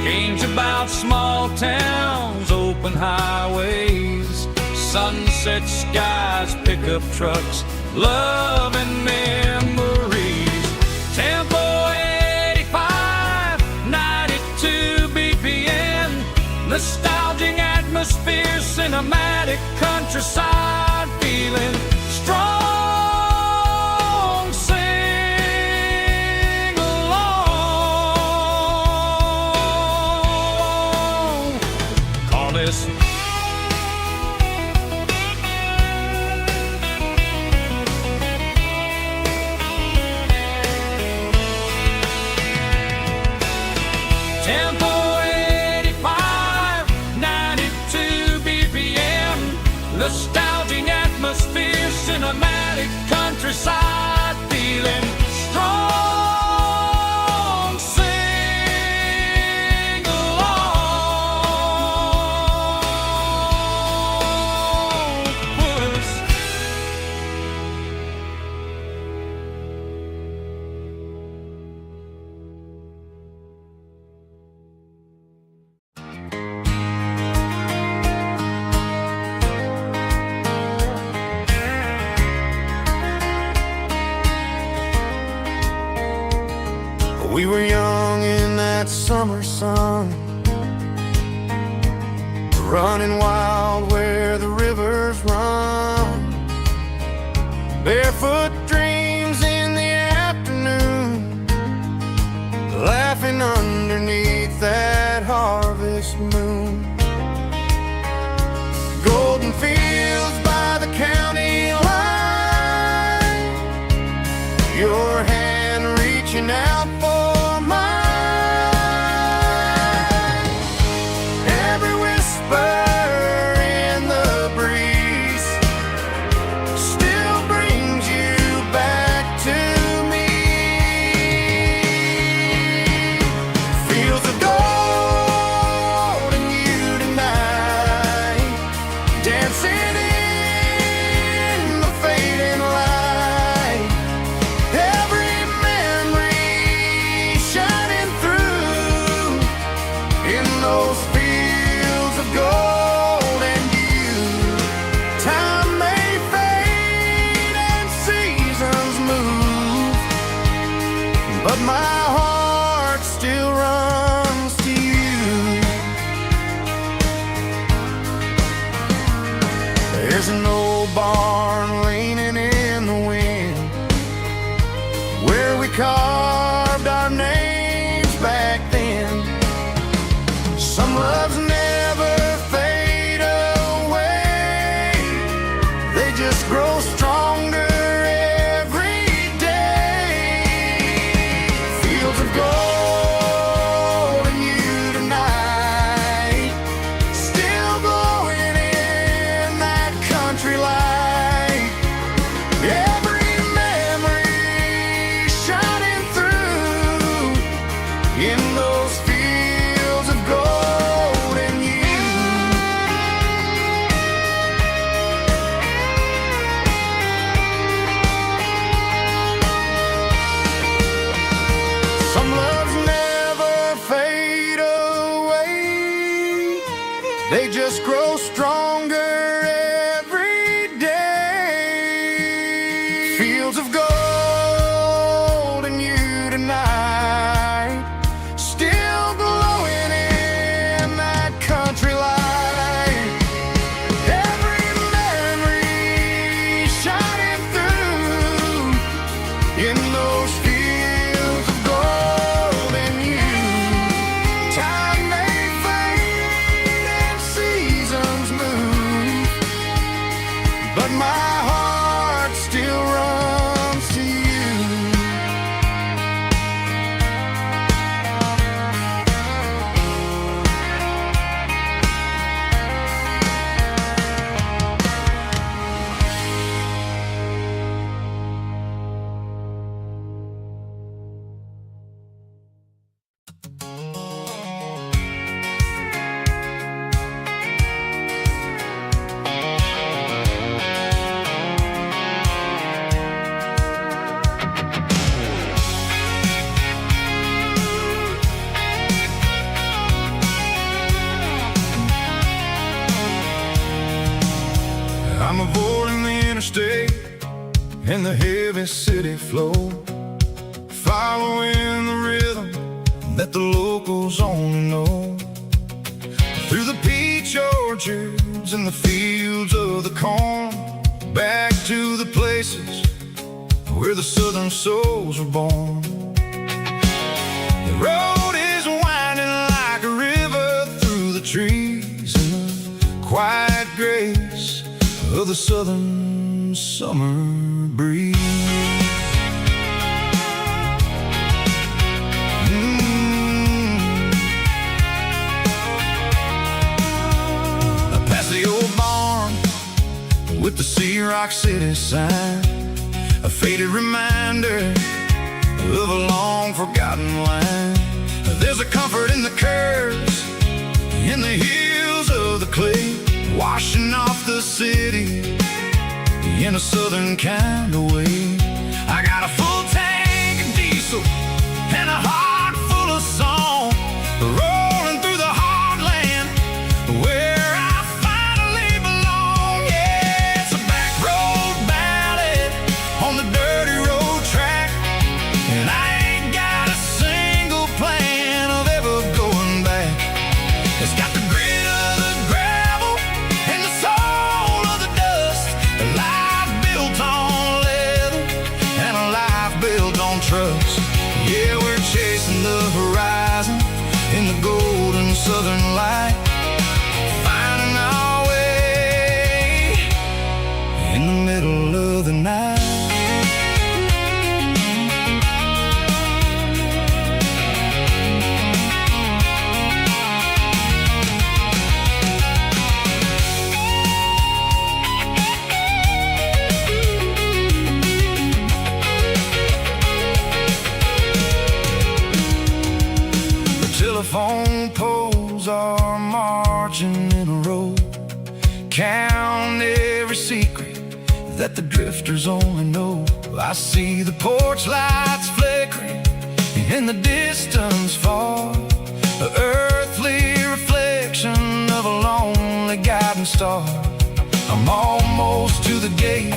Games about small towns, open highways, sunset skies, pickup trucks, love and memories. Tempo 85, 92 BPM, nostalgic atmosphere, cinematic countryside feeling strong. Sing along. Call this Tempo 85, 92 BPM, nostalgic atmosphere, cinematic countryside feeling strong. Sing along. Puss. We were young in that summer sun, running wild where the rivers run. Barefoot dreams in the afternoon, laughing underneath that harvest moon. Golden fields by the county line, your hand reaching out for mine. Every whisper in the breeze still brings you back to me. Fields of gold and you tonight, dancing in the fading light. Every memory shining through in those fields of gold and you. Time may fade and seasons move, but my heart still runs to you. There's an old barn leaning in the wind where we carved our names back then. Some loves never fade away, they just grow stronger every day. Fields of gold and you tonight, still glowing in that country light. Every memory shining through in those fields of gold and you. Some loves never fade away, they just grow stronger every day. Fields of gold and you tonight, still glowing in that country light. Every memory shining through in those fields of gold and you. Time may fade and seasons move, but my heart still runs interstate and the heavy city flow, following the rhythm that the locals only know. Through the peach orchards and the fields of the corn, back to the places where the southern souls were born. The road is winding like a river through the trees in the quiet grace of the southern summer breeze. Past the old barn with the Sea Rock City sign, a faded reminder of a long forgotten line. There's a comfort in the curves, in the hills of the clay, washing off the city in a southern kind of way. I got a full tank of diesel and a heart full of song, rolling through the heartland where I finally belong. Yeah, it's a back road ballad on the dirty road track, and I ain't got a single plan of ever going back. It's got the grit of the gravel and the soul of the dust, a life built on leather and a life built on trust. Yeah, we're chasing the horizon in the golden southern light, finding our way in the middle of the night. Telephone poles are marching in a row, count every secret that the drifters only know. I see the porch lights flickering in the distance far, an earthly reflection of a lonely guiding star. I'm almost to the gate,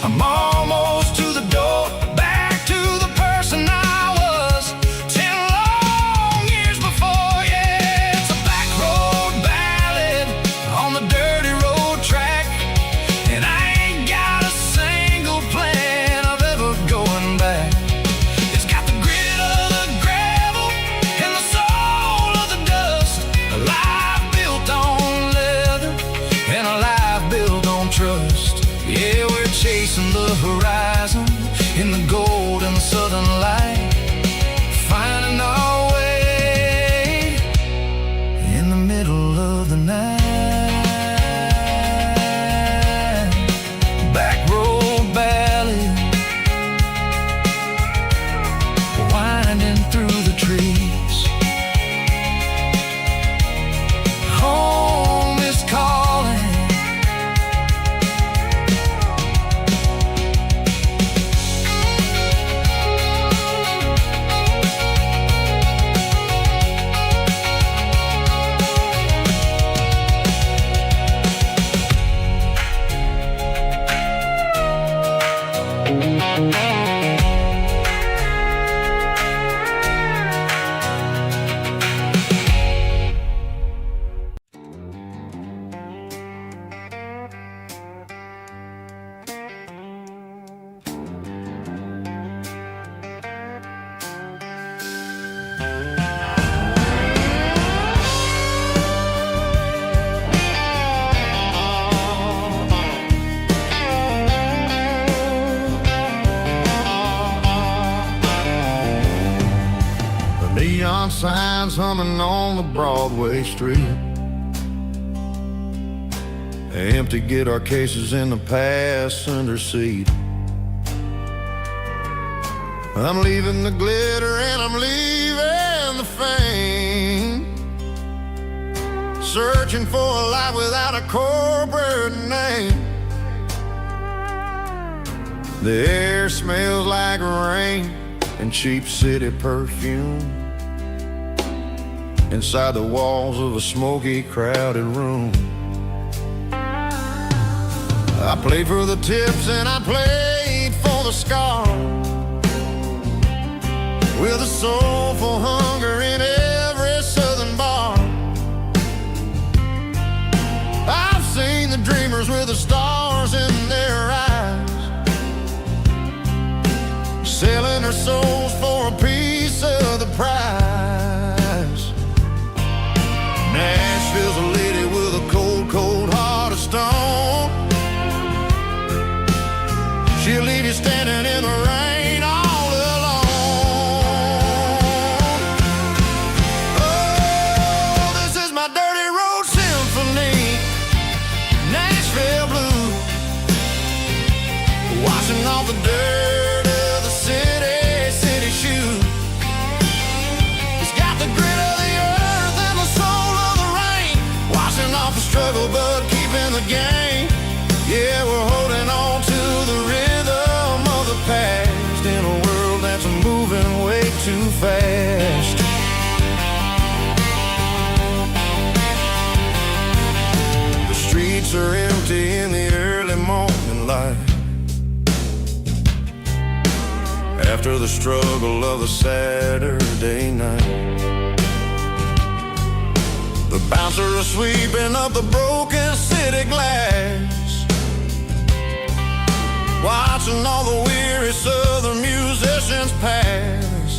I'm almost to the door, back to the person I was 10 long years before. Yeah, it's a back road ballad on the dirty road track, and I ain't got a single plan of ever going back. It's got the grit of the gravel and the soul of the dust, a life built on leather and a life built on trust. Yeah, we're chasing the horizon in the golden southern light, finding our way in the middle of the night. Back road ballad, winding through the trees. Home is calling. Neon signs humming on the Broadway street, empty guitar cases in the passenger seat. I'm leaving the glitter and I'm leaving the fame, searching for a life without a corporate name. The air smells like rain and cheap city perfume inside the walls of a smoky, crowded room. I played for the tips and I played for the scar, with a soulful hunger in every southern bar. I've seen the dreamers with the stars in their eyes, selling their souls for a piece of the prize. Nashville's a lady with a cold, cold heart of stone. She'll leave you standing in the rain all alone. Oh, this is my dirty road symphony, Nashville blue, washing off the dirt of the city shoe. It's got the grit of the earth and the soul of the rain, washing off the struggle but keeping the game. Yeah, we're holding on to the rhythm of the past in a world that's moving way too fast. The streets are empty in the early morning light, after the struggle of the Saturday night. The bouncers are sweeping up the broken city glass, watching all the weary southern musicians pass.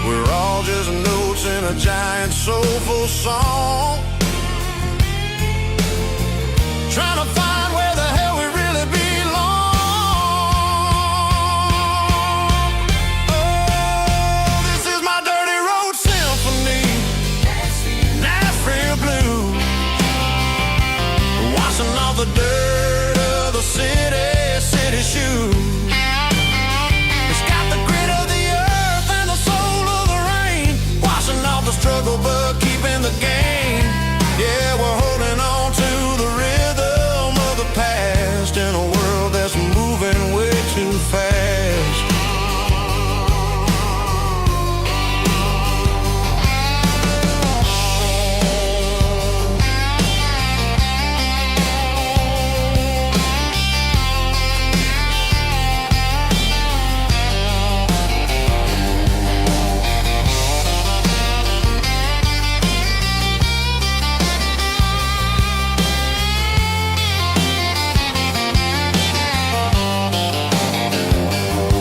We're all just notes in a giant soulful song, trying to find where the hell we really belong. Oh, this is my dirty road symphony, Nashville blue, washing off the dirt of the city shoe. It's got the grit of the earth and the soul of the rain, washing off the struggle but keeping the game. Yeah, we're holding on to the rhythm of the past in a world that's moving way too fast.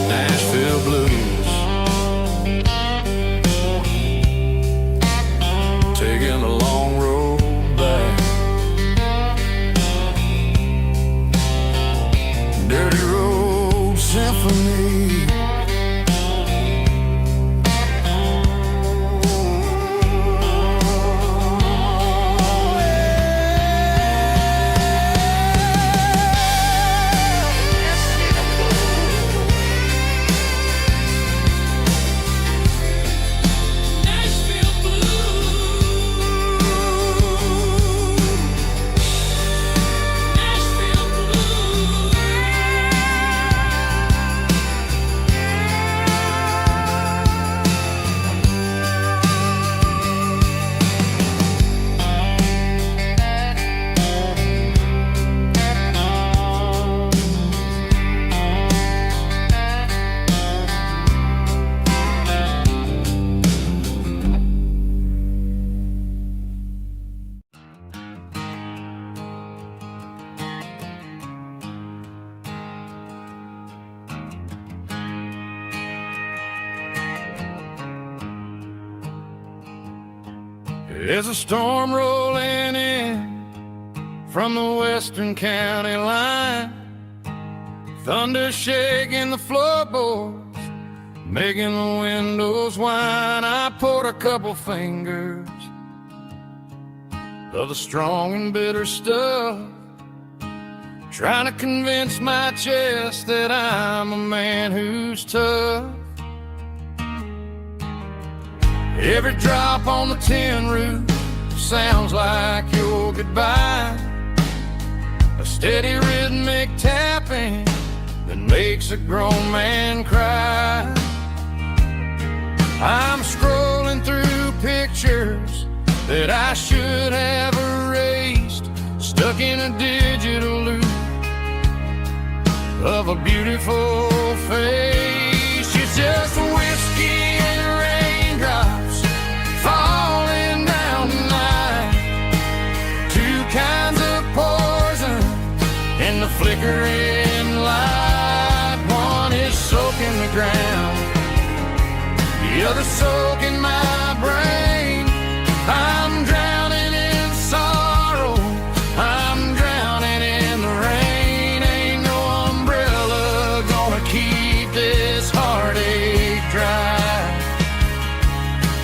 Nashville blues, taking a long road back. Dirty road symphony. There's a storm rolling in from the western county line, thunder shaking the floorboards, making the windows whine. I poured a couple fingers of the strong and bitter stuff, trying to convince my chest that I'm a man who's tough. Every drop on the tin roof sounds like your goodbye, a steady rhythmic tapping that makes a grown man cry. I'm scrolling through pictures that I should have erased, stuck in a digital loop of a beautiful face. It's just whiskey and raindrops falling down tonight. Two kinds of poison in the flickering light. One is soaking the ground, the other soaking my brain. I'm drowning in sorrow, I'm drowning in the rain. Ain't no umbrella gonna keep this heartache dry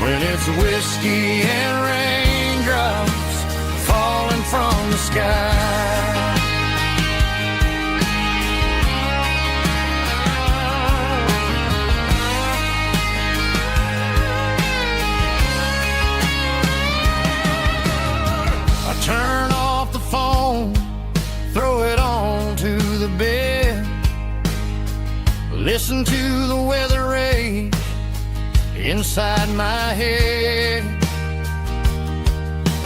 when it's whiskey and raindrops falling from the sky. Turn off the phone, throw it on to the bed. Listen to the weather rage inside my head.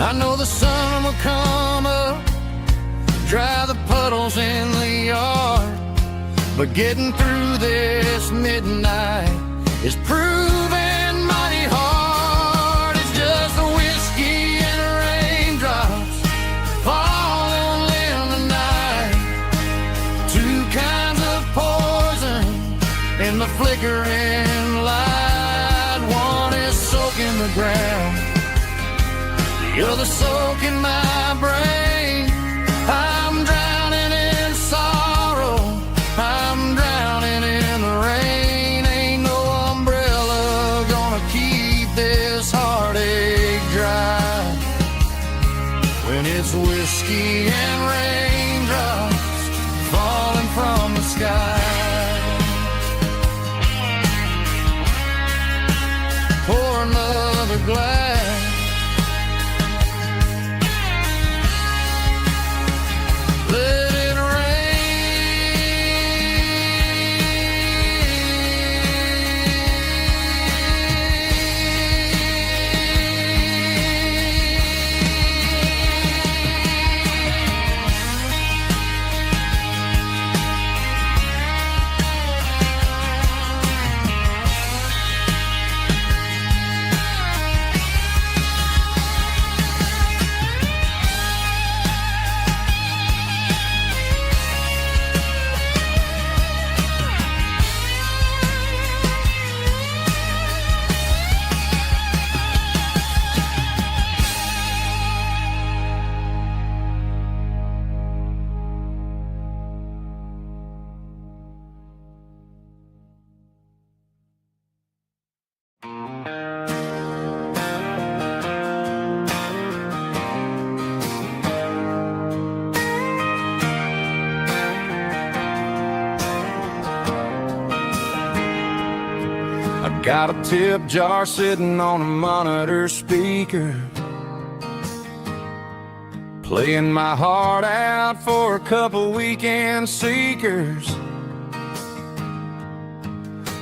I know the sun will come up, dry the puddles in the yard, but getting through this midnight is proving mighty hard. It's just a whiskey and raindrops falling in the night. Two kinds of poison in the flickering light. One is soaking the ground, the other soaking my brain. I'm drowning in sorrow, I'm drowning in the rain. Ain't no umbrella gonna keep this heartache dry when it's whiskey and raindrops falling from the sky. Pour another glass, let it got a tip jar sitting on a monitor speaker, playing my heart out for a couple weekend seekers.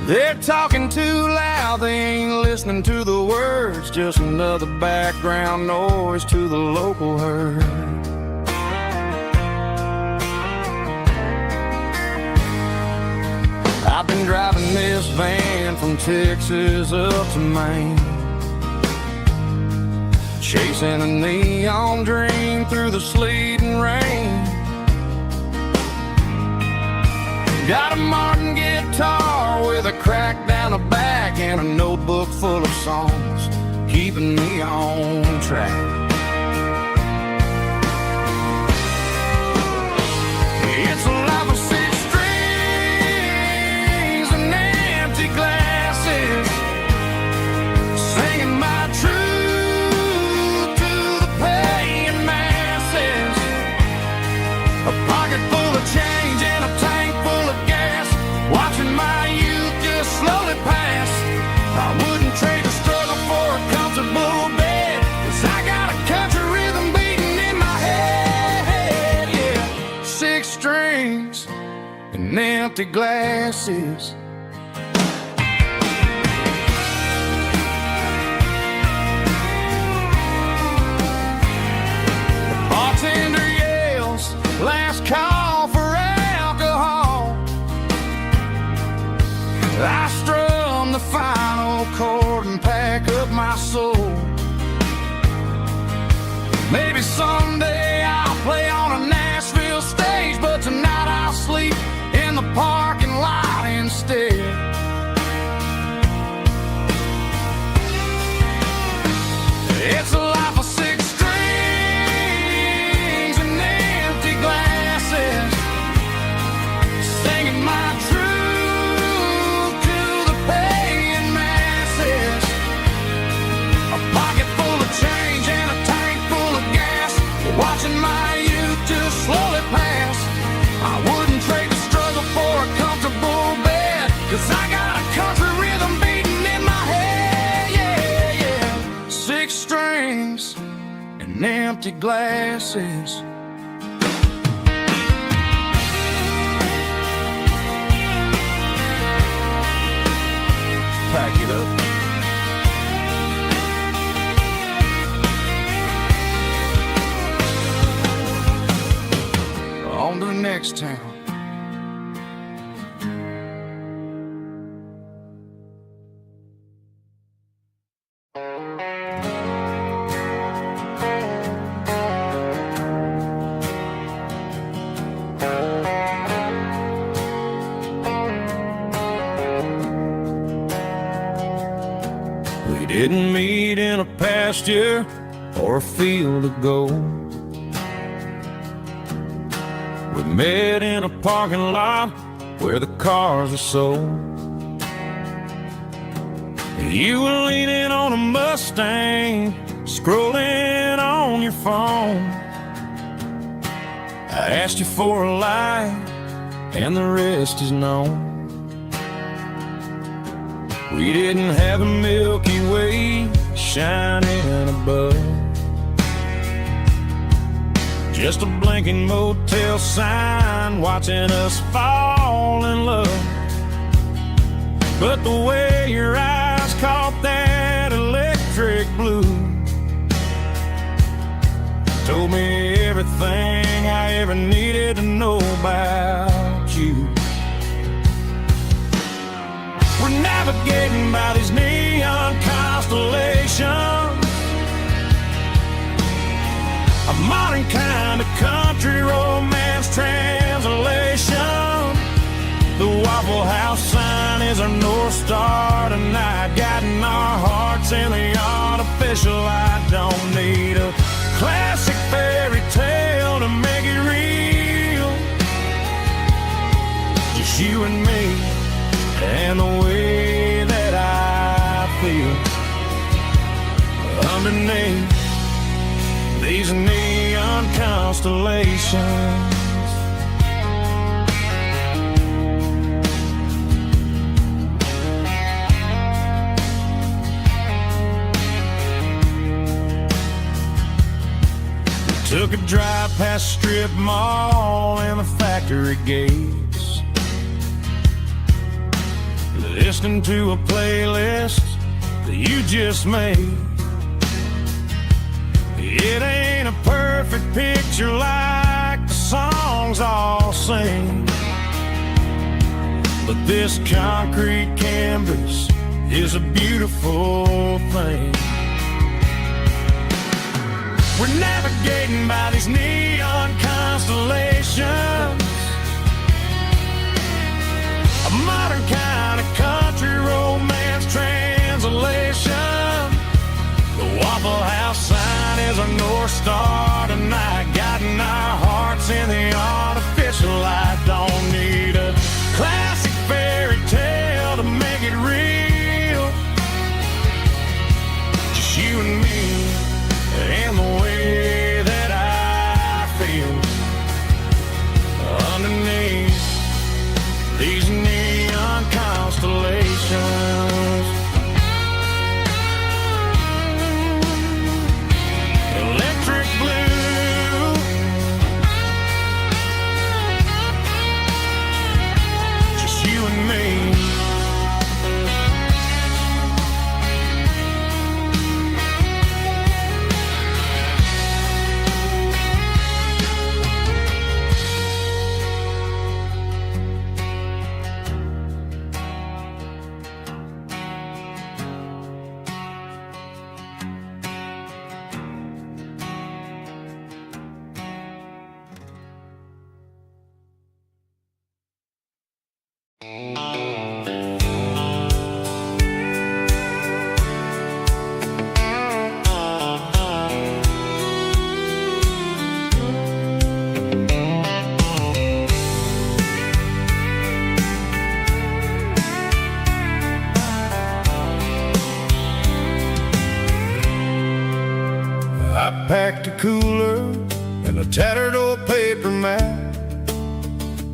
They're talking too loud, they ain't listening to the words, just another background noise to the local herd. I've been driving this van from Texas up to Maine, chasing a neon dream through the sleet and rain. Got a Martin guitar with a crack down the back and a notebook full of songs, keeping me on track. It's a life of six strings and empty glasses, singing my truth to the paying masses. A pocket full of change and a tank full of gas, watching my youth just slowly pass. I wouldn't trade the struggle for a comfortable bed, 'cause I got a country rhythm beating in my head, yeah. Six strings and empty glasses. The bartender, yeah, the parking lot instead. It's a life of six strings and empty glasses, singing my truth to the paying masses. A pocket full of change and a tank full of gas, watching my youth just slowly pass. I wouldn't trade the struggle for a comfortable bed, 'cause I got a country rhythm beating in my head, yeah, yeah. Six strings and empty glasses. Pack it up. On to the next town. We didn't meet in a pasture or a field of gold. We met in a parking lot where the cars are sold. You were leaning on a Mustang, scrolling on your phone. I asked you for a light, and the rest is known. We didn't have a Milky Way shining above, just a blinking motel sign watching us fall in love. But the way your eyes caught that electric blue told me everything I ever needed to know about you. We're navigating by these neon constellations, a modern kind of country romance translation. The Waffle House sign is our North Star tonight, guiding our hearts in the artificial light. Don't need a classic fairy tale to make it real, just you and me and the way that I feel underneath these neon constellations. We took a drive past strip mall and the factory gates, listening to a playlist that you just made. It ain't a perfect picture like the songs all sing, but this concrete canvas is a beautiful thing. We're navigating by these neon constellations, a modern kind of country romance translation. The Waffle House sign is our North Star tonight, guiding our hearts in the artificial light. Don't need a classic fairy tale to make it real, just you and me and the way that I feel underneath these neon constellations. Electric blue I packed a cooler and a tattered old paper map,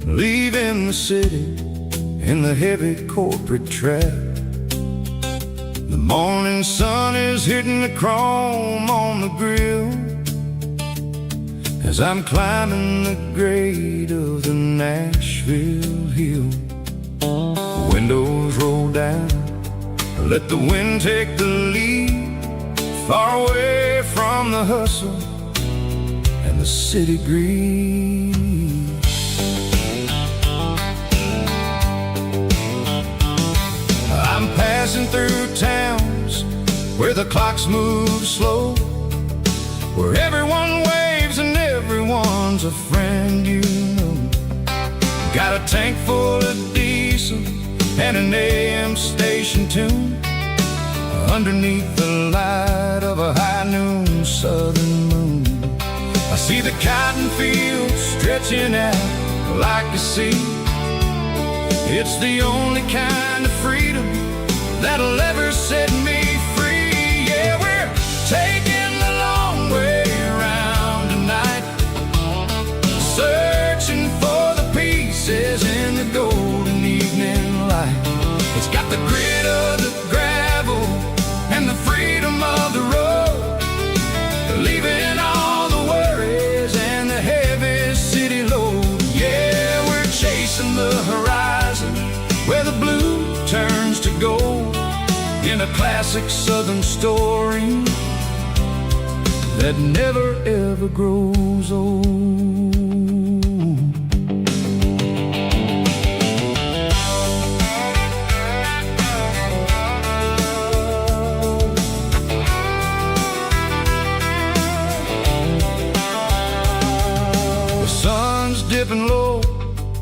leaving the city in the heavy corporate trap. The morning sun is hitting the chrome on the grill as I'm climbing the grade of the Nashville hill. The windows roll down, let the wind take the lead, far away from the hustle and the city breeze. I'm passing through towns where the clocks move slow, where everyone waves and everyone's a friend you know. Got a tank full of diesel and an AM station tune underneath the light of a high noon southern moon. I see the cotton fields stretching out like a sea. It's the only kind of freedom that'll ever set me free. Yeah, we're taking the long way around tonight, searching for the pieces in the golden evening light. It's got the grit of the gravel and the freedom of the road, leaving all the worries and the heavy city load. Yeah, we're chasing the horizon where the blue turns to gold, in a classic southern story that never ever grows old. The sun's dipping low,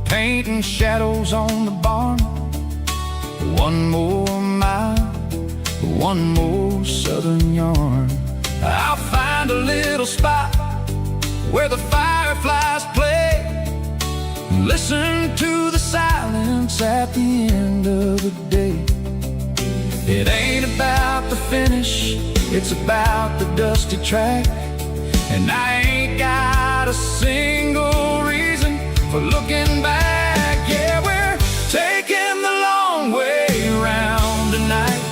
painting shadows on the barn. One more mile, one more southern yarn. I'll find a little spot where the fireflies play, listen to the silence at the end of the day. It ain't about the finish, it's about the dusty track, and I ain't got a single reason for looking back. Yeah, we're taking the long way around tonight,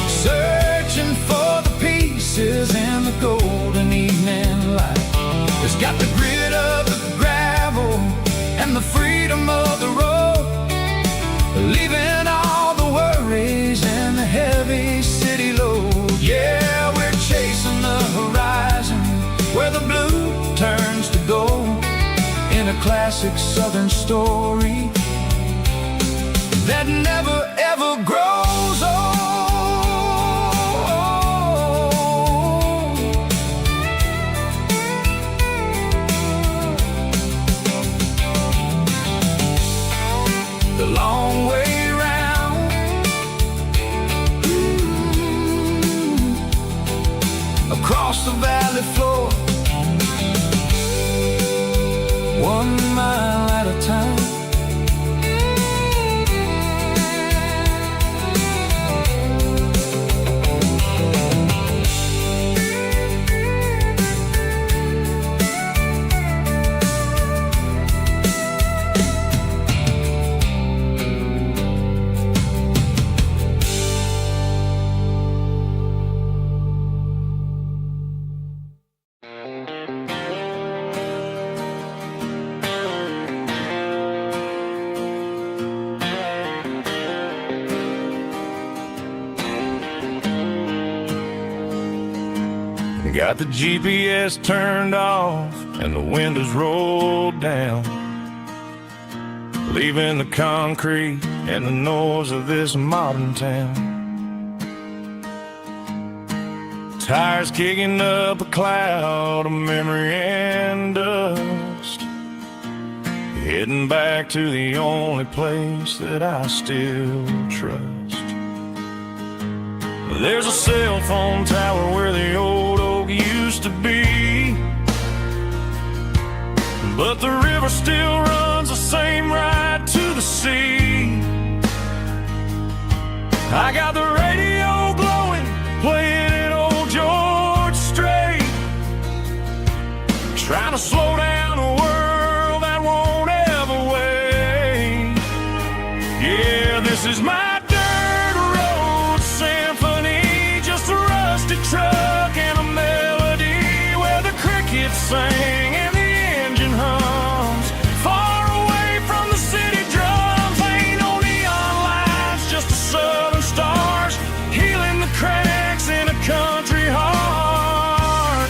searching for the pieces in the golden evening light. It's got the grit of the gravel and the freedom of the road, leaving all the worries and the heavy city load. Yeah, we're chasing the horizon where the blue turns to gold, in a classic southern story that never ever grows old. The long way round, across the valley floor, 1 mile at a time. Got the GPS turned off and the windows rolled down, leaving the concrete and the noise of this modern town. Tires kicking up a cloud of memory and dust, heading back to the only place that I still trust. There's a cell phone tower where the old oak used to be, but the river still runs the same right to the sea. I got the radio glowing, playing an old George Strait, trying to slow down a world that won't ever wait. Yeah, this is my dirt road symphony, just a rusty truck and a melody where the crickets sing and the engine hums. Far away from the city drums, ain't no neon lights, just the southern stars healing the cracks in a country heart.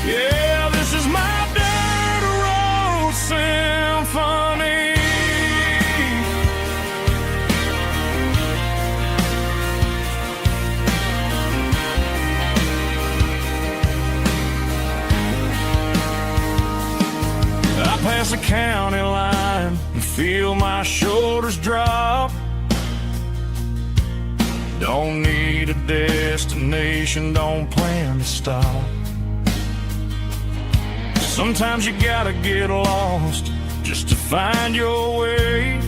Yeah, this is my dirt road symphony. I pass a county line and feel my shoulders drop. Don't need a destination, don't plan to stop. Sometimes you gotta get lost just to find your way,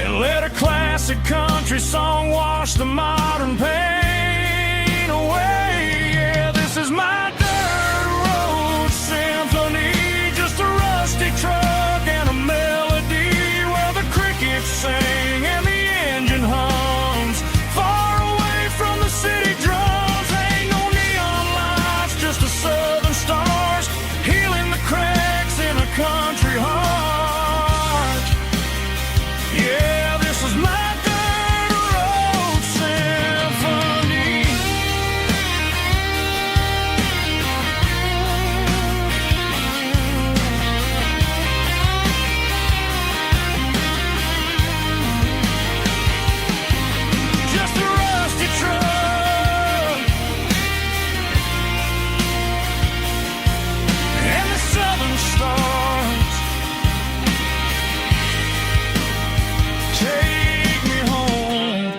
and let a classic country song wash the modern pain away. Yeah, this is my dirt road symphony, just a rusty truck and a melody where the crickets sing and the engine hums. Far away from the city drums, ain't no neon lights, just the southern stars healing the cracks in a country heart. Yeah, this is my dirt road symphony. Just a rusty truck and the southern stars take me home.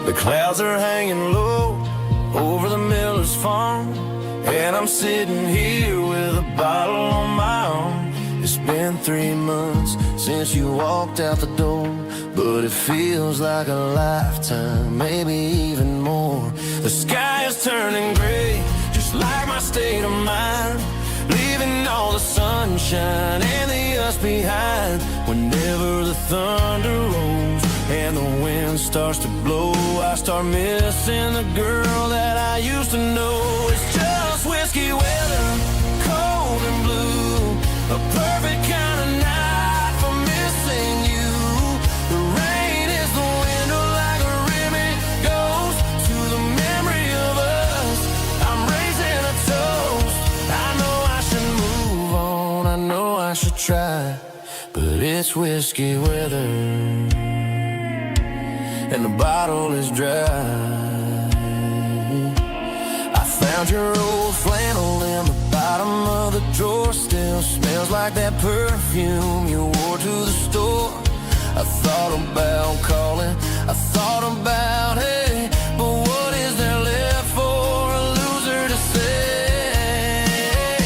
The clouds are hanging low over the miller's farm, and I'm sitting here with a bottle on my arm. It's been 3 months since you walked out the door, but it feels like a lifetime, maybe even more. The sky is turning gray, just like my state of mind, leaving all the sunshine and the us behind. Whenever the thunder rolls and the wind starts to blow, I start missing the girl that I used to know. It's just whiskey weather, cold and blue, a perfect kind of night for missing you. The rain is the window like a ribbon goes to the memory of us. I'm raising a toast. I know I should move on, I know I should try, but it's whiskey weather and the bottle is dry. I found your old flannel in the bottom of the drawer, still smells like that perfume you wore to the store. I thought about calling, I thought about, hey, but what is there left for a loser to say?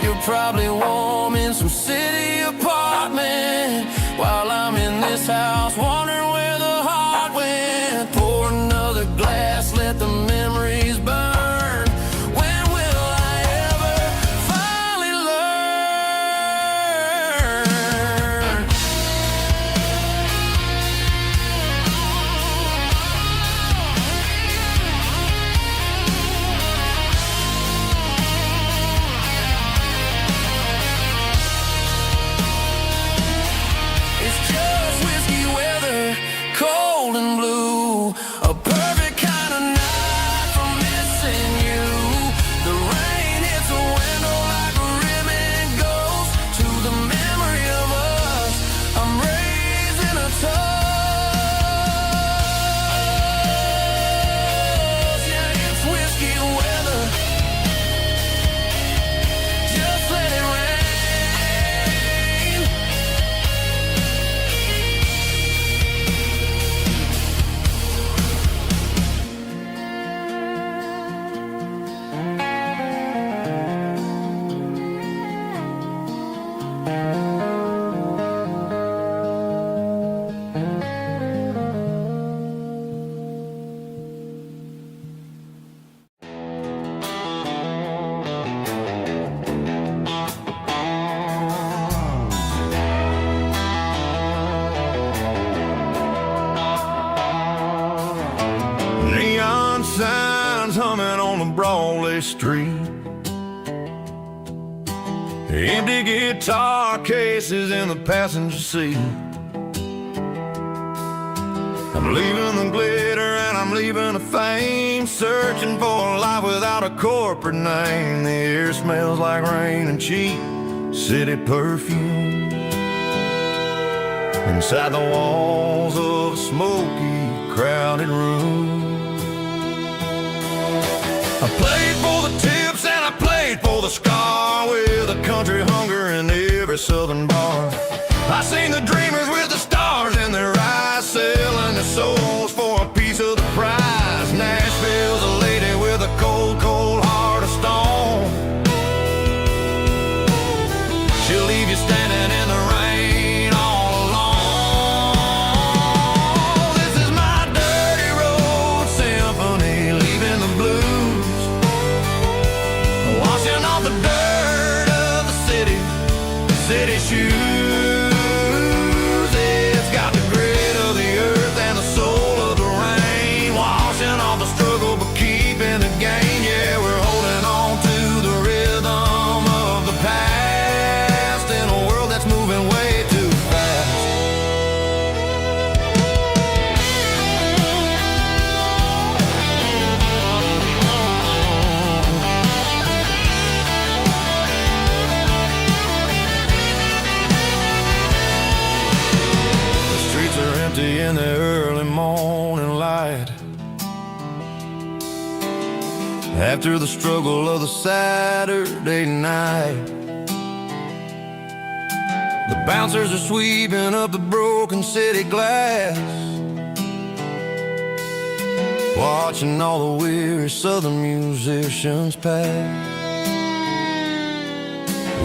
You're probably warm in some city apartment while I'm in this house wondering where the heart went. Pour another glass, let the memories burn. When will I ever finally learn? winds humming on the Broadway street. Empty guitar cases in the passenger seat. I'm leaving the glitter and I'm leaving the fame, searching for a life without a corporate name. The air smells like rain and cheap city perfume. Inside the walls of a smoky, crowded room. I played for the tips and I played for the scar, with a country hunger in every southern bar. I seen the dreamers with the stars in their eyes, selling their souls for a piece of the prize. Nashville's a lady with a cold, cold heart of stone. She'll leave you standing in the rain all alone. This is my dirty road symphony, leaving the blues, washing off the dirt of the city shoes. It's got the grit of the earth and the soul of the rain, washing off the struggle but keeping the gain. Yeah, we're holding on to the rhythm of the past in a world that's moving way too fast. The streets are empty in the early morning light, after the struggle of the Saturday night. The bouncers are sweeping up the broken city glass, watching all the weary southern musicians pass.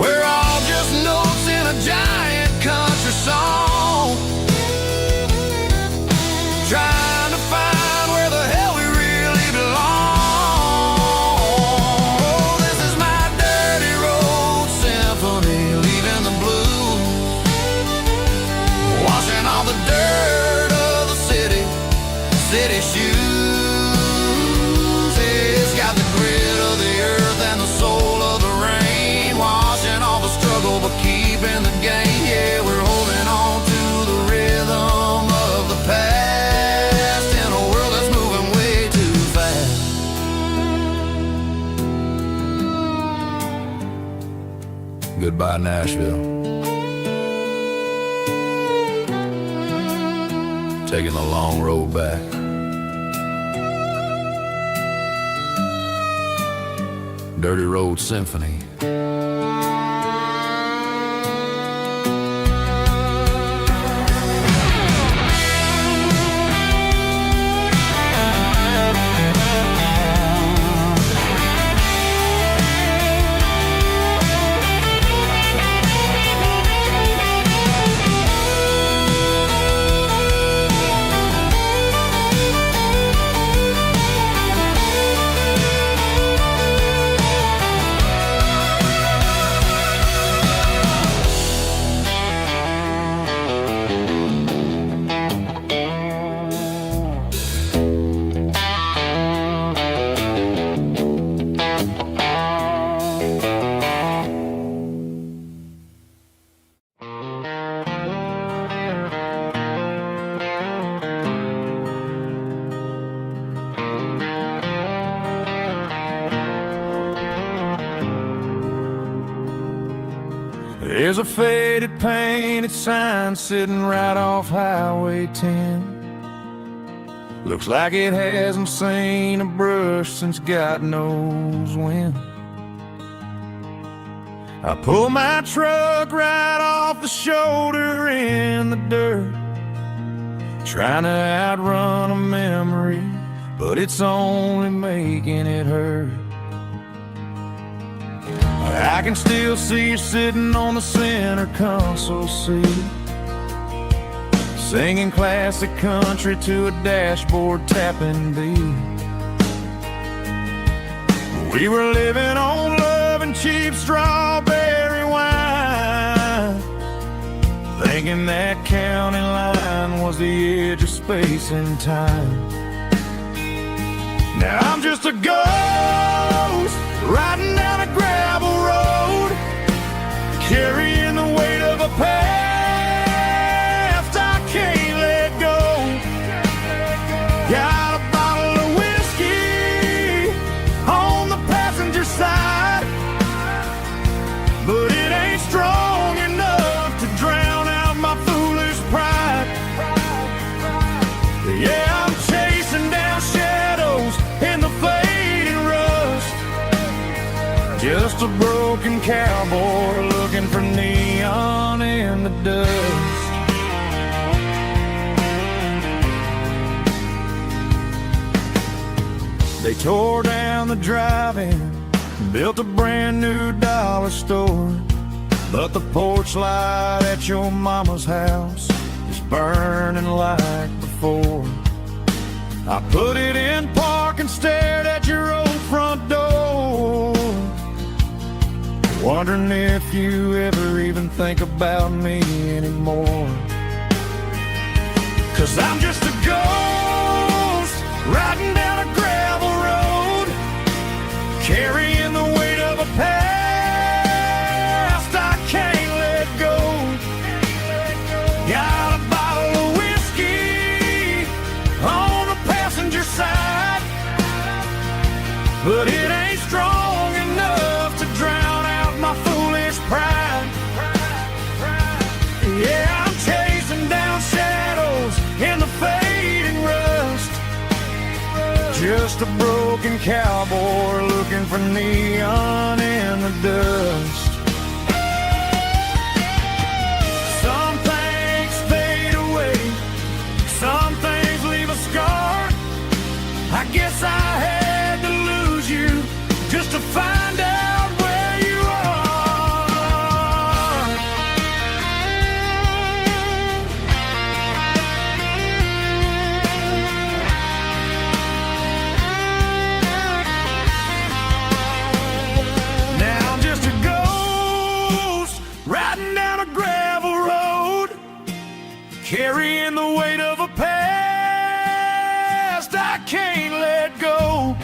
We're all just notes in a giant country song, trying to find where the hell we really belong. Oh, this is my dirty road symphony, leaving the blues, washing all the dirt of the city shoes. It's got the grit of the earth and the soul of the rain, washing all the struggle but keeping the gain. Yeah, we're holding on to the rhythm of the past in a world that's moving way too fast. Goodbye, Nashville. Taking the long road back. Dirty Road Symphony. There's a faded painted sign sitting right off Highway 10. Looks like it hasn't seen a brush since God knows when. I pull my truck right off the shoulder in the dirt, trying to outrun a memory, but it's only making it hurt. I can still see you sitting on the center console seat, singing classic country to a dashboard tapping beat. We were living on love and cheap strawberry wine, thinking that county line was the edge of space and time. Now I'm just a ghost riding down a gravel road, carrying the weight of a past I can't let go. Got a bottle of whiskey on the passenger side, but it ain't strong enough to drown out my foolish pride. Yeah, I'm chasing down shadows in the fading rust, just a broken cowboy looking for neon in the dust. They tore down the drive-in, built a brand new dollar store, but the porch light at your mama's house is burning like before. I put it in park and stared at your old front door, wondering if you ever even think about me anymore. 'Cause I'm just a ghost riding down a gravel road, carrying the weight of a past I can't let go. Got a bottle of whiskey on the passenger side, but it ain't strong enough to drown out my foolish pride. Yeah, I'm chasing down shadows in the fading rust, just a broken cowboy looking for neon in the dust. Some things fade away, some things leave a scar. I guess I had to lose you just to find out where you are. Now I'm just a ghost riding down a gravel road, carrying the weight of a past I can't let go.